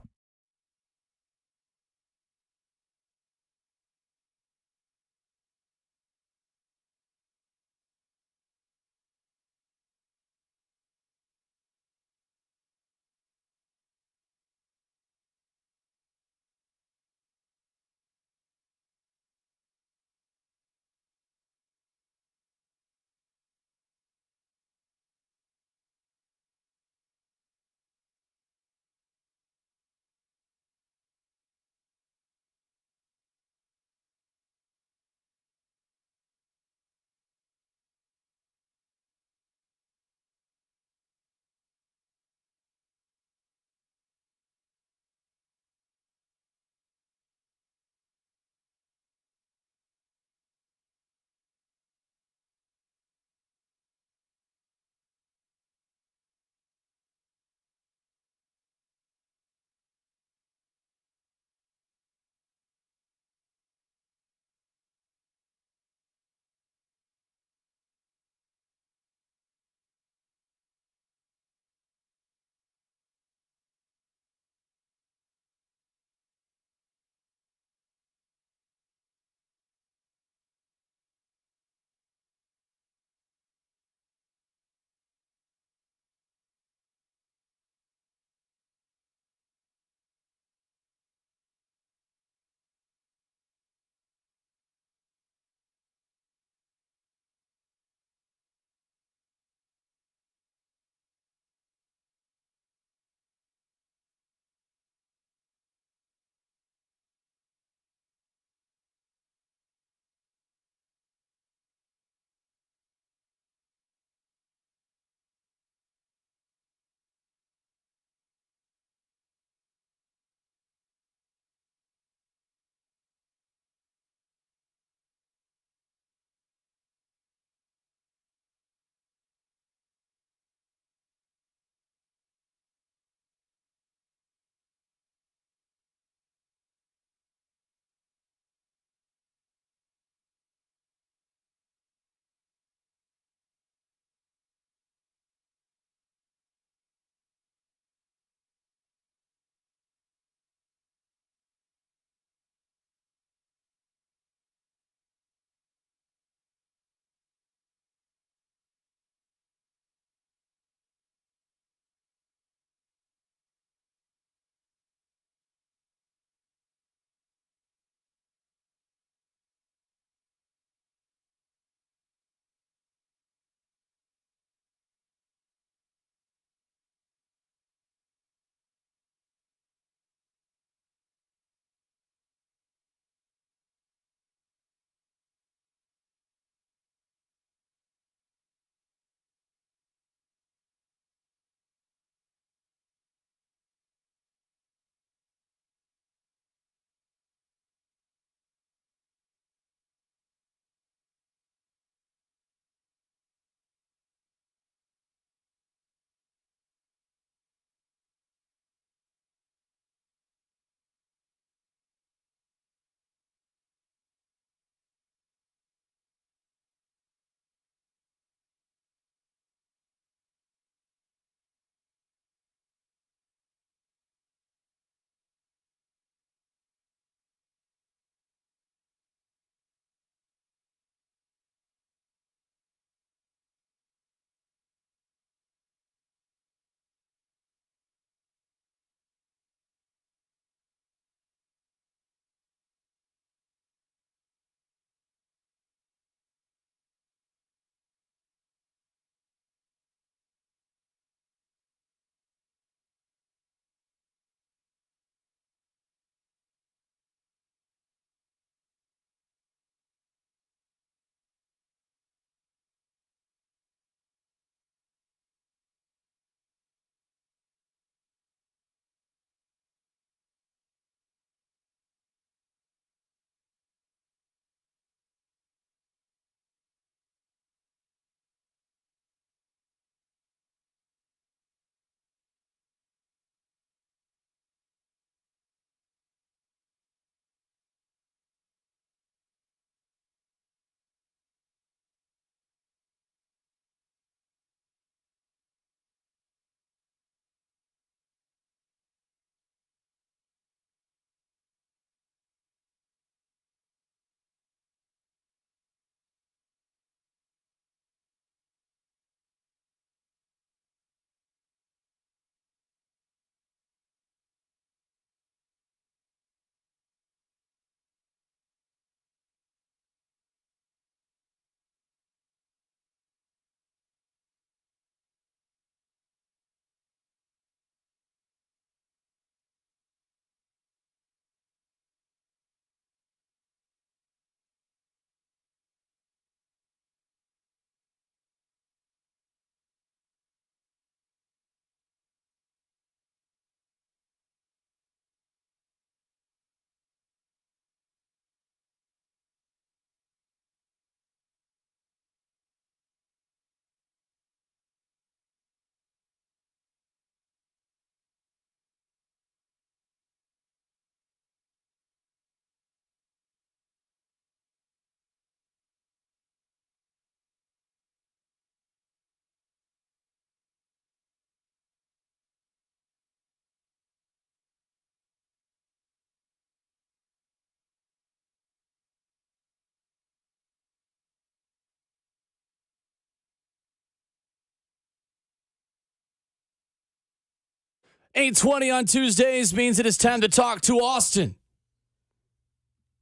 8:20 on Tuesdays means it is time to talk to Austin.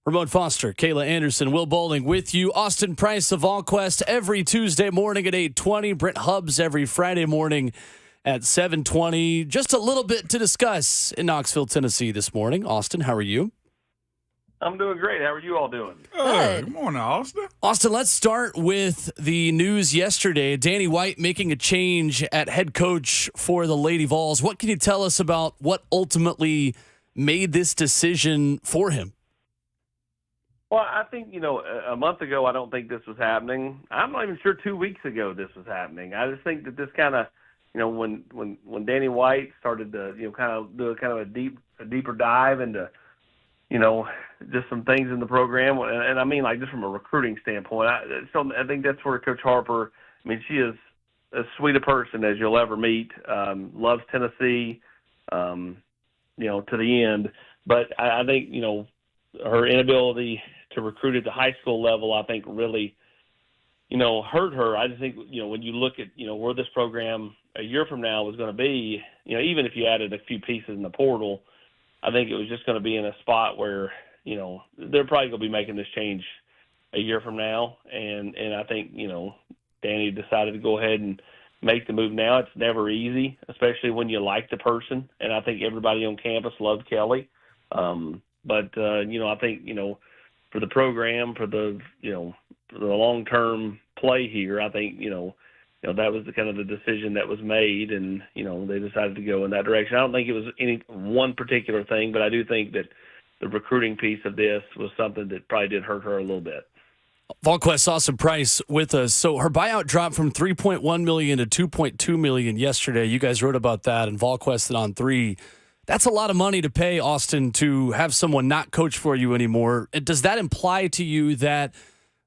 Ramon Foster, Kayla Anderson, Will Bowling with you. Austin Price of VolQuest every Tuesday morning at 8:20. Brent Hubbs every Friday morning at 7:20. Just a little bit to discuss in Knoxville, Tennessee this morning. Austin, how are you? I'm doing great. How are you all doing? Good morning, Austin. Austin, let's start with the news yesterday. Danny White making a change at head coach for the Lady Vols. What can you tell us about what ultimately made this decision for him? Well, I think, a month ago, I don't think this was happening. I'm not even sure 2 weeks ago this was happening. I just think that this kind of, when Danny White started to, kind of do a deeper dive into, just some things in the program. And I mean, like, just from a recruiting standpoint. I think that's where Coach Harper, she is as sweet a person as you'll ever meet, loves Tennessee, to the end. But I think, her inability to recruit at the high school level, I think really, hurt her. I just think, when you look at, where this program a year from now was going to be, even if you added a few pieces in the portal, I think it was just going to be in a spot where, they're probably going to be making this change a year from now. And I think, Danny decided to go ahead and make the move now. It's never easy, especially when you like the person. And I think everybody on campus loved Kelly. But I think, for the program, for the long-term play here, I think, that was the kind of the decision that was made, and, they decided to go in that direction. I don't think it was any one particular thing, but I do think that the recruiting piece of this was something that probably did hurt her a little bit. VolQuest Austin Price with us. So her buyout dropped from $3.1 million to $2.2 million yesterday. You guys wrote about that, and VolQuest on 3. That's a lot of money to pay, Austin, to have someone not coach for you anymore. Does that imply to you that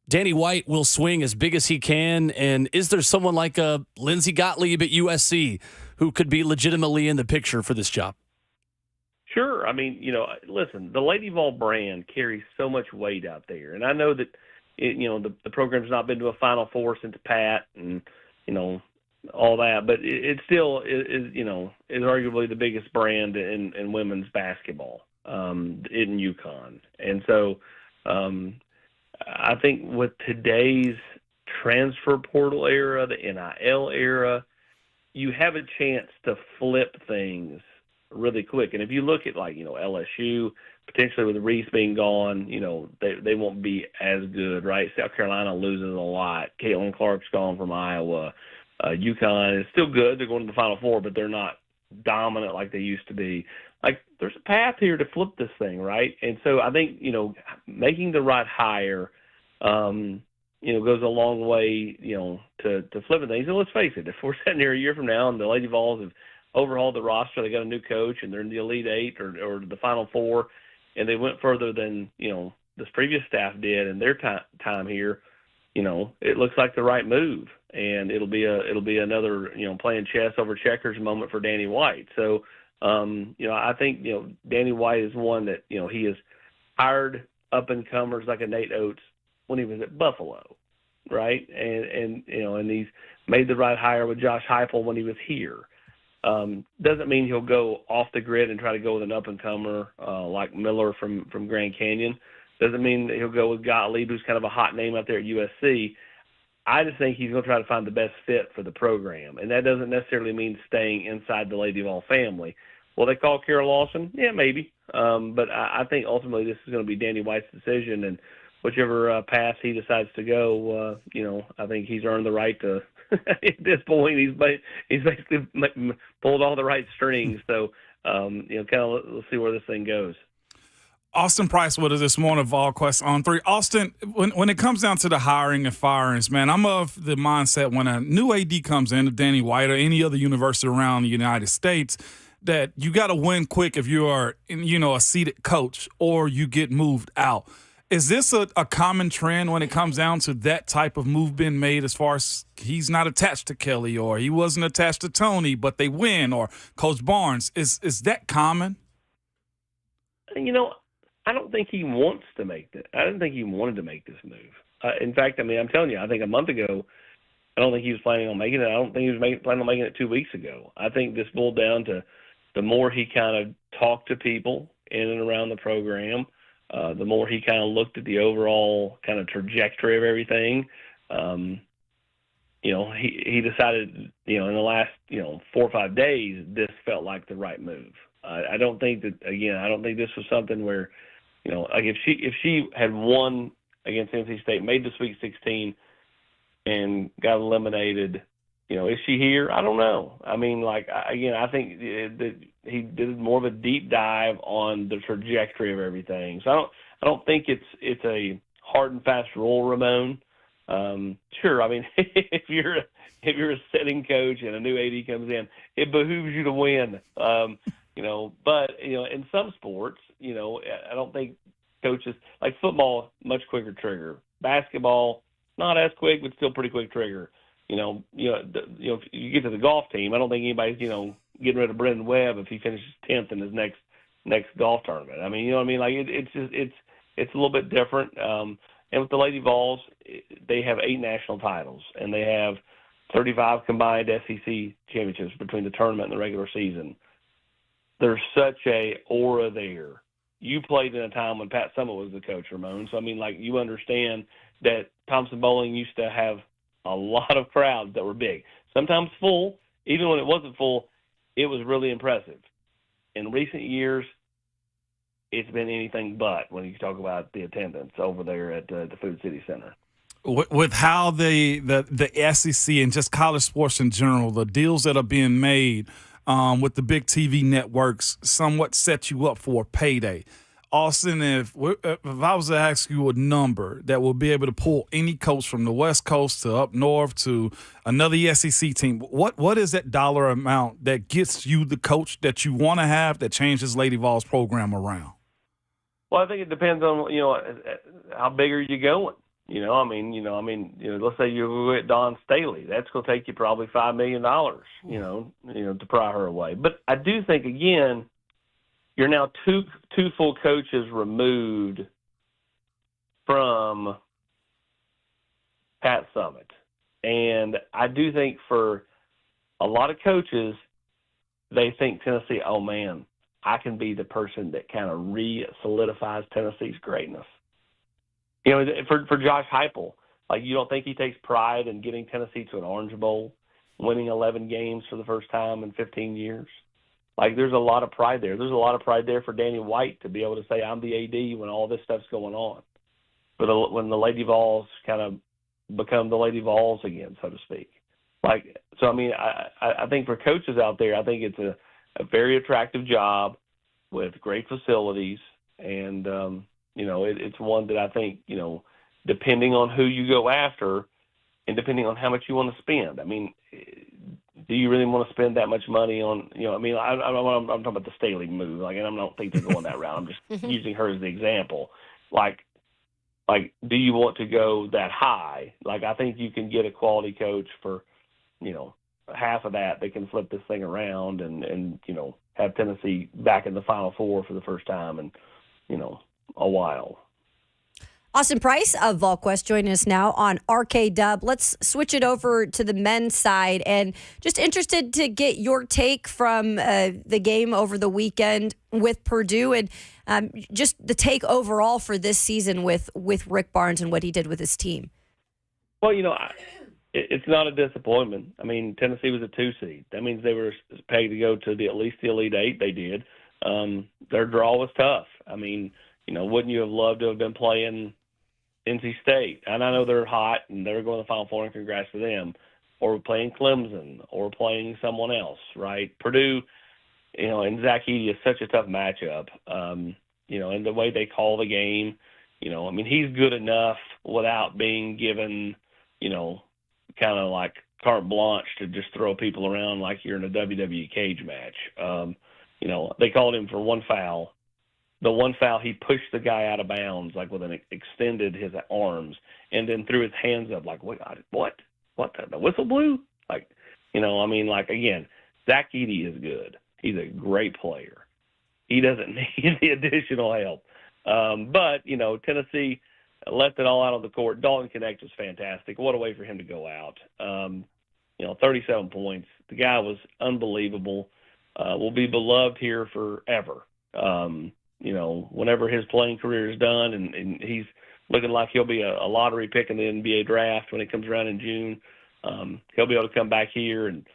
Danny White will swing as big as he can? And is there someone like a Lindsey Gottlieb at USC who could be legitimately in the picture for this job? Sure. Listen, the Lady Vol brand carries so much weight out there. And I know that, the program's not been to a Final Four since Pat and, all that, but it still is arguably the biggest brand in women's basketball in UConn. And so I think with today's transfer portal era, the NIL era, you have a chance to flip things really quick. And if you look at LSU, potentially with Reese being gone, they won't be as good, right? South Carolina loses a lot. Caitlin Clark's gone from Iowa. UConn is still good. They're going to the Final Four, but they're not dominant like they used to be. Like, there's a path here to flip this thing, right? And so I think, making the right hire, goes a long way, to flipping things. And let's face it, if we're sitting here a year from now and the Lady Vols have overhauled the roster, they got a new coach, and they're in the Elite Eight or the Final Four, and they went further than, this previous staff did in their time here, it looks like the right move. And it'll be another, playing chess over checkers moment for Danny White. So, I think, Danny White is one that, he has hired up-and-comers like a Nate Oates when he was at Buffalo, right? And he's made the right hire with Josh Heupel when he was here. Doesn't mean he'll go off the grid and try to go with an up-and-comer like Miller from Grand Canyon. Doesn't mean that he'll go with Gottlieb, who's kind of a hot name out there at USC. I just think he's going to try to find the best fit for the program, and that doesn't necessarily mean staying inside the Lady Vol family. Will they call Carol Lawson? Yeah, maybe. But I think ultimately this is going to be Danny White's decision, and whichever path he decides to go, I think he's earned the right to. At this point, he's basically pulled all the right strings. So, kind of let's see where this thing goes. Austin Price with us this morning, VolQuest on 3. Austin, when it comes down to the hiring and firings, man, I'm of the mindset when a new AD comes in, Danny White or any other university around the United States, that you got to win quick if you are, a seated coach or you get moved out. Is this a common trend when it comes down to that type of move being made, as far as he's not attached to Kelly or he wasn't attached to Tony, but they win, or Coach Barnes? Is that common? I don't think he wants to make that. I didn't think he wanted to make this move. In fact, I'm telling you, I think a month ago, I don't think he was planning on making it. I don't think he was planning on making it 2 weeks ago. I think this boiled down to, the more he kind of talked to people in and around the program, the more he kind of looked at the overall kind of trajectory of everything. He decided, in the last, 4 or 5 days, this felt like the right move. I don't think this was something where, like if she had won against NC State, made the Sweet 16 and got eliminated, is she here? I don't know. I mean, I think that he did more of a deep dive on the trajectory of everything. So I don't think it's a hard and fast rule, Ramon. Sure. I mean, if you're a sitting coach and a new AD comes in, it behooves you to win. But in some sports, I don't think coaches, like football, much quicker trigger. Basketball, not as quick, but still pretty quick trigger. If you get to the golf team, I don't think anybody's getting rid of Brendan Webb if he finishes 10th in his next golf tournament. I mean, Like it's a little bit different. And with the Lady Vols, they have 8 national titles, and they have 35 combined SEC championships between the tournament and the regular season. There's such a aura there. You played in a time when Pat Summitt was the coach, Ramon. So, you understand that Thompson Bowling used to have a lot of crowds that were big. Sometimes full. Even when it wasn't full, it was really impressive. In recent years, it's been anything but when you talk about the attendance over there at the Food City Center. With how the SEC and just college sports in general, the deals that are being made with the big TV networks somewhat set you up for a payday. Austin, if I was to ask you a number that will be able to pull any coach from the West Coast to up north to another SEC team, what is that dollar amount that gets you the coach that you want to have that changes Lady Vols program around? Well, I think it depends on how big are you going. Let's say you get Dawn Staley. That's going to take you probably $5 million. To pry her away. But I do think again, you're now two full coaches removed from Pat Summitt, and I do think for a lot of coaches, they think Tennessee, oh man, I can be the person that kind of re-solidifies Tennessee's greatness. For Josh Heupel, you don't think he takes pride in getting Tennessee to an Orange Bowl, winning 11 games for the first time in 15 years? There's a lot of pride there. There's a lot of pride there for Danny White to be able to say, I'm the AD when all this stuff's going on. But when the Lady Vols kind of become the Lady Vols again, so to speak. I think for coaches out there, I think it's a very attractive job with great facilities, and it's one that I think, depending on who you go after and depending on how much you want to spend. Do you really want to spend that much money on, I'm talking about the Staley move, and I don't think they're going that route. I'm just using her as the example. Do you want to go that high? I think you can get a quality coach for, half of that. They can flip this thing around and have Tennessee back in the Final Four for the first time in, a while. Austin Price of VolQuest joining us now on RKW. Let's switch it over to the men's side, and just interested to get your take from the game over the weekend with Purdue, and just the take overall for this season with Rick Barnes and what he did with his team. Well, it's not a disappointment. Tennessee was a 2 seed. That means they were pegged to go to at least the Elite Eight. They did. Their draw was tough. Wouldn't you have loved to have been playing NC State? And I know they're hot and they're going to the Final Four, and congrats to them. Or playing Clemson, or playing someone else, right? Purdue, and Zach Edey is such a tough matchup. And the way they call the game, he's good enough without being given, kind of like carte blanche to just throw people around like you're in a WWE cage match. They called him for one foul. The one foul, he pushed the guy out of bounds, extended his arms, and then threw his hands up, what? The whistle blew? Again, Zach Edey is good. He's a great player. He doesn't need the additional help. But Tennessee left it all out on the court. Dalton Connect was fantastic. What a way for him to go out. 37 points. The guy was unbelievable. will be beloved here forever. Whenever his playing career is done, and he's looking like he'll be a lottery pick in the NBA draft when it comes around in June, he'll be able to come back here, and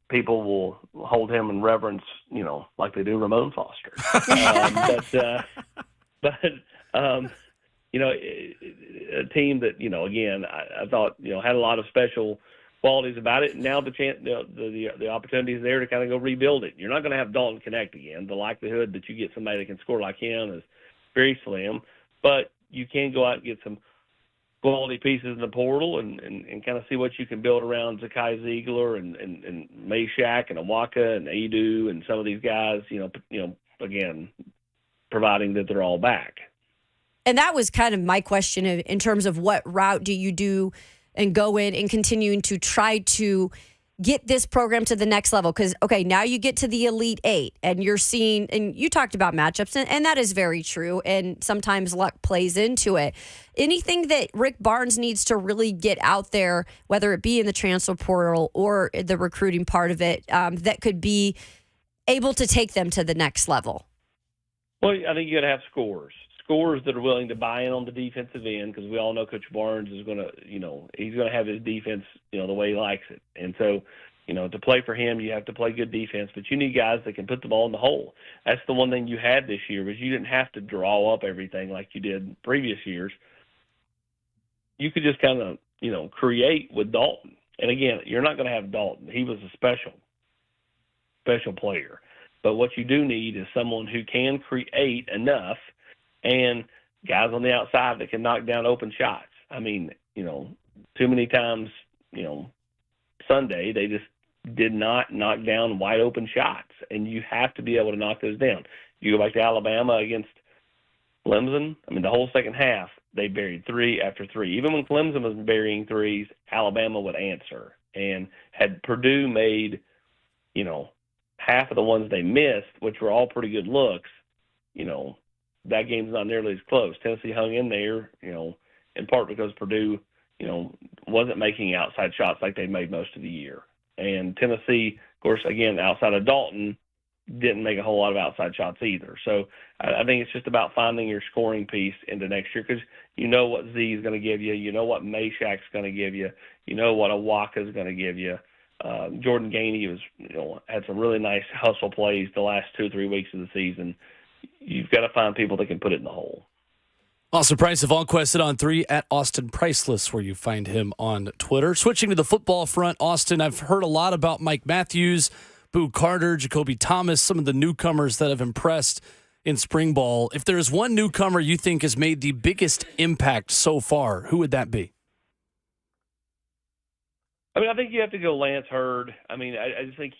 people will hold him in reverence, like they do Ramon Foster. A team that, again, I thought, had a lot of special qualities about it. Now the opportunity is there to kind of go rebuild it. You're not going to have Dalton Connect again. The likelihood that you get somebody that can score like him is very slim, but you can go out and get some quality pieces in the portal and kind of see what you can build around Zakai Ziegler and Meshack and Awaka and Adu and some of these guys, again, providing that they're all back. And that was kind of my question in terms of what route do you do and go in and continuing to try to get this program to the next level. Because, okay, now you get to the Elite Eight and you're seeing, and you talked about matchups, and that is very true. And sometimes luck plays into it. Anything that Rick Barnes needs to really get out there, whether it be in the transfer portal or the recruiting part of it, that could be able to take them to the next level? Well, I think you got to have scores that are willing to buy in on the defensive end, because we all know Coach Barnes is going to, he's going to have his defense, the way he likes it. And so, to play for him, you have to play good defense, but you need guys that can put the ball in the hole. That's the one thing you had this year, was you didn't have to draw up everything like you did previous years. You could just kind of, create with Dalton. And again, you're not going to have Dalton. He was a special player. But what you do need is someone who can create enough, and guys on the outside that can knock down open shots. I mean, too many times, Sunday, they just did not knock down wide open shots, and you have to be able to knock those down. You go back to Alabama against Clemson, the whole second half, they buried three after three. Even when Clemson was burying threes, Alabama would answer. And had Purdue made, half of the ones they missed, which were all pretty good looks, that game's not nearly as close. Tennessee hung in there, in part because Purdue, wasn't making outside shots like they made most of the year. And Tennessee, of course, again, outside of Dalton, didn't make a whole lot of outside shots either. So I think it's just about finding your scoring piece into next year, because what Z is going to give you, what Meshack's going to give you, what Awaka is going to give you. Jordan Gainey was, had some really nice hustle plays the last 2 or 3 weeks of the season. You've got to find people that can put it in the hole. Austin Price of AllQuested on 3 at Austin Priceless, where you find him on Twitter. Switching to the football front, Austin, I've heard a lot about Mike Matthews, Boo Carter, Jacoby Thomas, some of the newcomers that have impressed in spring ball. If there's one newcomer you think has made the biggest impact so far, who would that be? I think you have to go Lance Hurd. I just think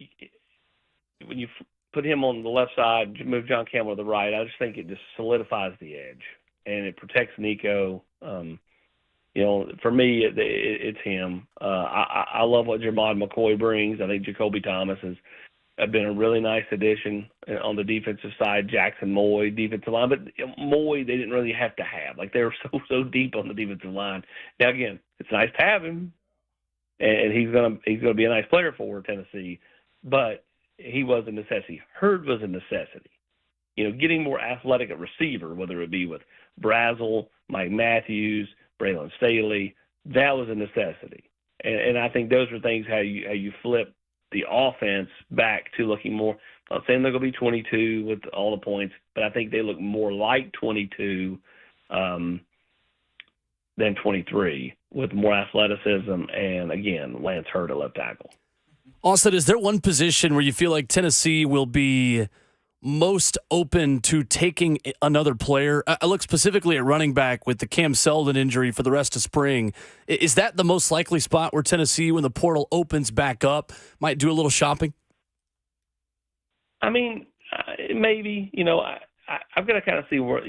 when you put him on the left side, move John Campbell to the right, I just think it just solidifies the edge, and it protects Nico. For me, it's him. I love what Jermod McCoy brings. I think Jacoby Thomas has been a really nice addition on the defensive side. Jackson Moy, defensive line. But Moy, they didn't really have to have. They were so deep on the defensive line. Now, again, it's nice to have him, and he's gonna be a nice player for Tennessee, but he was a necessity. Hurd was a necessity. Getting more athletic at receiver, whether it be with Brazel, Mike Matthews, Braylon Staley, that was a necessity. And I think those are things how you flip the offense back to looking more. I'm not saying they're going to be 22 with all the points, but I think they look more like 22 than 23 with more athleticism and, again, Lance Hurd at left tackle. Austin, is there one position where you feel like Tennessee will be most open to taking another player? I look specifically at running back with the Cam Seldon injury for the rest of spring. Is that the most likely spot where Tennessee, when the portal opens back up, might do a little shopping? Maybe. I've got to kind of see where,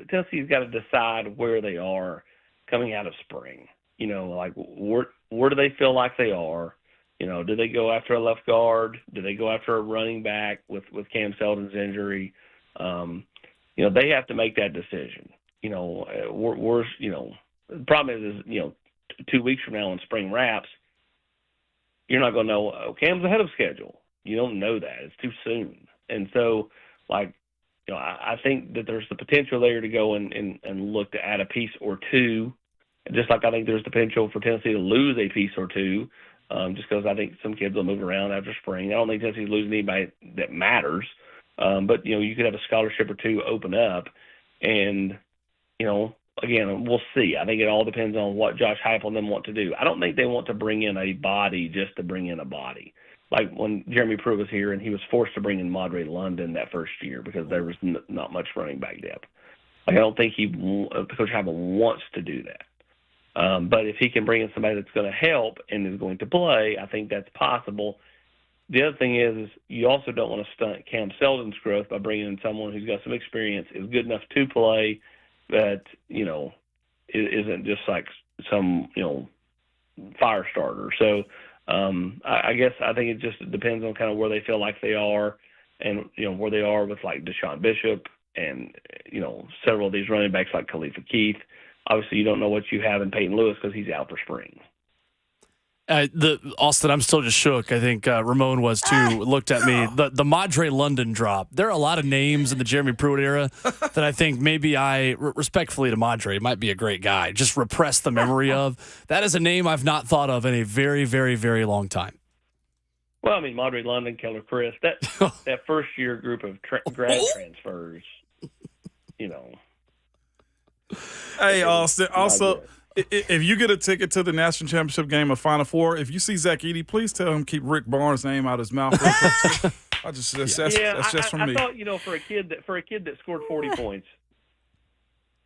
Tennessee's got to decide where they are coming out of spring. Where do they feel like they are? Do they go after a left guard? Do they go after a running back with Cam Seldon's injury? They have to make that decision. The problem is 2 weeks from now when spring wraps, you're not going to know, Cam's ahead of schedule. You don't know that. It's too soon. And so, like, I think that there's the potential there to go and look to add a piece or two, just like I think there's the potential for Tennessee to lose a piece or two, just because I think some kids will move around after spring. I don't think Tennessee's losing anybody that matters, but, you could have a scholarship or two open up, and, again, we'll see. I think it all depends on what Josh Heupel and them want to do. I don't think they want to bring in a body just to bring in a body. Like when Jeremy Pruitt was here and he was forced to bring in Madre London that first year because there was not much running back depth. Like I don't think Coach Heupel wants to do that. But if he can bring in somebody that's going to help and is going to play, I think that's possible. The other thing is you also don't want to stunt Cam Seldon's growth by bringing in someone who's got some experience, is good enough to play, that, isn't just like some, fire starter. So, I guess I think it just depends on kind of where they feel like they are and, where they are with like Deshaun Bishop and, several of these running backs like Khalifa Keith. Obviously, you don't know what you have in Peyton Lewis because he's out for spring. Austin, I'm still just shook. I think Ramon was too. Looked at me. The Madre London drop. There are a lot of names in the Jeremy Pruitt era that I think maybe respectfully to Madre, might be a great guy. Just repress the memory of. That is a name I've not thought of in a very, very, very long time. Well, I mean, Madre London, Keller Chris, that first year group of grad transfers, Hey, Austin. Also, if you get a ticket to the national championship game of Final Four, if you see Zach Edey, please tell him keep Rick Barnes' name out of his mouth. That's just from me. I thought, for a kid that scored 40 points,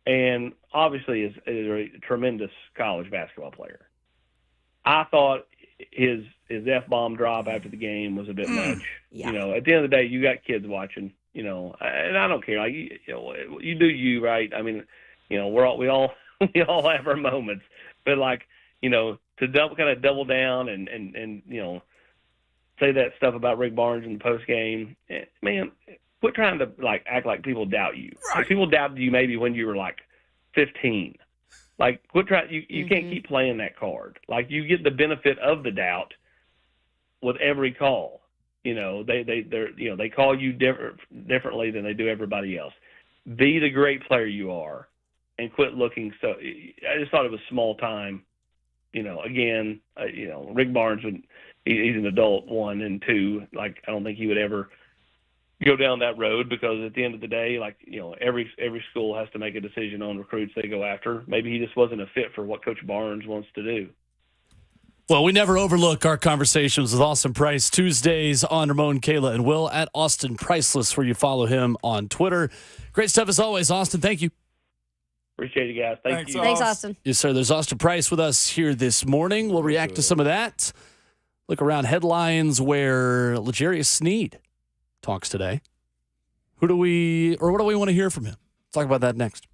and obviously is a tremendous college basketball player, I thought his F-bomb drop after the game was a bit much. Yeah. At the end of the day, you got kids watching. And I don't care. Like you do you, right? I mean, we all have our moments, but to double down and say that stuff about Rick Barnes in the post game, man, quit trying to act like people doubt you. Right. Like, people doubted you maybe when you were 15. Quit trying. You can't keep playing that card. You get the benefit of the doubt with every call. They call you differently than they do everybody else. Be the great player you are. And quit looking so. I just thought it was small time. Again, Rick Barnes he's an adult, 1 and 2. I don't think he would ever go down that road because at the end of the day, every school has to make a decision on recruits they go after. Maybe he just wasn't a fit for what Coach Barnes wants to do. Well, we never overlook our conversations with Austin Price. Tuesdays on Ramon, Kayla, and Will at Austin Priceless, where you follow him on Twitter. Great stuff as always, Austin. Thank you. Appreciate you guys. Thank you. Thanks, Austin. Yes, sir. There's Austin Price with us here this morning. We'll react to some of that. Look around headlines where L'Jarius Sneed talks today. What do we want to hear from him? Let's talk about that next.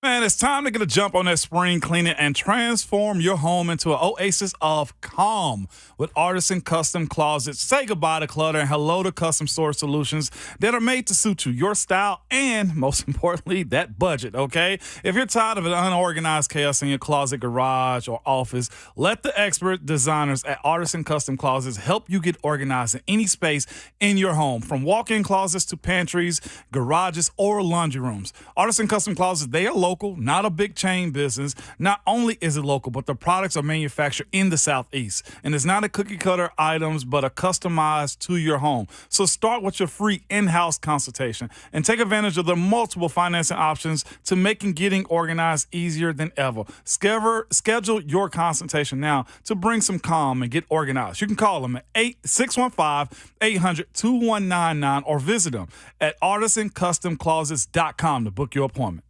Man, it's time to get a jump on that spring cleaning and transform your home into an oasis of calm with Artisan Custom Closets. Say goodbye to clutter and hello to custom storage solutions that are made to suit you, your style, and most importantly, that budget, okay? If you're tired of an unorganized chaos in your closet, garage, or office, let the expert designers at Artisan Custom Closets help you get organized in any space in your home, from walk-in closets to pantries, garages, or laundry rooms. Artisan Custom Closets, they are local, not a big chain business. Not only is it local, but the products are manufactured in the Southeast. And it's not a cookie cutter items, but a customized to your home. So start with your free in-house consultation and take advantage of the multiple financing options to making getting organized easier than ever. Schedule your consultation now to bring some calm and get organized. You can call them at 615-800-2199 or visit them at artisancustomclosets.com to book your appointment.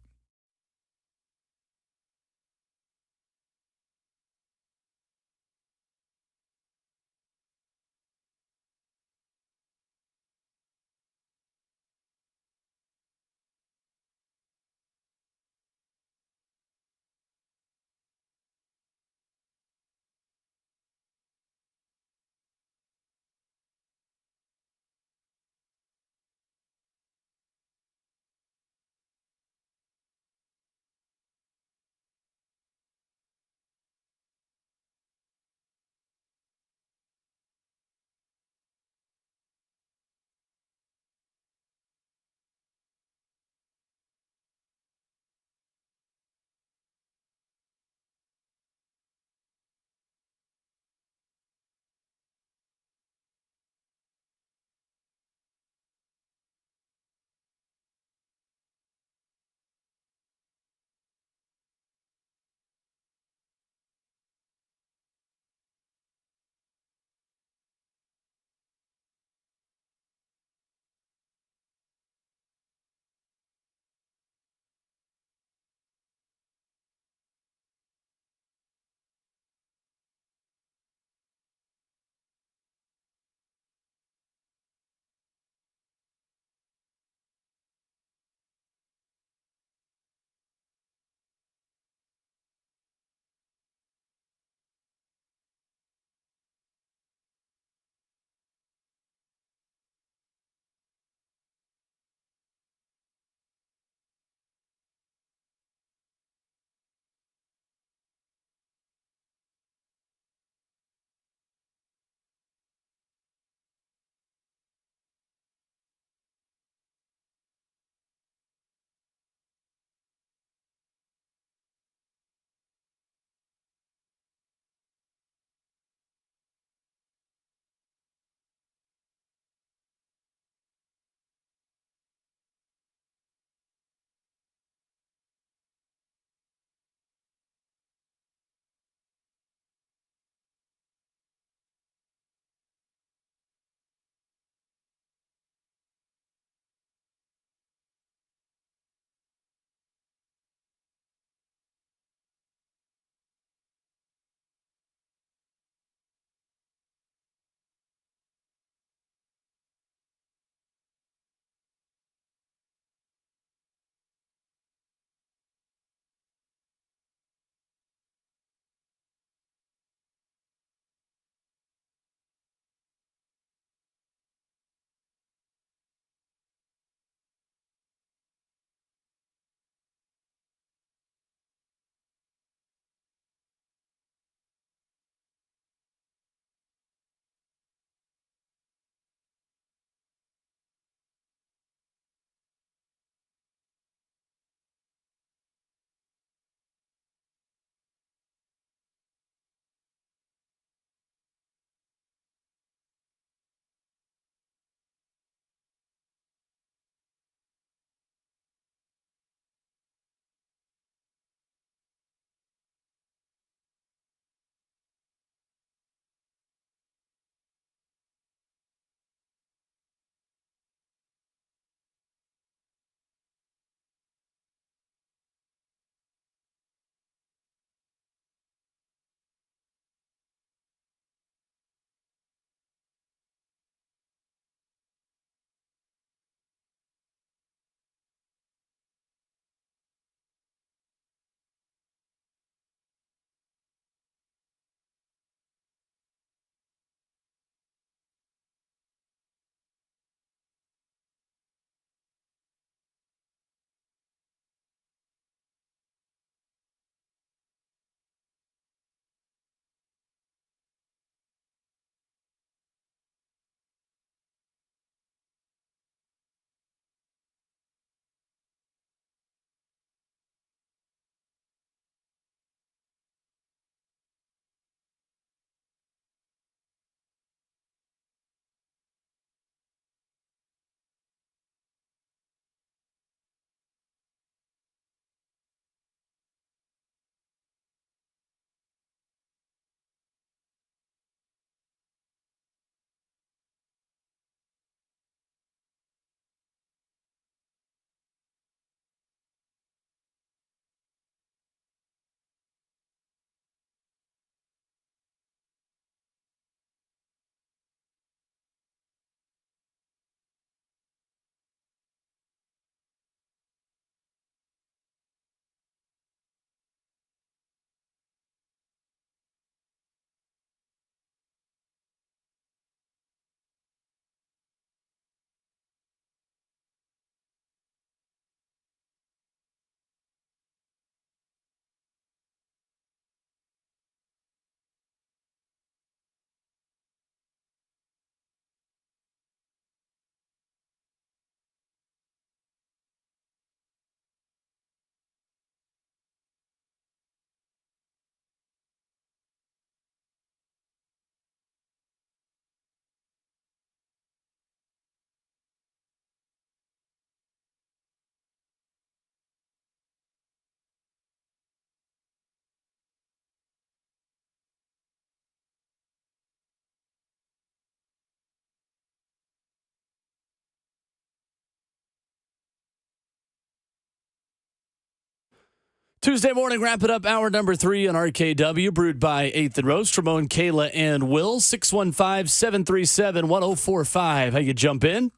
Tuesday morning, wrap it up. Hour number 3 on RKW, brewed by 8th and Roast. Ramon, Kayla, and Will. 615-737-1045. How you jump in?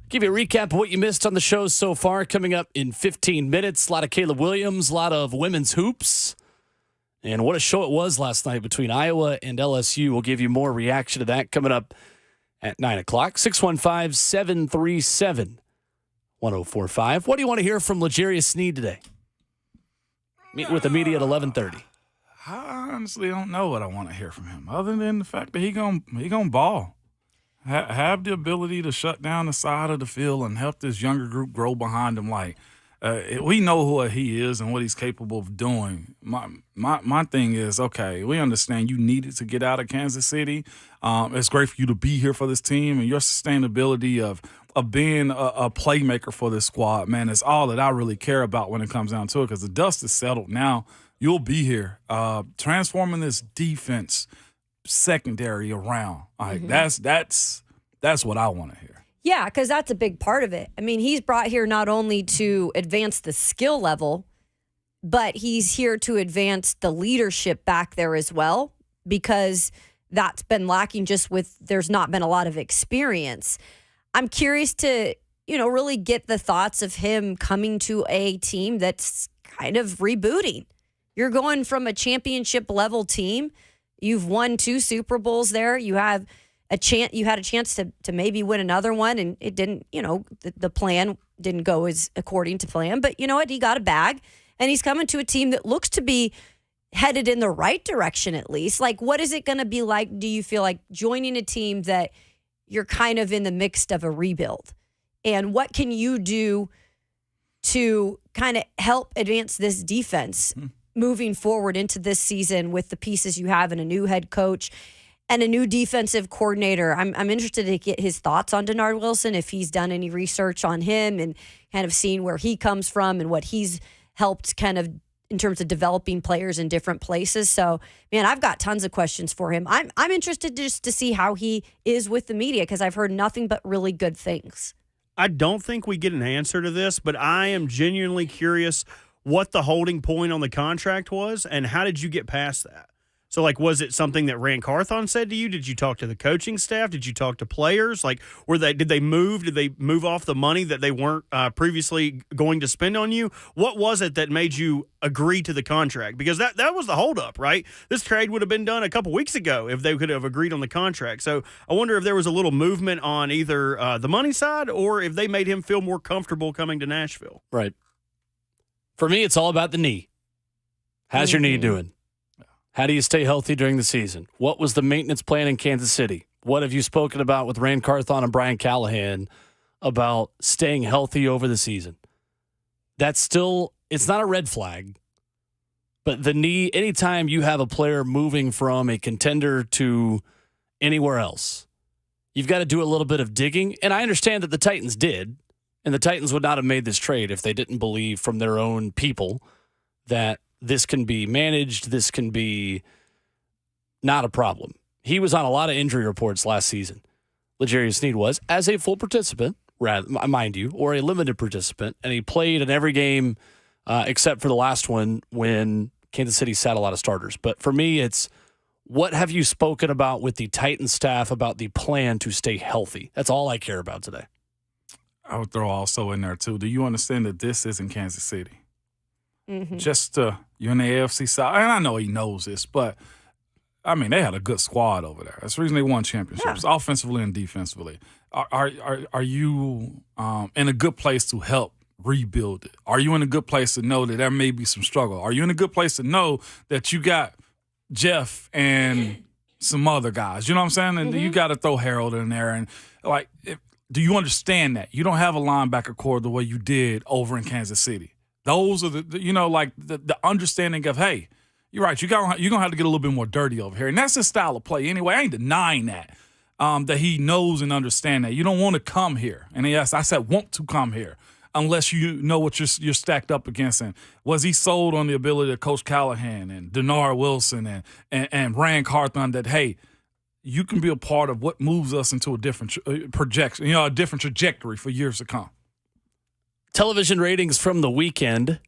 Give you a recap of what you missed on the show so far. Coming up in 15 minutes. A lot of Kayla Williams, a lot of women's hoops. And what a show it was last night between Iowa and LSU. We'll give you more reaction to that coming up at 9 o'clock. 615-737-1045. What do you want to hear from L'Jarius Sneed today? Meet with the media at 11:30. I honestly don't know what I want to hear from him, other than the fact that he gonna ball, have the ability to shut down the side of the field and help this younger group grow behind him. Like we know who he is and what he's capable of doing. My thing is, okay, we understand you needed to get out of Kansas City. It's great for you to be here for this team, and your sustainability of being a playmaker for this squad, man, is all that I really care about when it comes down to it, because the dust is settled now. You'll be here transforming this defense secondary around. Like that's what I want to hear. Yeah, because that's a big part of it. I mean, he's brought here not only to advance the skill level, but he's here to advance the leadership back there as well, because that's been lacking just with there's not been a lot of experience. I'm curious to, really get the thoughts of him coming to a team that's kind of rebooting. You're going from a championship level team. You've won 2 Super Bowls there. You have a chance. You had a chance to maybe win another one, and it didn't. The plan didn't go as according to plan. But you know what? He got a bag, and he's coming to a team that looks to be headed in the right direction at least. Like, what is it going to be like? Do you feel like joining a team that you're kind of in the midst of a rebuild? And what can you do to kind of help advance this defense moving forward into this season with the pieces you have and a new head coach and a new defensive coordinator? I'm interested to get his thoughts on Denard Wilson, if he's done any research on him and kind of seen where he comes from and what he's helped kind of in terms of developing players in different places. So, man, I've got tons of questions for him. I'm interested just to see how he is with the media, because I've heard nothing but really good things. I don't think we get an answer to this, but I am genuinely curious what the holding point on the contract was and how did you get past that? So, was it something that Rand Carthon said to you? Did you talk to the coaching staff? Did you talk to players? Did they move off the money that they weren't previously going to spend on you? What was it that made you agree to the contract? Because that was the holdup, right? This trade would have been done a couple weeks ago if they could have agreed on the contract. So I wonder if there was a little movement on either the money side or if they made him feel more comfortable coming to Nashville. Right. For me, it's all about the knee. How's your knee doing? How do you stay healthy during the season? What was the maintenance plan in Kansas City? What have you spoken about with Rand Carthon and Brian Callahan about staying healthy over the season? That's still, it's not a red flag, but the knee, anytime you have a player moving from a contender to anywhere else, you've got to do a little bit of digging. And I understand that the Titans did, and the Titans would not have made this trade if they didn't believe from their own people that this can be managed. This can be not a problem. He was on a lot of injury reports last season. L'Jarius Sneed was, as a full participant, mind you, or a limited participant, and he played in every game except for the last one when Kansas City sat a lot of starters. But for me, it's what have you spoken about with the Titans staff about the plan to stay healthy? That's all I care about today. I would throw also in there, too. Do you understand that this isn't Kansas City? Mm-hmm. Just you're on the AFC side, and I know he knows this, but I mean they had a good squad over there. That's the reason they won championships, offensively and defensively. Are you in a good place to help rebuild it? Are you in a good place to know that there may be some struggle? Are you in a good place to know that you got Jeff and some other guys? You know what I'm saying? And you got to throw Harold in there, and do you understand that you don't have a linebacker core the way you did over in Kansas City? Those are the understanding of, hey, you're right, you're going to have to get a little bit more dirty over here. And that's his style of play anyway. I ain't denying that, that he knows and understands that. You don't want to come here. And yes, I said want to come here unless you know what you're stacked up against. And was he sold on the ability of Coach Callahan and Denard Wilson and Rand Carthon that, hey, you can be a part of what moves us into a different projection, a different trajectory for years to come? Television ratings from the weekend.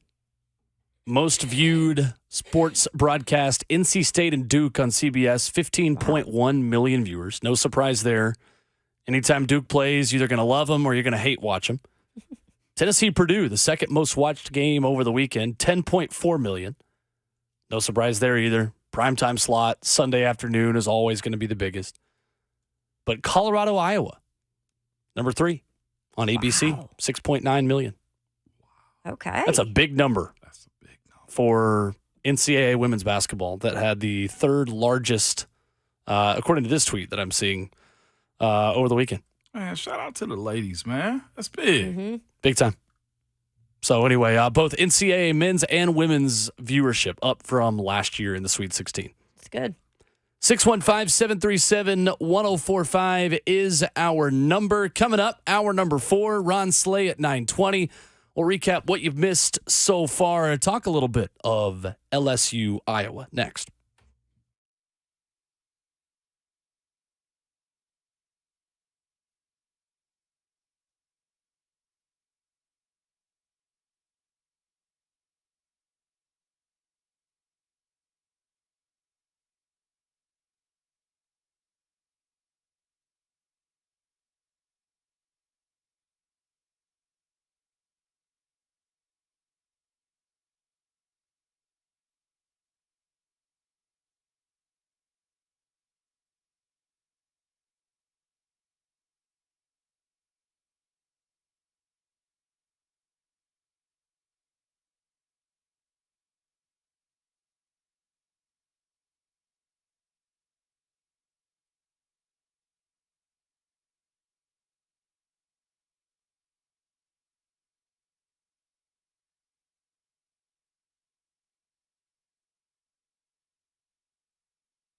Most viewed sports broadcast, NC State and Duke on CBS, 15.1 million viewers. No surprise there. Anytime Duke plays, you're either going to love them or you're going to hate watch them. Tennessee-Purdue, the second most watched game over the weekend, 10.4 million. No surprise there either. Primetime slot, Sunday afternoon is always going to be the biggest. But Colorado-Iowa, number 3 on ABC, 6.9 million. Okay. That's a big number. For NCAA women's basketball that had the third largest, according to this tweet that I'm seeing over the weekend. Man, shout out to the ladies, man. That's big. Mm-hmm. Big time. So anyway, both NCAA men's and women's viewership up from last year in the Sweet 16. That's good. 615-737-1045 is our number. Coming up, hour number 4, Ron Slay at 9:20. We'll recap what you've missed so far and talk a little bit of LSU Iowa next.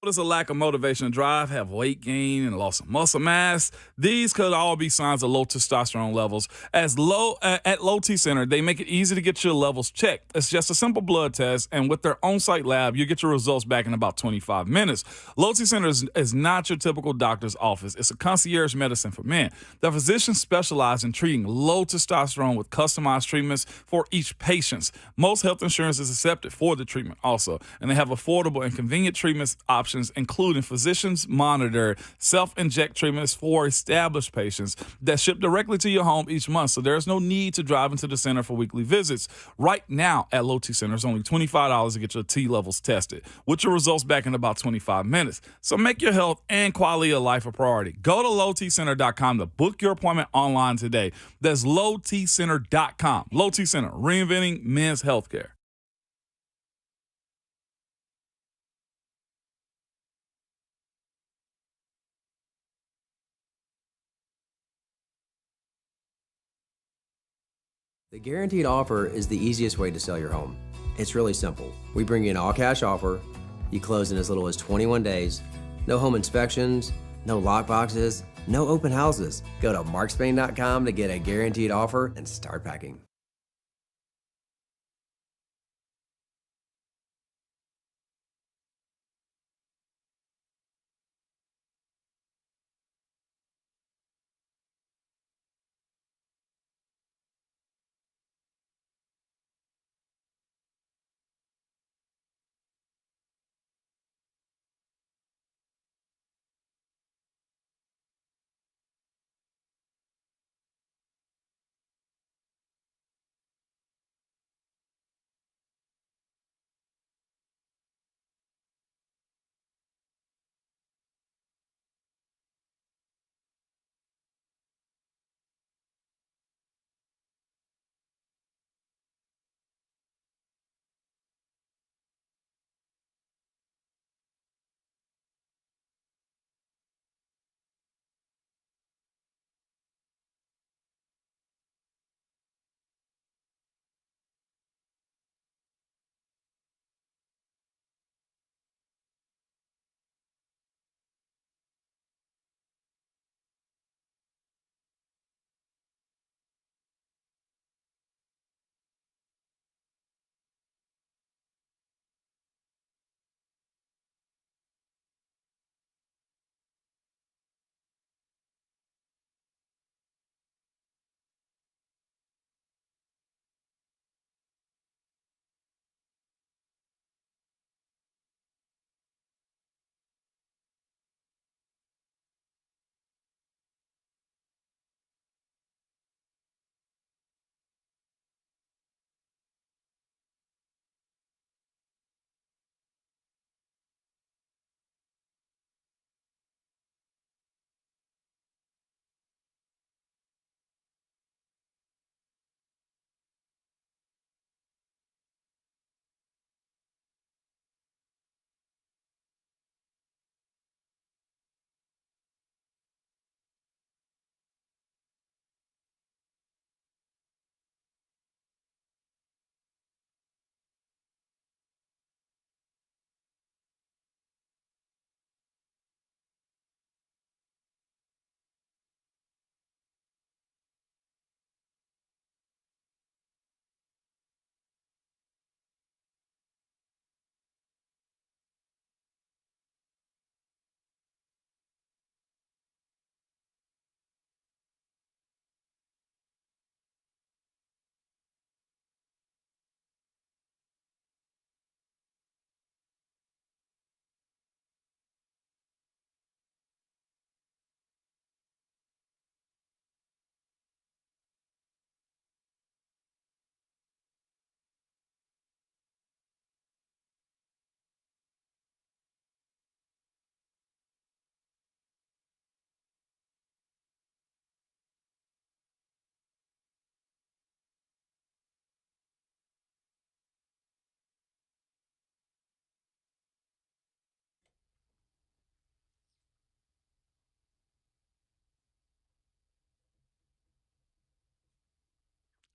Notice a lack of motivation and drive, have weight gain and loss of muscle mass. These could all be signs of low testosterone levels. At Low T Center, they make it easy to get your levels checked. It's just a simple blood test, and with their on-site lab, you get your results back in about 25 minutes. Low T Center is not your typical doctor's office. It's a concierge medicine for men. The physicians specialize in treating low testosterone with customized treatments for each patient. Most health insurance is accepted for the treatment also, and they have affordable and convenient treatments options, including physicians monitored self-inject treatments for established patients that ship directly to your home each month. So there's no need to drive into the center for weekly visits. Right now at Low T Center, it's only $25 to get your T levels tested, with your results back in about 25 minutes. So make your health and quality of life a priority. Go to lowtcenter.com to book your appointment online today. That's lowtcenter.com. Low T Center, reinventing men's healthcare. The guaranteed offer is the easiest way to sell your home. It's really simple. We bring you an all-cash offer. You close in as little as 21 days. No home inspections, no lock boxes, no open houses. Go to markspain.com to get a guaranteed offer and start packing.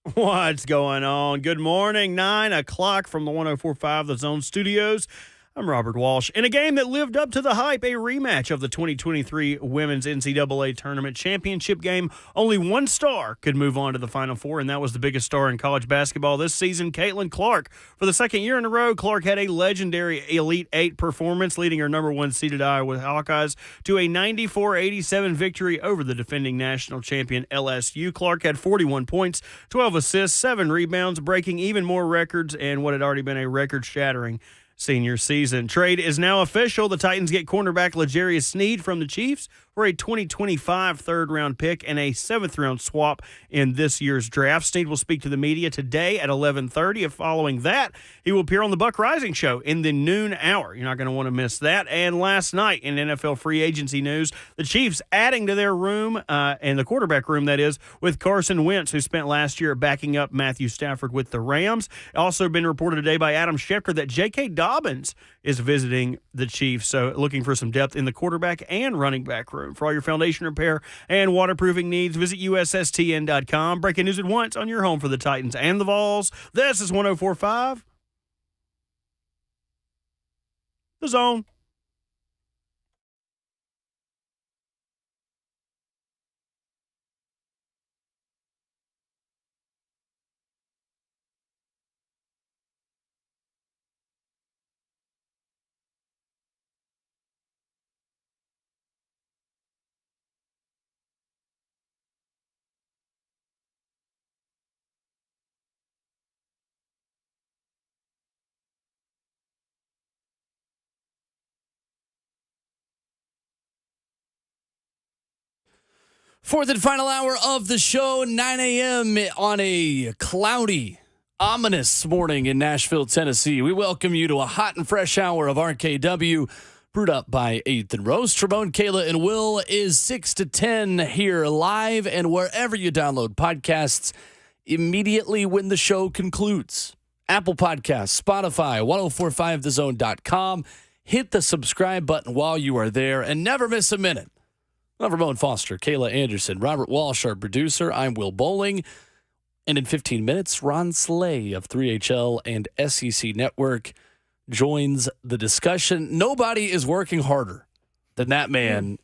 What's going on? Good morning. 9 o'clock from the 104.5 The Zone Studios. I'm Robert Walsh. In a game that lived up to the hype, a rematch of the 2023 Women's NCAA Tournament Championship game, only one star could move on to the Final Four, and that was the biggest star in college basketball this season, Caitlin Clark. For the second year in a row, Clark had a legendary Elite Eight performance, leading her number one seeded Iowa Hawkeyes to a 94-87 victory over the defending national champion LSU. Clark had 41 points, 12 assists, 7 rebounds, breaking even more records and what had already been a record-shattering senior season. Trade is now official. The Titans get cornerback L'Jarius Sneed from the Chiefs for a 2025 third-round pick and a seventh-round swap in this year's draft. Sneed will speak to the media today at 11:30. Following that, he will appear on the Buck Rising Show in the noon hour. You're not going to want to miss that. And last night in NFL free agency news, the Chiefs adding to their room, and the quarterback room, that is, with Carson Wentz, who spent last year backing up Matthew Stafford with the Rams. Also been reported today by Adam Schefter that J.K. Dobbins is visiting the Chiefs, so looking for some depth in the quarterback and running back room. For all your foundation repair and waterproofing needs, visit USSTN.com. Breaking news at once on your home for the Titans and the Vols. This is 104.5 The Zone. Fourth and final hour of the show, 9 a.m. on a cloudy, ominous morning in Nashville, Tennessee. We welcome you to a hot and fresh hour of RKW, brewed up by 8th and Roast. Ramon, Kayla, and Will is 6 to 10 here live and wherever you download podcasts immediately when the show concludes. Apple Podcasts, Spotify, 1045thezone.com. Hit the subscribe button while you are there and never miss a minute. I'm Ramon Foster, Kayla Anderson, Robert Walsh, our producer. I'm Will Bowling. And in 15 minutes, Ron Slay of 3HL and SEC Network joins the discussion. Nobody is working harder than that man,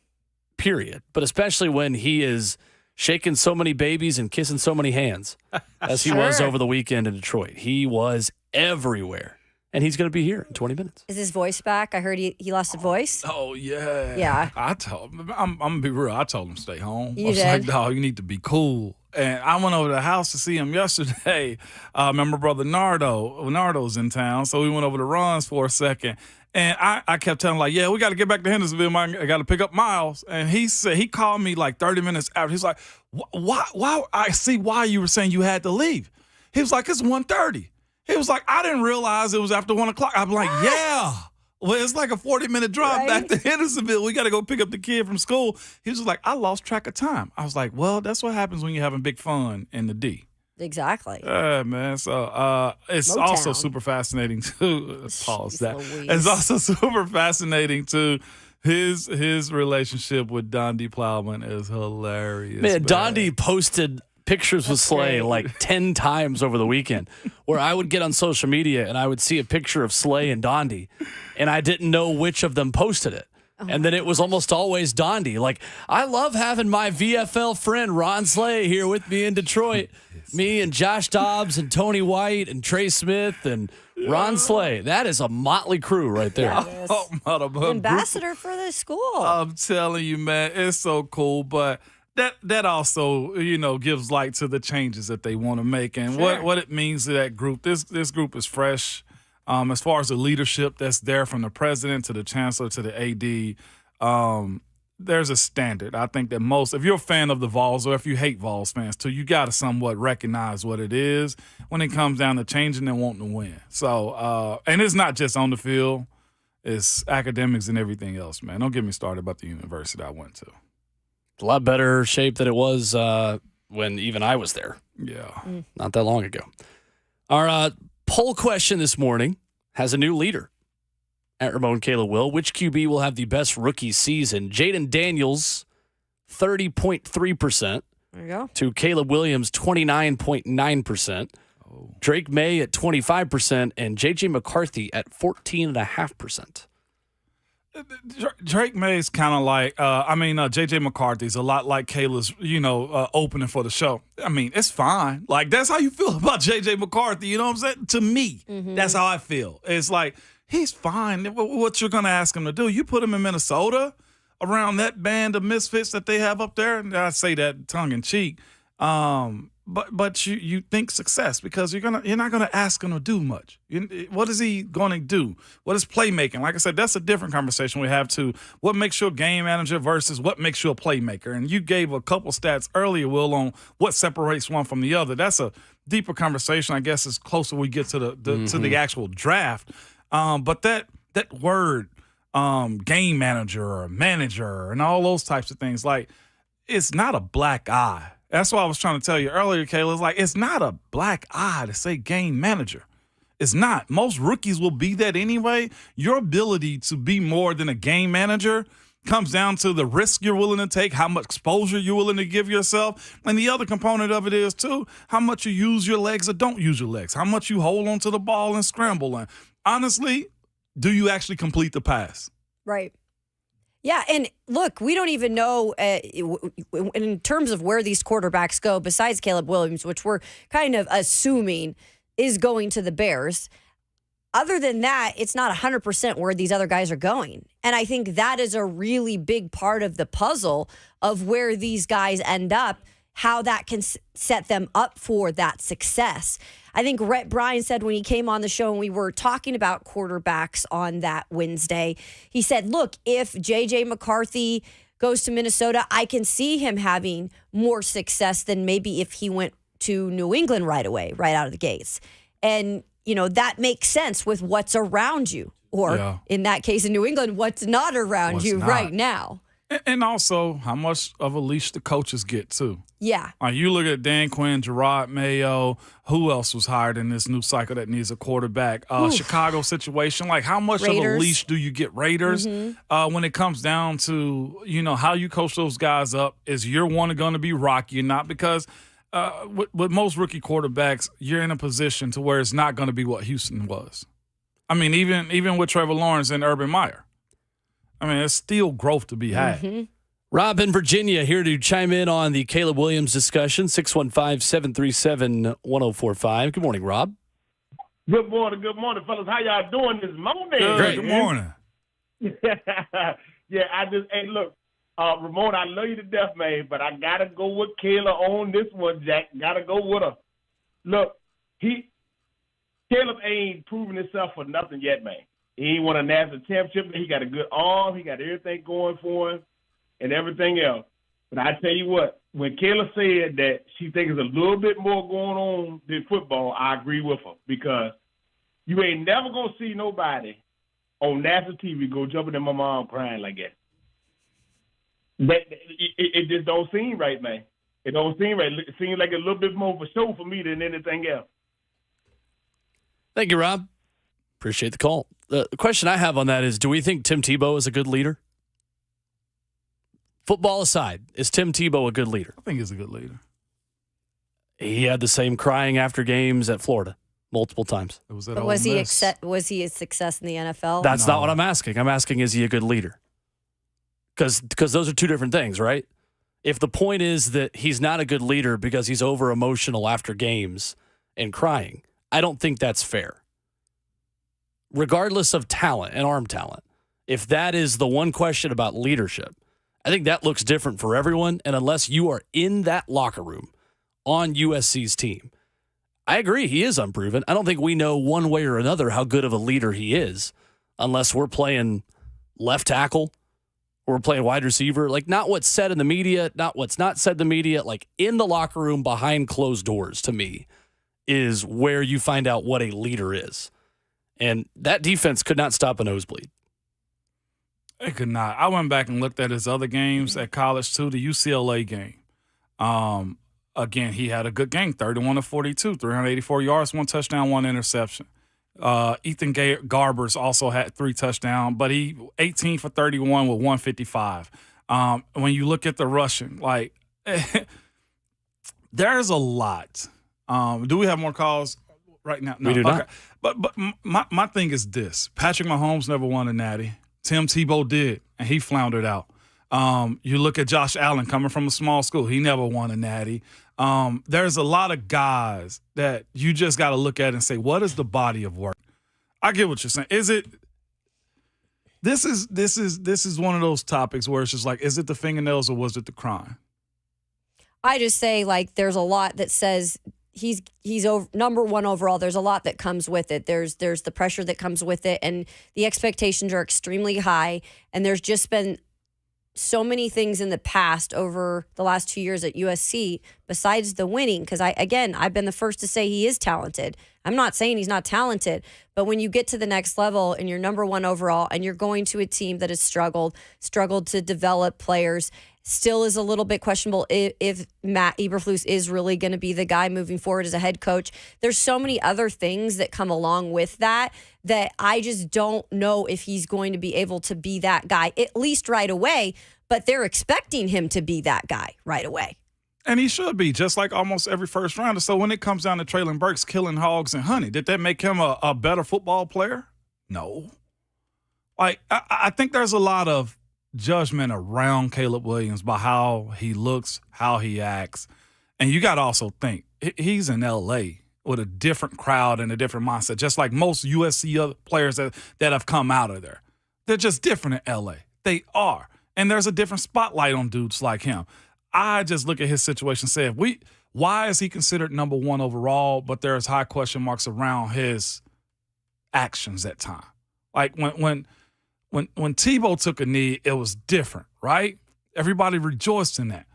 period. But especially when he is shaking so many babies and kissing so many hands as he was over the weekend in Detroit. He was everywhere. And he's going to be here in 20 minutes. Is his voice back? I heard he lost a voice. Oh, yeah. Yeah. I told him, I'm going to be real. I told him to stay home. You I was did? like, dog, you need to be cool. And I went over to the house to see him yesterday. My brother Nardo's in town. So we went over to Ron's for a second. And I kept telling him, like, yeah, we got to get back to Hendersonville. I got to pick up Miles. And he said, he called me like 30 minutes after. He's like, why? I see why you were saying you had to leave. He was like, it's 1:30. He was like, I didn't realize it was after 1 o'clock. I'm like, yeah. Well, it's like a 40-minute drive back to Hendersonville. We got to go pick up the kid from school. He was just like, I lost track of time. I was like, well, that's what happens when you're having big fun in the D. Exactly. Man. So it's Motown. Also super fascinating to pause that. It's also super fascinating to his relationship with Dondi Plowman is hilarious. Man, Dondi posted pictures with Slay like 10 times over the weekend where I would get on social media and I would see a picture of Slay and Dondi and I didn't know which of them posted it. And then it was almost always Dondi. Like, I love having my VFL friend Ron Slay here with me in Detroit. Me and Josh Dobbs and Tony White and Trey Smith and Ron Slay. That is a motley crew right there. Ambassador for the school. I'm telling you, man, it's so cool. But that also, gives light to the changes that they want to make and what it means to that group. This group is fresh. As far as the leadership that's there from the president to the chancellor to the AD, there's a standard. I think that if you're a fan of the Vols or if you hate Vols fans too, you got to somewhat recognize what it is when it comes down to changing and wanting to win. So, and it's not just on the field. It's academics and everything else, man. Don't get me started about the university I went to. A lot better shape than it was when even I was there. Yeah. Not that long ago. Our poll question this morning has a new leader. At Ramon Kayla Will, which QB will have the best rookie season? Jaden Daniels, 30.3%. There you go. To Caleb Williams, 29.9%. Drake May at 25%, and J.J. McCarthy at 14.5%. Drake May's kind of like, J.J. McCarthy's a lot like Kayla's, opening for the show. I mean, it's fine. Like, that's how you feel about J.J. McCarthy, you know what I'm saying? To me, that's how I feel. It's like, he's fine. What you're going to ask him to do? You put him in Minnesota around that band of misfits that they have up there, and I say that tongue in cheek. But you think success because you're not gonna ask him to do much. What is he gonna do? What is playmaking? Like I said, that's a different conversation we have too. What makes you a game manager versus what makes you a playmaker? And you gave a couple stats earlier, Will, on what separates one from the other. That's a deeper conversation. I guess as closer we get to the actual draft. But that word game manager or manager and all those types of things, like, it's not a black eye. That's what I was trying to tell you earlier, Kayla. It's like, it's not a black eye to say game manager. It's not. Most rookies will be that anyway. Your ability to be more than a game manager comes down to the risk you're willing to take, how much exposure you're willing to give yourself. And the other component of it is, too, how much you use your legs or don't use your legs, how much you hold onto the ball and scramble. And honestly, do you actually complete the pass? Right. Yeah, and look, we don't even know in terms of where these quarterbacks go, besides Caleb Williams, which we're kind of assuming is going to the Bears. Other than that, it's not 100% where these other guys are going. And I think that is a really big part of the puzzle of where these guys end up, how that can set them up for that success. I think Rhett Bryan said when he came on the show and we were talking about quarterbacks on that Wednesday, he said, look, if J.J. McCarthy goes to Minnesota, I can see him having more success than maybe if he went to New England right away, right out of the gates. And, that makes sense with what's around you. Or in that case, in New England, what's not around you right now. And also, how much of a leash the coaches get, too. Yeah. You look at Dan Quinn, Gerard Mayo, who else was hired in this new cycle that needs a quarterback? Chicago situation. Like, how much of a leash do you get? Raiders? When it comes down to, how you coach those guys up, is year one going to be rocky or not? Because with most rookie quarterbacks, you're in a position to where it's not going to be what Houston was. I mean, even with Trevor Lawrence and Urban Meyer. I mean, there's still growth to be had. Rob in Virginia here to chime in on the Caleb Williams discussion, 615-737-1045. Good morning, Rob. Good morning, fellas. How y'all doing this morning? Good morning. Look, Ramon, I love you to death, man, but I got to go with Kayla on this one, Jack. Got to go with her. Look, Caleb ain't proven himself for nothing yet, man. He ain't won a national championship. He got a good arm. He got everything going for him and everything else. But I tell you what, when Kayla said that she thinks there's a little bit more going on than football, I agree with her because you ain't never going to see nobody on national TV go jumping in my mom crying like that. It just don't seem right, man. It don't seem right. It seems like a little bit more for show for me than anything else. Thank you, Rob. Appreciate the call. The question I have on that is, do we think Tim Tebow is a good leader? Football aside, is Tim Tebow a good leader? I think he's a good leader. He had the same crying after games at Florida multiple times. Was he a success in the NFL? That's not what I'm asking. I'm asking, is he a good leader? Because those are two different things, right? If the point is that he's not a good leader because he's over emotional after games and crying, I don't think that's fair. Regardless of talent and arm talent, if that is the one question about leadership, I think that looks different for everyone. And unless you are in that locker room on USC's team, I agree, he is unproven. I don't think we know one way or another how good of a leader he is unless we're playing left tackle or we're playing wide receiver. Like, not what's said in the media, not what's not said in the media. Like, in the locker room behind closed doors, to me, is where you find out what a leader is. And that defense could not stop a nosebleed. It could not. I went back and looked at his other games at college, too, the UCLA game. Again, he had a good game, 31-42, 384 yards, 1 touchdown, 1 interception. Ethan Garbers also had 3 touchdowns, but he 18 for 31 with 155. When you look at the rushing, like There's a lot. Do we have more calls right now? No. We do not. Okay. But my thing is this. Patrick Mahomes never won a natty. Tim Tebow did, and he floundered out. You look at Josh Allen coming from a small school. He never won a natty. There's a lot of guys that you just got to look at and say, what is the body of work? I get what you're saying. This is one of those topics where it's just like, is it the fingernails or was it the crime? I just say, like, there's a lot that says he's number one overall. There's a lot that comes with it. There's the pressure that comes with it, and the expectations are extremely high. And there's just been so many things in the past over the last 2 years at USC besides the winning, because I've been the first to say he is talented. I'm not saying he's not talented, but when you get to the next level and you're number one overall and you're going to a team that has struggled to develop players, still is a little bit questionable if Matt Eberflus is really going to be the guy moving forward as a head coach. There's so many other things that come along with that I just don't know if he's going to be able to be that guy, at least right away, but they're expecting him to be that guy right away. And he should be, just like almost every first rounder. So when it comes down to Traylon Burks killing hogs and honey, did that make him a better football player? No. Like, I think there's a lot of judgment around Caleb Williams by how he looks, how he acts. And you got to also think, he's in L.A. with a different crowd and a different mindset, just like most USC other players that have come out of there. They're just different in L.A. They are. And there's a different spotlight on dudes like him. I just look at his situation and say, why is he considered number one overall, but there's high question marks around his actions at time? Like when Tebow took a knee, it was different, right? Everybody rejoiced in that.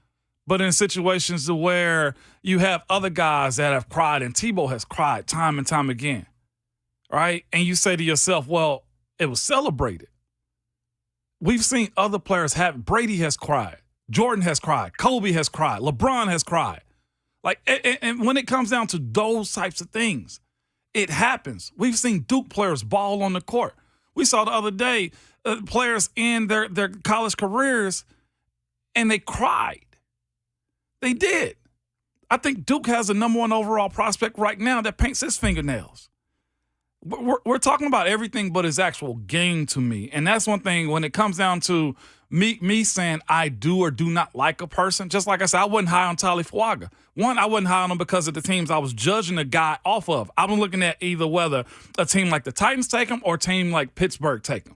But in situations where you have other guys that have cried, and Tebow has cried time and time again, right? And you say to yourself, well, it was celebrated. We've seen other players have. Brady has cried. Jordan has cried. Kobe has cried. LeBron has cried. Like, and when it comes down to those types of things, it happens. We've seen Duke players ball on the court. We saw the other day players in their college careers, and they cried. They did. I think Duke has a number one overall prospect right now that paints his fingernails. We're talking about everything but his actual game to me. And that's one thing when it comes down to me saying I do or do not like a person. Just like I said, I wasn't high on Talifuaga. One, I wasn't high on him because of the teams I was judging the guy off of. I'm looking at either whether a team like the Titans take him or a team like Pittsburgh take him.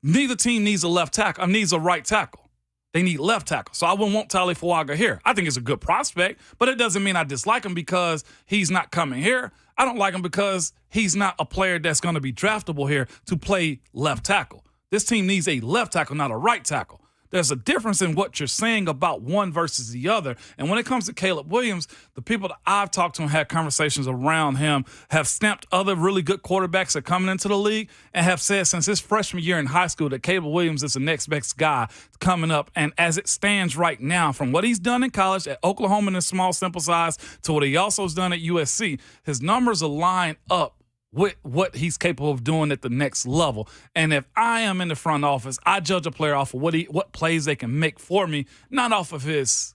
Neither team needs a left tackle, needs a right tackle. They need left tackle. So I wouldn't want Talifuaga here. I think it's a good prospect, but it doesn't mean I dislike him because he's not coming here. I don't like him because he's not a player that's going to be draftable here to play left tackle. This team needs a left tackle, not a right tackle. There's a difference in what you're saying about one versus the other. And when it comes to Caleb Williams, the people that I've talked to and had conversations around him have stamped other really good quarterbacks that are coming into the league and have said since his freshman year in high school that Caleb Williams is the next best guy coming up. And as it stands right now, from what he's done in college at Oklahoma in a small sample size to what he also has done at USC, his numbers align up with what he's capable of doing at the next level. And if I am in the front office, I judge a player off of what plays they can make for me, not off of his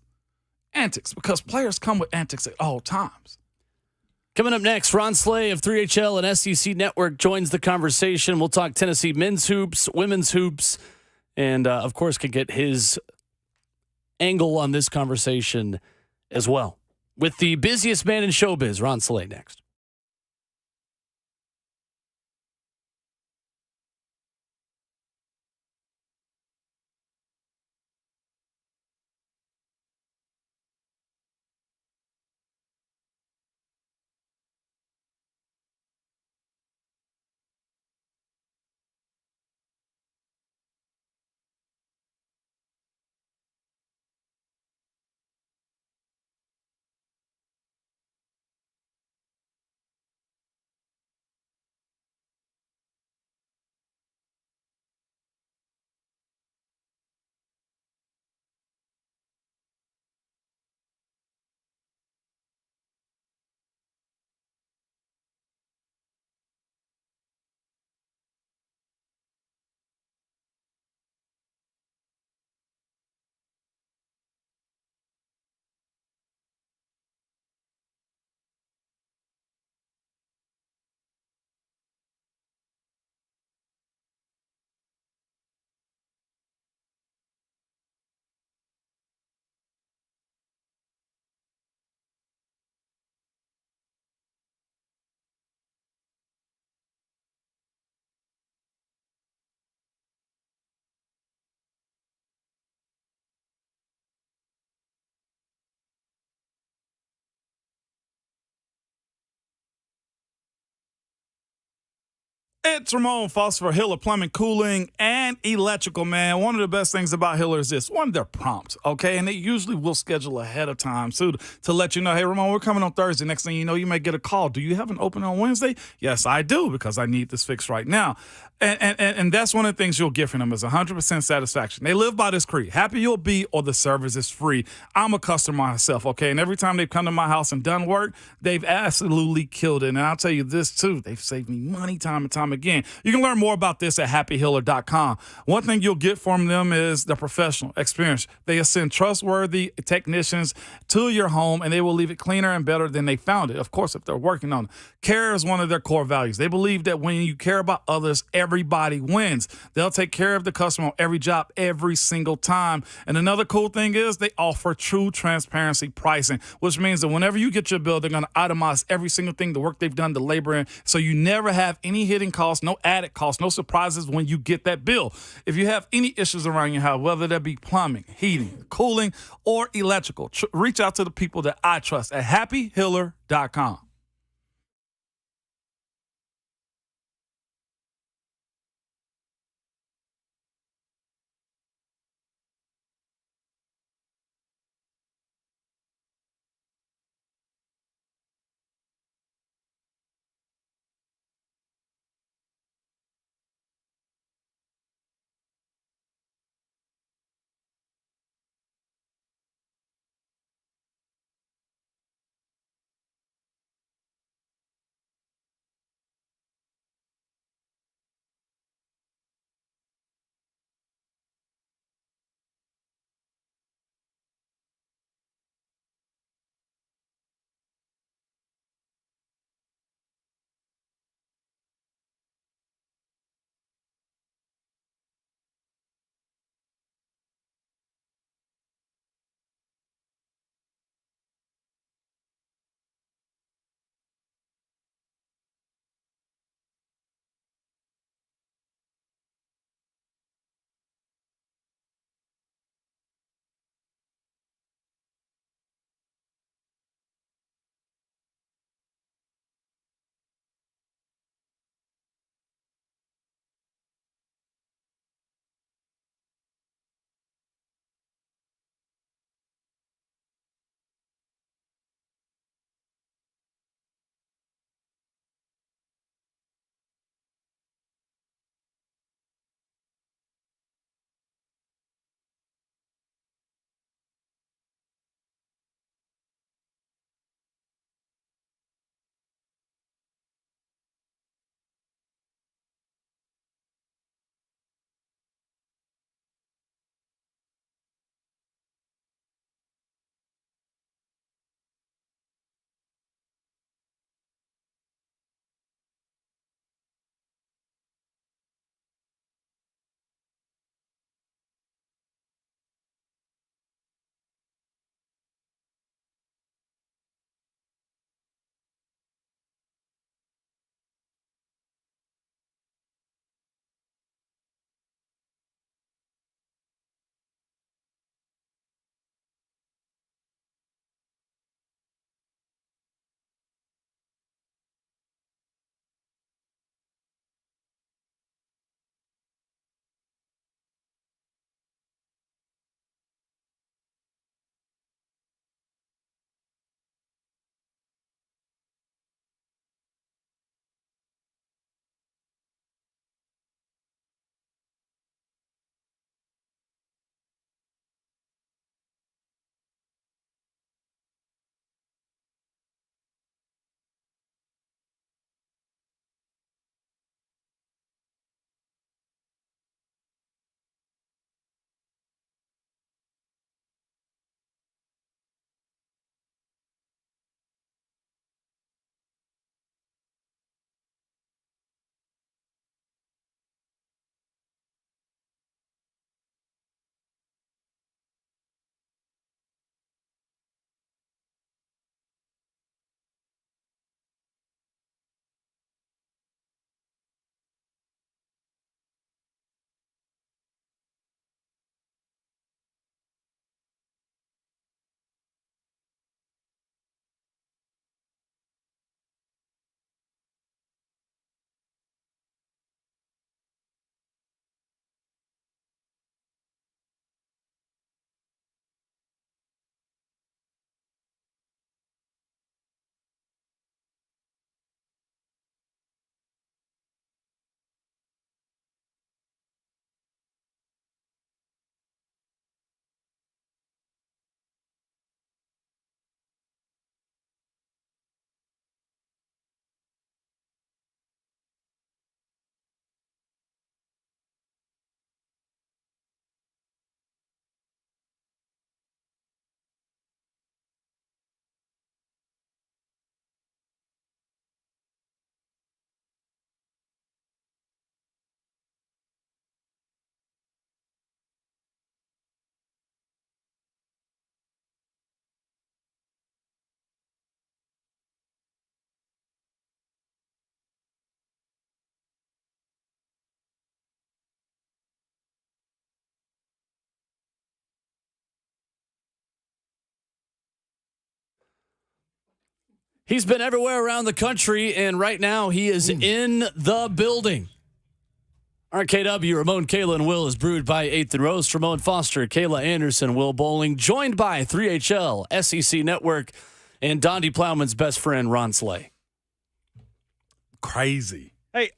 antics, because players come with antics at all times. Coming up next, Ron Slay of 3HL and SEC Network joins the conversation. We'll talk Tennessee men's hoops, women's hoops, and of course can get his angle on this conversation as well. With the busiest man in showbiz, Ron Slay next. It's Ramon Foss for Hiller Plumbing, Cooling, and Electrical, man. One of the best things about Hiller is this. One, they're prompt, okay? And they usually will schedule ahead of time, too, to let you know, hey, Ramon, we're coming on Thursday. Next thing you know, you may get a call. Do you have an opening on Wednesday? Yes, I do, because I need this fixed right now. And that's one of the things you'll get from them is 100% satisfaction. They live by this creed. Happy you'll be or the service is free. I'm a customer myself, okay? And every time they've come to my house and done work, they've absolutely killed it. And I'll tell you this, too. They've saved me money time and time again. You can learn more about this at happyhiller.com. One thing you'll get from them is the professional experience. They send trustworthy technicians to your home, and they will leave it cleaner and better than they found it, of course, if they're working on it. Care is one of their core values. They believe that when you care about others, everybody wins. They'll take care of the customer on every job every single time. And another cool thing is they offer true transparency pricing, which means that whenever you get your bill, they're going to itemize every single thing, the work they've done, the labor in, so you never have any hidden costs, no added costs, no surprises when you get that bill. If you have any issues around your house, whether that be plumbing, heating, cooling, or electrical, reach out to the people that I trust at happyhiller.com. He's been everywhere around the country, and right now he is in the building. RKW, Ramon, Kayla, and Will is brewed by 8th and Roast. Ramon Foster, Kayla Anderson, Will Bowling, joined by 3HL, SEC Network, and Dondi Plowman's best friend, Ron Slay. Crazy. Hey,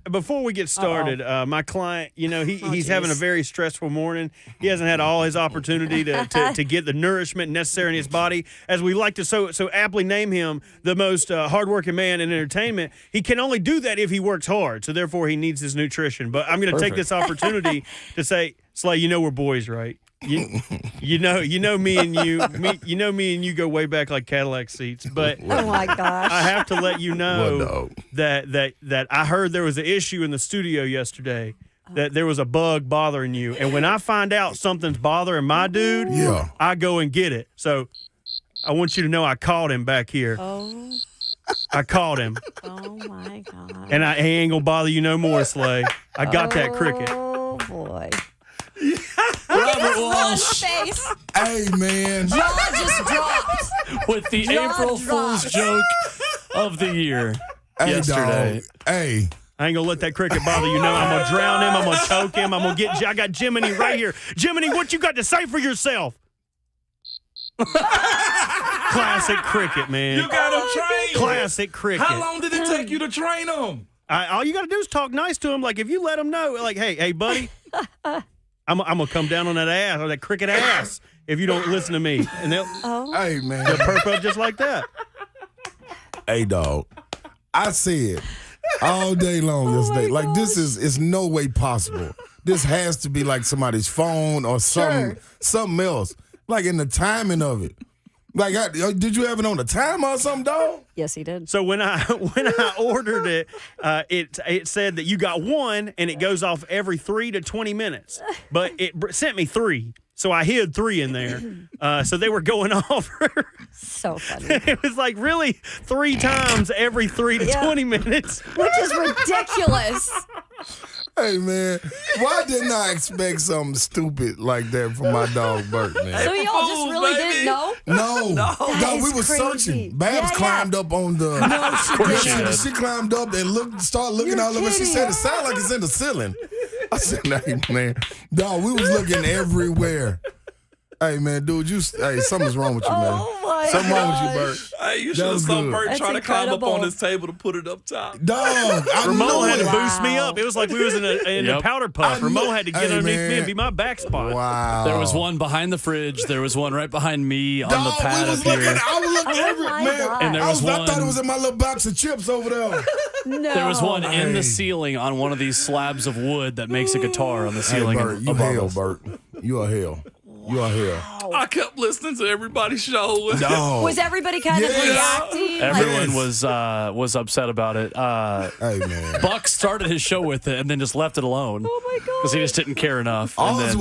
before we get started, my client, he's having a very stressful morning. He hasn't had all his opportunity to get the nourishment necessary in his body. As we like to so aptly name him the most hardworking man in entertainment, he can only do that if he works hard. So therefore, he needs his nutrition. But I'm going to take this opportunity to say, Slay, we're boys, right? You know me and you go way back like Cadillac seats. But oh my gosh, I have to let you know that I heard there was an issue in the studio yesterday. That there was a bug bothering you, and when I find out something's bothering my dude, I go and get it. So I want you to know I called him back here. Oh. I called him. Oh my god. And he ain't gonna bother you no more, Slay. I got that cricket. Oh boy. Robert Walsh. Hey, man. Jaw just dropped. With the April Fool's joke of the year yesterday. Dog. Hey. I ain't gonna let that cricket bother you. I'm gonna drown him. I'm gonna choke him. I got Jiminy right here. Jiminy, what you got to say for yourself? Classic cricket, man. You got him trained. Classic cricket. How long did it take you to train him? All you got to do is talk nice to him. Like, if you let him know, like, hey, buddy, I'm going to come down on that ass, or that cricket ass, if you don't listen to me. And hey, man. They'll perk up just like that. Hey, dog. I said all day long yesterday, like, this is no way possible. This has to be like somebody's phone or something else. Like, in the timing of it. Like, did you have it on the timer or something, dog? Yes, he did. So when I ordered it, it said that you got one, and it goes off every 3 to 20 minutes. But it sent me 3, so I hid 3 in there. So they were going off. So funny. It was like really 3 times every 3 to 20 minutes, which is ridiculous. Hey, man, why didn't I expect something stupid like that from my dog Bert, man? So y'all just really didn't know? No. That we is were crazy. searching. Babs climbed up on the... No, she climbed up and started looking all over. She said, it sounds like it's in the ceiling. I said, hey, man, dog, we was looking everywhere. Hey, man, dude, something's wrong with you, man. Oh, my Something wrong with you, gosh. Bert. Hey, you should have saw Bert trying to climb up on this table to put it up top. Dog, Ramon had to boost me up. It was like we was in the powder puff. Ramon had to get underneath me and be my back spot. Wow. There was one behind the fridge. There was one right behind me on the pad up here. I was looking everywhere, man. And there was one. I thought it was in my little box of chips over there. No. There was one in the ceiling on one of these slabs of wood that makes a guitar on the ceiling. Hey, Bert, you hell, Bert. You are hell. You are here. I kept listening to everybody's show. No. Was everybody kind of reacting? Everyone was upset about it. Hey, man. Buck started his show with it and then just left it alone. Oh my god! Because he just didn't care enough. Ours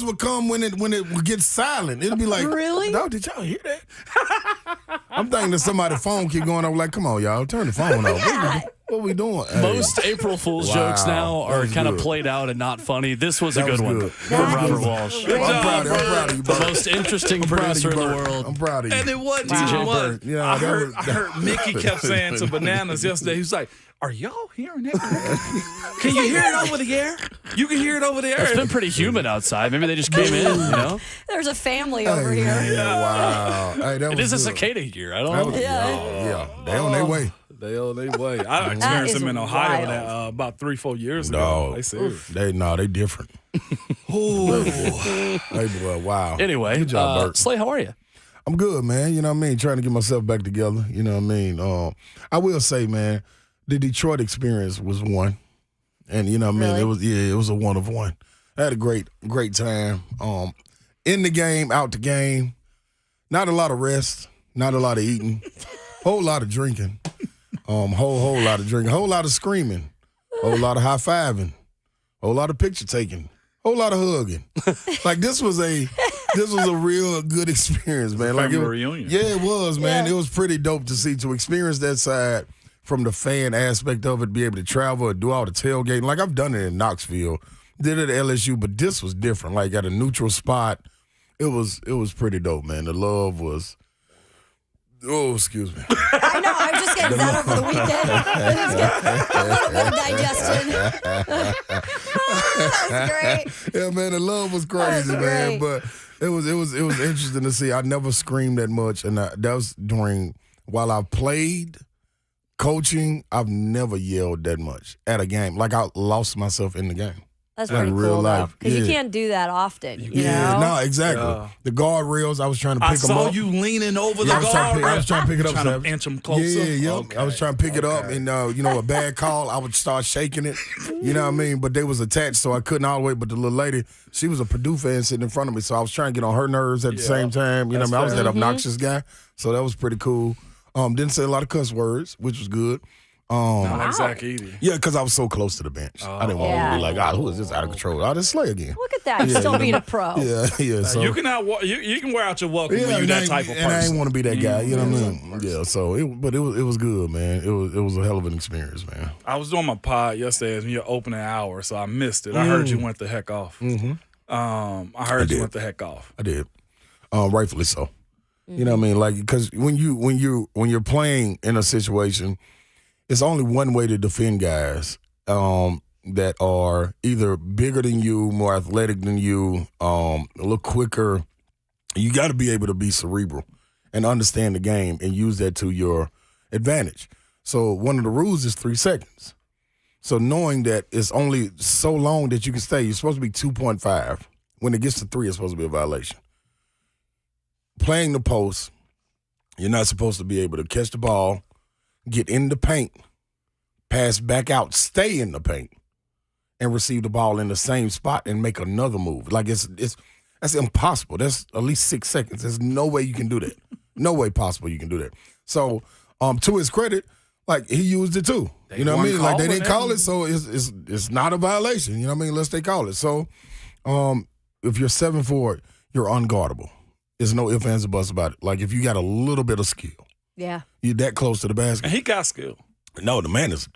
would come when it would get silent. It'll be like, really? No, did y'all hear that? I'm thinking that somebody's phone keep going. I'm like, come on, y'all, turn the phone off. What we doing? Most April Fool's jokes now are kind of played out and not funny. This was a good one from Robert Walsh. I'm proud of you, the most interesting producer in the world. I'm proud of you. And it wasn't DJ too Bert. much. I heard Mickey kept saying to Bananas yesterday, he was like, are y'all hearing that? Can you hear it over the air? You can hear it over the air. It's been pretty humid outside. Maybe they just came in, you know? There's a family over here. Wow. Hey, that it was is a good. cicada year. I don't know. Yeah. They on their way. They on their way. I experienced them in Ohio about 3-4 years ago. They serious. They different. Wow. Anyway, good job, Bert. Slay, how are you? I'm good, man. You know what I mean? Trying to get myself back together. You know what I mean? I will say, man, the Detroit experience was one. And you know what I mean? It was a one of one. I had a great time. In the game, out the game. Not a lot of rest, not a lot of eating. Whole lot of drinking. Whole lot of drinking. Whole lot of screaming. Whole lot of high-fiving. Whole lot of picture taking. Whole lot of hugging. Like this was a real good experience, man. Like a reunion. Yeah, it was, man. Yeah. It was pretty dope to experience that side from the fan aspect of it, be able to travel and do all the tailgating. Like I've done it in Knoxville, did it at LSU, but this was different. Like at a neutral spot, it was pretty dope, man. The love was Oh, excuse me. I know. I was just getting that over the weekend. A little bit of digestion. That was great. Yeah, man, the love was crazy, man. But it was interesting to see. I never screamed that much, and that was while I played coaching. I've never yelled that much at a game. Like I lost myself in the game. That's pretty cool, though, because you can't do that often. You know? No, exactly. The guardrails, I was trying to pick them up. I saw you leaning over the guardrail. I was trying to pick it up. Trying to inch them closer. Yeah. Okay. I was trying to pick it up, and a bad call, I would start shaking it. You know what I mean? But they was attached, so I couldn't all the way. But the little lady, she was a Purdue fan sitting in front of me, so I was trying to get on her nerves at the same time. You know what I mean? I was that obnoxious guy, so that was pretty cool. Didn't say a lot of cuss words, which was good. Not like Zach Edey. Yeah, because I was so close to the bench. I didn't want to be like, who is this out of control? This Slay again. Look at that. Still being a pro. Yeah. So, you can wear out your welcome when you're that type of person. And I ain't want to be that guy. You know what I mean? Yeah. So, it was good, man. It was a hell of an experience, man. I was doing my pod yesterday in your opening hour, so I missed it. I heard you went the heck off. Mm-hmm. I heard you went the heck off. I did. Rightfully so. You know what I mean? Like, because when you're playing in a situation, it's only one way to defend guys that are either bigger than you, more athletic than you, a little quicker. You got to be able to be cerebral and understand the game and use that to your advantage. So one of the rules is 3 seconds. So knowing that it's only so long that you can stay, you're supposed to be 2.5. When it gets to 3, it's supposed to be a violation. Playing the post, you're not supposed to be able to catch the ball, get in the paint, pass back out, stay in the paint, and receive the ball in the same spot and make another move. Like that's impossible. That's at least 6 seconds. There's no way you can do that. No way possible you can do that. So, to his credit, like he used it too. You know what I mean? Like they didn't call it, so it's not a violation. You know what I mean? Unless they call it. So, if you're 7'4", you're unguardable. There's no ifs, ands, or buts about it. Like if you got a little bit of skill, you're that close to the basket. And he got skill. No, the man's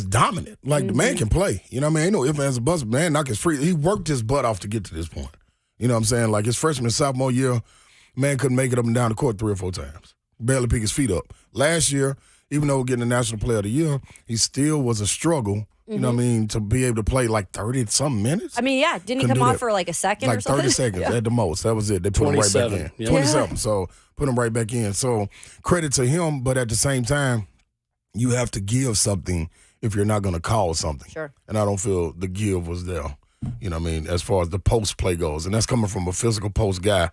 dominant. Like the man can play. You know what I mean? Ain't no ifs, ands, or buts. Man, knock his free. He worked his butt off to get to this point. You know what I'm saying? Like his freshman, sophomore year, man couldn't make it up and down the court 3 or 4 times. Barely pick his feet up. Last year, even though getting the National Player of the Year, he still was a struggle. You know what I mean? To be able to play like 30-something minutes. I mean, yeah. Didn't he come off for like a second or something? Like 30 seconds at the most. That was it. They put him right back in. 27. So put him right back in. So credit to him, but at the same time, you have to give something if you're not going to call something. Sure. And I don't feel the give was there. You know what I mean? As far as the post play goes. And that's coming from a physical post guy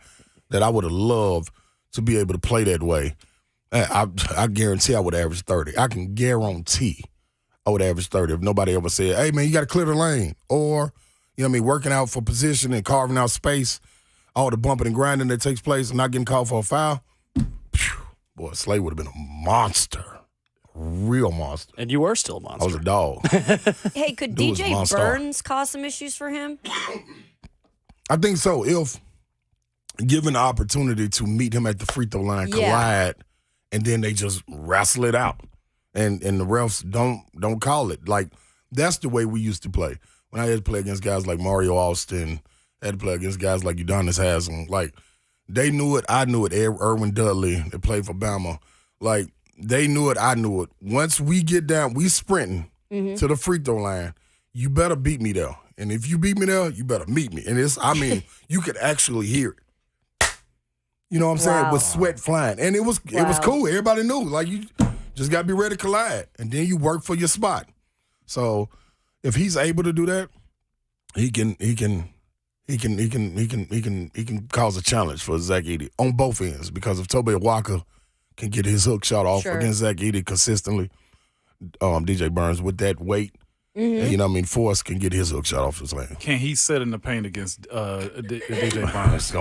that I would have loved to be able to play that way. I guarantee I would average 30. I can guarantee I would average 30 if nobody ever said, hey, man, you got to clear the lane. Or, you know what I mean, working out for position and carving out space, all the bumping and grinding that takes place and not getting called for a foul. Boy, Slay would have been a monster. A real monster. And you were still a monster. I was a dog. Hey, could DJ Burns cause some issues for him? I think so. If given the opportunity to meet him at the free throw line, collide, and then they just wrestle it out. And the refs don't call it. Like, that's the way we used to play. When I had to play against guys like Mario Austin, I had to play against guys like Udonis Haslam. Like, they knew it, I knew it. Erwin Dudley, that played for Bama. Like, they knew it, I knew it. Once we get down, we sprinting to the free throw line, you better beat me there. And if you beat me there, you better meet me. And you could actually hear it. You know what I'm saying? With sweat flying. And it was cool. Everybody knew. Like, you just got to be ready to collide, and then you work for your spot. So if he's able to do that, he can cause a challenge for Zach Edey on both ends. Because if Toby Walker can get his hook shot off against Zach Edey consistently, DJ Burns with that weight, and, you know what I mean, Force can get his hook shot off his lane. Can he sit in the paint against DJ Burns?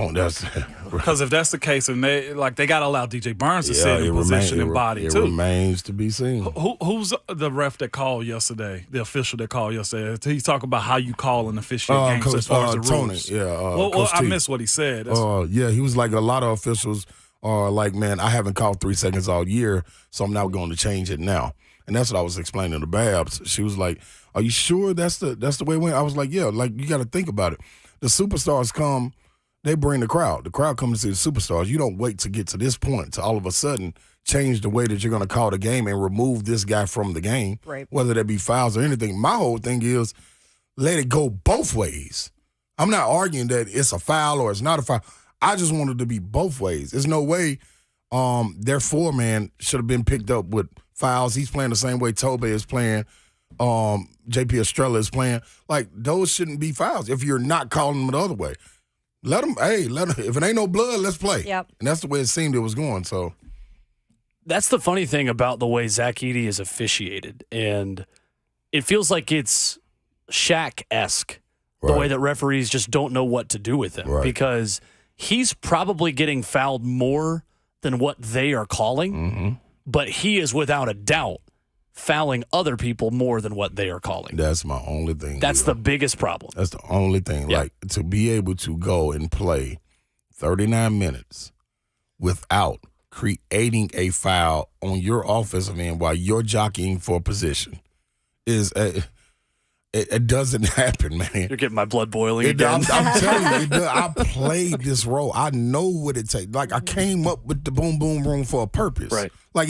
Because if that's the case, and they got to allow DJ Burns to sit in position and body too. It remains to be seen. Who's the ref that called yesterday? The official that called yesterday? He's talking about how you call and officiate games as far as the rules. Tony. I missed what he said. He was like, a lot of officials are like, man, I haven't called 3 seconds all year, so I'm now going to change it now. And that's what I was explaining to Babs. She was like, are you sure that's the way it went? I was like, yeah, like you got to think about it. The superstars come they bring the crowd. The crowd comes to see the superstars. You don't wait to get to this point to all of a sudden change the way that you're going to call the game and remove this guy from the game, right? Whether that be fouls or anything. My whole thing is let it go both ways. I'm not arguing that it's a foul or it's not a foul. I just want it to be both ways. There's no way their four-man should have been picked up with fouls. He's playing the same way Tobe is playing. JP Estrella is playing. Like, those shouldn't be fouls if you're not calling them the other way. Let them. If it ain't no blood, let's play. Yep. And that's the way it seemed it was going. So that's the funny thing about the way Zach Edey is officiated. And it feels like it's Shaq-esque, the way that referees just don't know what to do with him. Because he's probably getting fouled more than what they are calling, but he is without a doubt fouling other people more than what they are calling. That's my only thing. That's the biggest problem. That's the only thing. Yeah. Like, to be able to go and play 39 minutes without creating a foul on your offensive end while you're jockeying for position is it doesn't happen, man. You're getting my blood boiling again. I'm telling you, I played this role. I know what it takes. Like, I came up with the boom boom room for a purpose. Right. Like,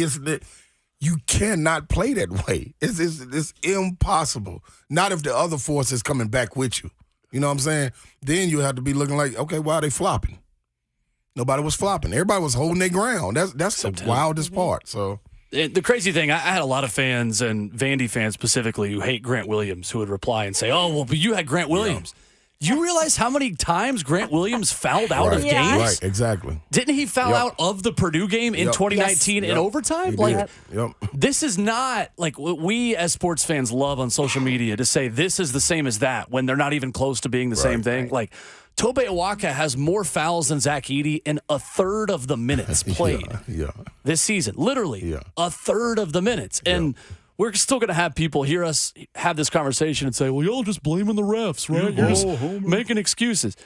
you cannot play that way. It's impossible. Not if the other force is coming back with you. You know what I'm saying? Then you have to be looking like, okay, why are they flopping? Nobody was flopping. Everybody was holding their ground. That's the wildest part. So the crazy thing, I had a lot of fans and Vandy fans specifically who hate Grant Williams who would reply and say, "Oh, well, but you had Grant Williams." You realize how many times Grant Williams fouled out of games? Right, exactly. Didn't he foul out of the Purdue game in 2019 in overtime? Like, this is not like what we as sports fans love on social media to say this is the same as that when they're not even close to being the same thing. Like, Tobe Awaka has more fouls than Zach Edey in a third of the minutes played this season. Literally, a third of the minutes. And we're still going to have people hear us have this conversation and say, well, y'all just blaming the refs, right? You're just making excuses.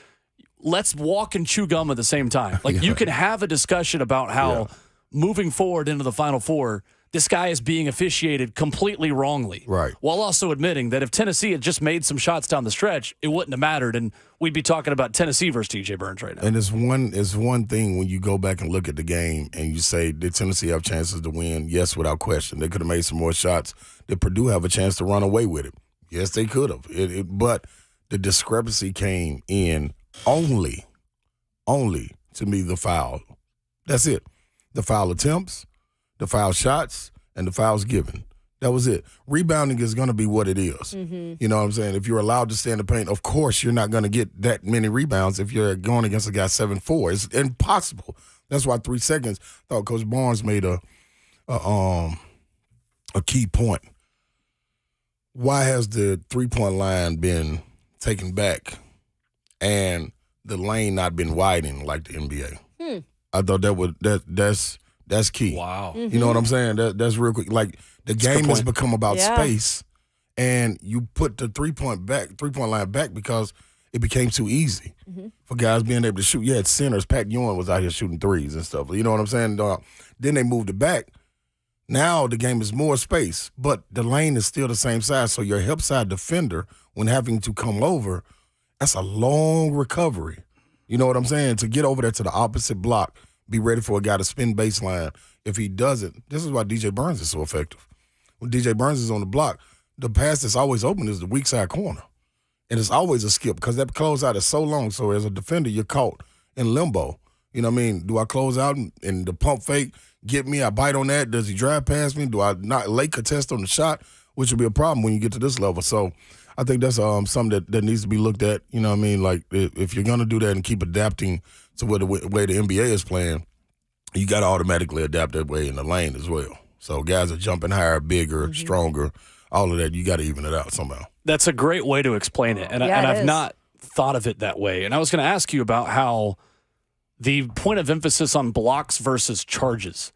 Let's walk and chew gum at the same time. Like, you can have a discussion about how moving forward into the Final Four, this guy is being officiated completely wrongly. Right. While also admitting that if Tennessee had just made some shots down the stretch, it wouldn't have mattered, and we'd be talking about Tennessee versus TJ Burns right now. And it's one thing when you go back and look at the game and you say, did Tennessee have chances to win? Yes, without question. They could have made some more shots. Did Purdue have a chance to run away with it? Yes, they could have. But the discrepancy came in only to me the foul. That's it. The foul attempts, the foul shots, and the fouls given. That was it. Rebounding is going to be what it is. You know what I'm saying? If you're allowed to stay in the paint, of course you're not going to get that many rebounds if you're going against a guy 7'4". It's impossible. That's why 3 seconds. I thought Coach Barnes made a key point. Why has the three-point line been taken back and the lane not been widening like the NBA? I thought that's key. Wow. You know what I'm saying? That's real quick. Like, the game has become about space, and you put the three-point line back because it became too easy for guys being able to shoot. You had centers. Pat Ewing was out here shooting threes and stuff. You know what I'm saying? Then they moved it back. Now the game is more space, but the lane is still the same size. So your help side defender, when having to come over, that's a long recovery. You know what I'm saying? To get over there to the opposite block, be ready for a guy to spin baseline. If he doesn't, this is why DJ Burns is so effective. When DJ Burns is on the block, the pass that's always open is the weak side corner. And it's always a skip because that closeout is so long. So as a defender, you're caught in limbo. You know what I mean? Do I close out and the pump fake get me? I bite on that. Does he drive past me? Do I not late contest on the shot? Which would be a problem when you get to this level. So I think that's something that needs to be looked at. You know what I mean? Like, if you're going to do that and keep adapting to the way the NBA is playing, you got to automatically adapt that way in the lane as well. So guys are jumping higher, bigger, stronger, all of that. You got to even it out somehow. That's a great way to explain it. And I've not thought of it that way. And I was going to ask you about how the point of emphasis on blocks versus charges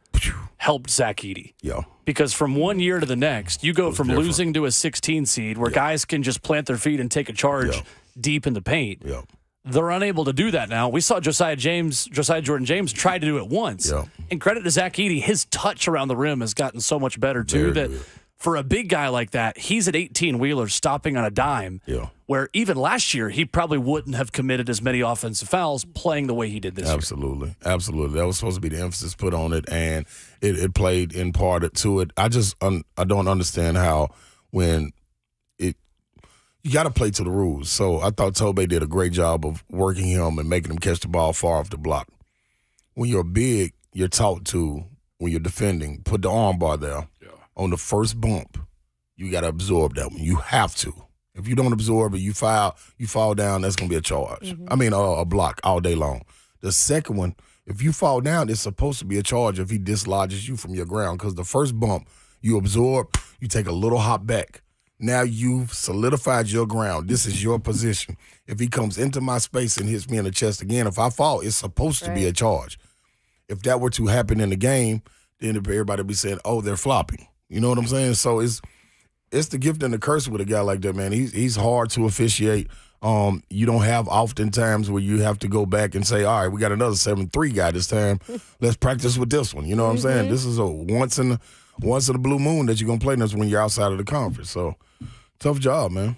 helped Zach Edey. Yeah. Because from one year to the next, you go from losing to a 16 seed where guys can just plant their feet and take a charge deep in the paint. Yeah. They're unable to do that now. We saw Josiah Jordan James try to do it once. Yeah. And credit to Zach Edey, his touch around the rim has gotten so much better too for a big guy like that, he's an 18-wheeler stopping on a dime. Yeah. Where even last year, he probably wouldn't have committed as many offensive fouls playing the way he did this year. Absolutely. That was supposed to be the emphasis put on it, and it played in part to it. I don't understand how when you got to play to the rules. So I thought Tobey did a great job of working him and making him catch the ball far off the block. When you're big, you're taught to, when you're defending, put the arm bar there. Yeah. On the first bump, you got to absorb that one. You have to. If you don't absorb it, you fall down, that's going to be a charge. I mean, a block all day long. The second one, if you fall down, it's supposed to be a charge if he dislodges you from your ground, because the first bump, you absorb, you take a little hop back. Now you've solidified your ground. This is your position. If he comes into my space and hits me in the chest again, if I fall, it's supposed to be a charge. If that were to happen in the game, then everybody would be saying, oh, they're flopping. You know what I'm saying? So it's the gift and the curse with a guy like that, man. He's hard to officiate. You don't have often times where you have to go back and say, all right, we got another 7-3 guy this time. Let's practice with this one. You know what I'm saying? This is a once in a blue moon that you're going to play this when you're outside of the conference. So, tough job, man.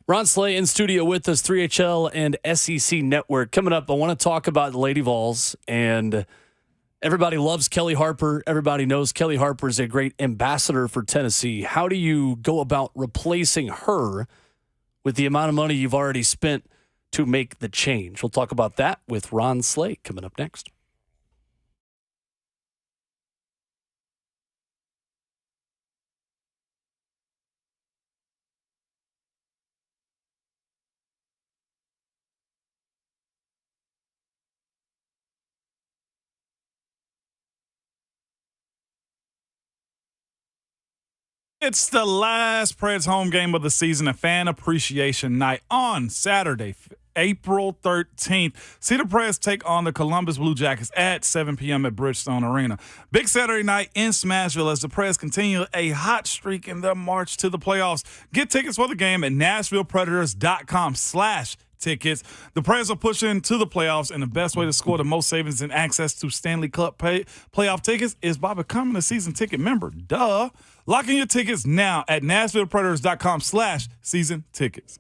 Ron Slay in studio with us, 3HL and SEC Network. Coming up, I want to talk about the Lady Vols, and everybody loves Kelly Harper. Everybody knows Kelly Harper is a great ambassador for Tennessee. How do you go about replacing her with the amount of money you've already spent to make the change? We'll talk about that with Ron Slay coming up next. It's the last Preds home game of the season, a fan appreciation night on Saturday, April 13th. See the Preds take on the Columbus Blue Jackets at 7 p.m. at Bridgestone Arena. Big Saturday night in Smashville as the Preds continue a hot streak in their march to the playoffs. Get tickets for the game at NashvillePredators.com/tickets. The Preds are pushing to the playoffs, and the best way to score the most savings and access to Stanley Cup playoff tickets is by becoming a season ticket member. Duh. Lock in your tickets now at NashvillePredators.com/season tickets.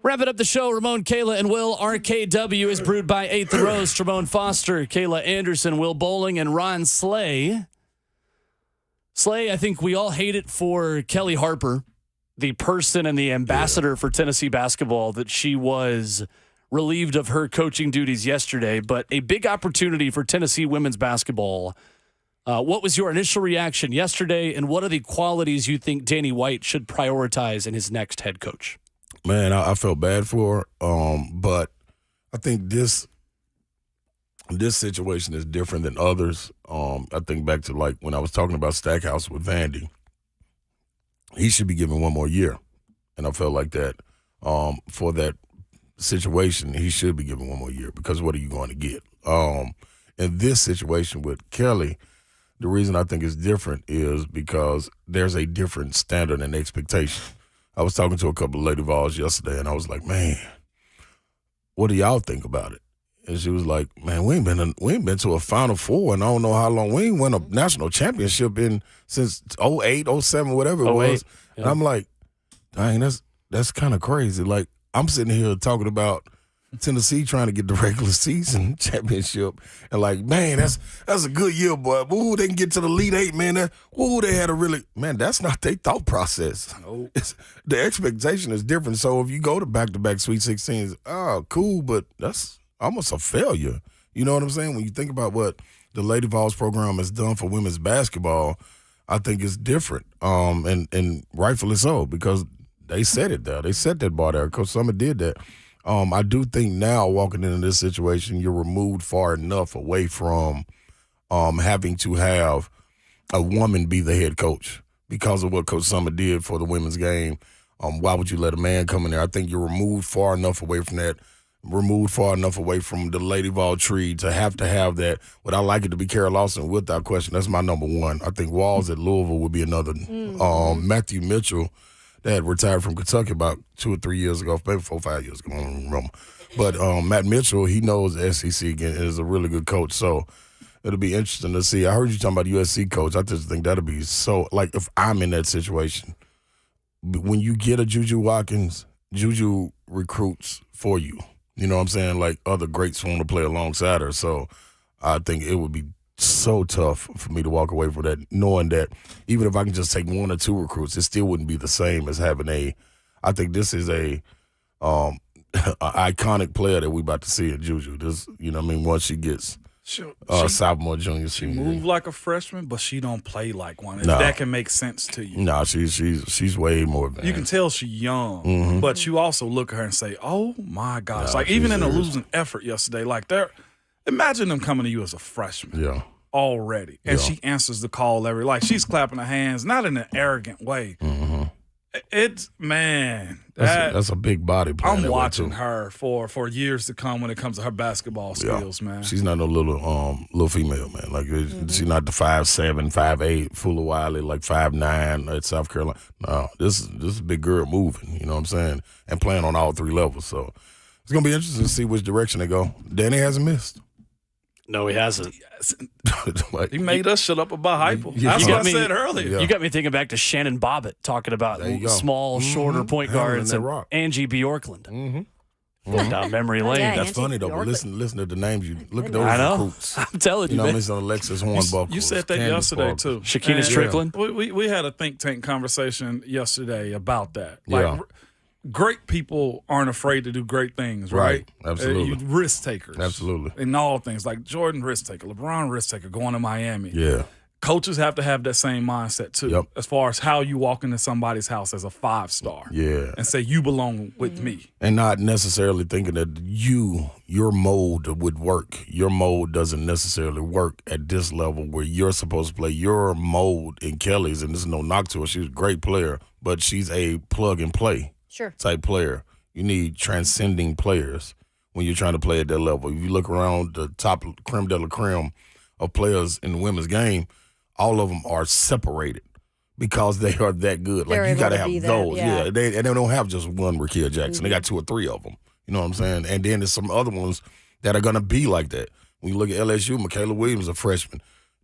Wrapping up the show, Ramon, Kayla, and Will. RKW is brewed by 8th and Rose, Ramon Foster, Kayla Anderson, Will Bowling, and Ron Slay. Slay, I think we all hate it for Kelly Harper, the person and the ambassador for Tennessee basketball, that she was relieved of her coaching duties yesterday, but a big opportunity for Tennessee women's basketball. What was your initial reaction yesterday, and what are the qualities you think Danny White should prioritize in his next head coach? Man, I felt bad for her, but I think this situation is different than others. I think back to like when I was talking about Stackhouse with Vandy. He should be given one more year, and I felt like that for that situation, he should be given one more year because what are you going to get? In this situation with Kelly, the reason I think it's different is because there's a different standard and expectation. I was talking to a couple of Lady Vols yesterday, and I was like, man, what do y'all think about it? And she was like, man, we ain't been to a Final Four, and I don't know how long. We ain't won a national championship since 08, 07, whatever it was. Yeah. And I'm like, dang, that's kind of crazy. Like, I'm sitting here talking about Tennessee trying to get the regular season championship, and like, man, that's a good year, boy. Ooh, they can get to the Elite Eight, man. They had a really, man, that's not their thought process. Nope. The expectation is different. So if you go to back-to-back Sweet 16s, oh, cool, but that's almost a failure. You know what I'm saying? When you think about what the Lady Vols program has done for women's basketball, I think it's different, and rightfully so, because they set it there. They set that bar there. Coach Summer did that. I do think now walking into this situation, you're removed far enough away from having to have a woman be the head coach because of what Coach Summer did for the women's game. Why would you let a man come in there? I think you're removed far enough away from that, removed far enough away from the Lady Vol tree to have that. Would I like it to be Kara Lawson? Without question, that's my number one. I think Walls at Louisville would be another. Matthew Mitchell, that retired from Kentucky about 2 or 3 years ago, maybe 4 or 5 years ago, I don't remember. But Matt Mitchell, he knows the SEC again, and is a really good coach. So it'll be interesting to see. I heard you talking about the USC coach. I just think that'll be so, like, if I'm in that situation, when you get a Juju Watkins, Juju recruits for you. You know what I'm saying? Like, other greats want to play alongside her. So I think it would be so tough for me to walk away from that, knowing that even if I can just take 1 or 2 recruits, it still wouldn't be the same as having I think this is a iconic player that we about to see in Juju. This, you know what I mean, once she gets sophomore, junior, she senior. move like a freshman, but she don't play like one. If that can make sense to you. No, she's way more advanced. You can tell she's young, but you also look at her and say, oh my gosh. Like, even in a losing effort yesterday, like, imagine them coming to you as a freshman. Yeah. Already. And she answers the call like, she's clapping her hands, not in an arrogant way. It's, man. That's a big body player. I'm watching her for years to come when it comes to her basketball skills, man. She's not no little female, man. Like, she's not the 5'7", 5'8", full of Wiley, like 5'9" at South Carolina. No, this is a big girl moving, you know what I'm saying, and playing on all 3 levels. So it's going to be interesting to see which direction they go. Danny hasn't missed. No, he hasn't. He made us shut up about Hypo. That's what I said earlier. Yeah. You got me thinking back to Shannon Bobbitt talking about small, shorter point guards and Angie Bjorklund. Down memory lane. Yeah, That's funny, though. But listen to the names. You look at those recruits. I'm telling you, man. It's Alexis Hornbuckle. You said that yesterday, too. Shakina Strickland. We had a think tank conversation yesterday about that. Like, great people aren't afraid to do great things, right? Absolutely. Risk takers. Absolutely. In all things. Like Jordan, risk taker. LeBron, risk taker, going to Miami. Yeah. Coaches have to have that same mindset, too, as far as how you walk into somebody's house as a 5-star. Yeah. And say, you belong with me. And not necessarily thinking that your mold would work. Your mold doesn't necessarily work at this level where you're supposed to play. Your mold in Kelly's, and this is no knock to her, she's a great player, but she's a plug-and-play type player. You need transcending players when you're trying to play at that level. If you look around the top creme de la creme of players in the women's game, all of them are separated because they are that good. Like, you got to have those. Yeah. They don't have just one Rakia Jackson. They got 2 or 3 of them. You know what I'm saying? And then there's some other ones that are going to be like that. When you look at LSU, Michaela Williams, a freshman,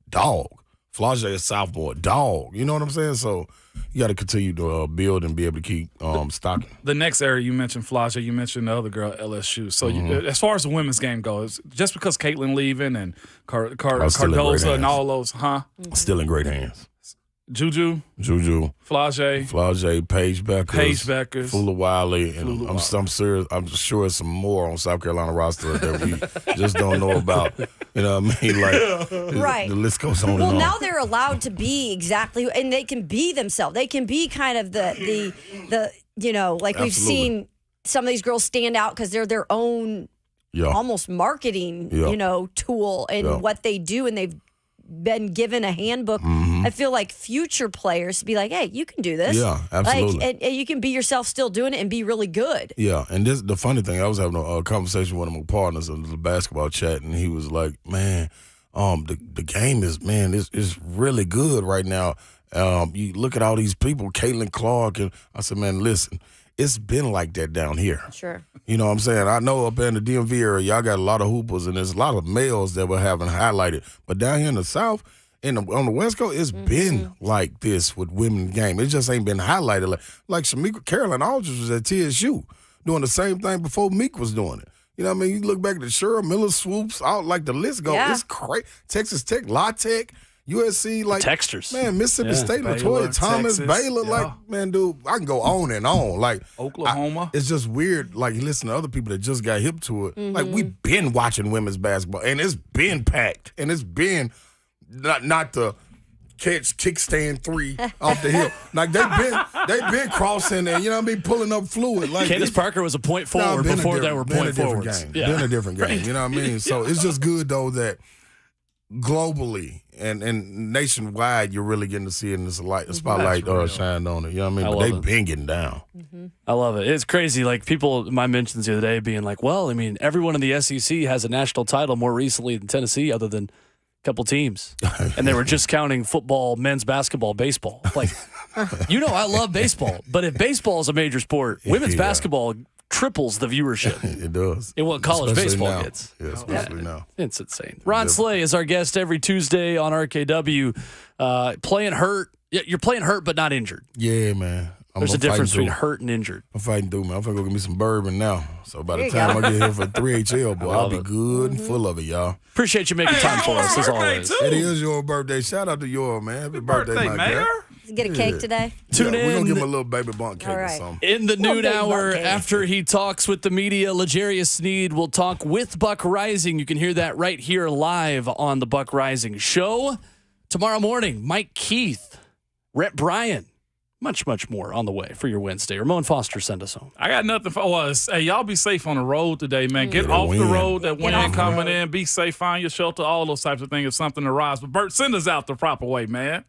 dog. Flage is sophomore, dog. You know what I'm saying? So you got to continue to build and be able to keep stocking. The next area you mentioned, Flage, you mentioned the other girl, LSU. So as far as the women's game goes, just because Caitlin leaving and Cardoza and all those, Still in great hands. Juju, Flage, Paige Beckers, Fuller Wiley, and I'm sure some more on South Carolina roster that we just don't know about. You know what I mean? Like, right. The list goes on. Well, and on. now they're allowed to be exactly, and they can be themselves. They can be kind of the like we've seen some of these girls stand out because they're their own almost marketing, tool and what they do, and they've been given a handbook. I feel like future players to be like, hey, you can do this. Yeah, absolutely. Like, and you can be yourself still doing it and be really good. Yeah, and the funny thing, I was having a conversation with one of my partners in the basketball chat, and he was like, man, the game is really good right now. You look at all these people, Caitlin Clark, and I said, man, listen, it's been like that down here. Sure. You know what I'm saying? I know up in the DMV area, y'all got a lot of hoopers, and there's a lot of males that were having highlighted. But down here in the South, on the West Coast, it's been like this with women's game. It just ain't been highlighted. Like Shamika Carolyn Aldridge was at TSU doing the same thing before Meek was doing it. You know what I mean? You look back at the Cheryl Miller swoops, out like the list goes. Yeah. It's crazy. Texas Tech, La Tech, USC, like Texters. Man, Mississippi State, Latoya Thomas, Texas, Baylor, like, man, dude, I can go on and on. Like Oklahoma. It's just weird, like you listen to other people that just got hip to it. Like we've been watching women's basketball and it's been packed. And it's been not the kickstand three off the hill. Like they've been crossing and pulling up fluid. Like Candace Parker was a point forward before they were point forwards. Been a different game. You know what I mean? So it's just good though that globally and nationwide, you're really getting to see it in this spotlight shined on it. You know what I mean? But they've been getting down. I love it. It's crazy. Like my mentions the other day being like, well, I mean, everyone in the SEC has a national title more recently than Tennessee, other than a couple teams. And they were just counting football, men's basketball, baseball. Like, I love baseball, but if baseball is a major sport, women's basketball triples the viewership. It does. In what college especially baseball now. gets. Yeah, especially now. It's insane. Ron Slay is our guest every Tuesday on RKW. Playing hurt. You're playing hurt but not injured. Yeah, man. There's a difference between hurt and injured. I'm fighting through, man. I'm going to go get me some bourbon now. So by the time I get here for 3HL, boy, I'll be good and full of it, y'all. Appreciate you making time for us, as always. It is your birthday. Shout out to your man. Happy birthday, my Mayor. Get a cake today? Tune in. We're going to give him a little baby bunk cake or something. In the noon hour, after he talks with the media, L'Jarius Sneed will talk with Buck Rising. You can hear that right here live on the Buck Rising Show. Tomorrow morning, Mike Keith, Rhett Bryan, much, much more on the way for your Wednesday. Ramon Foster, send us home. I got nothing for us. Hey, y'all be safe on the road today, man. Get off the road. That wind coming in. Be safe. Find your shelter. All those types of things if something arrives. But Bert, send us out the proper way, man.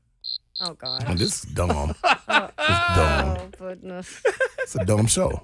Oh, God. Man, this is dumb. Oh, goodness. It's a dumb show.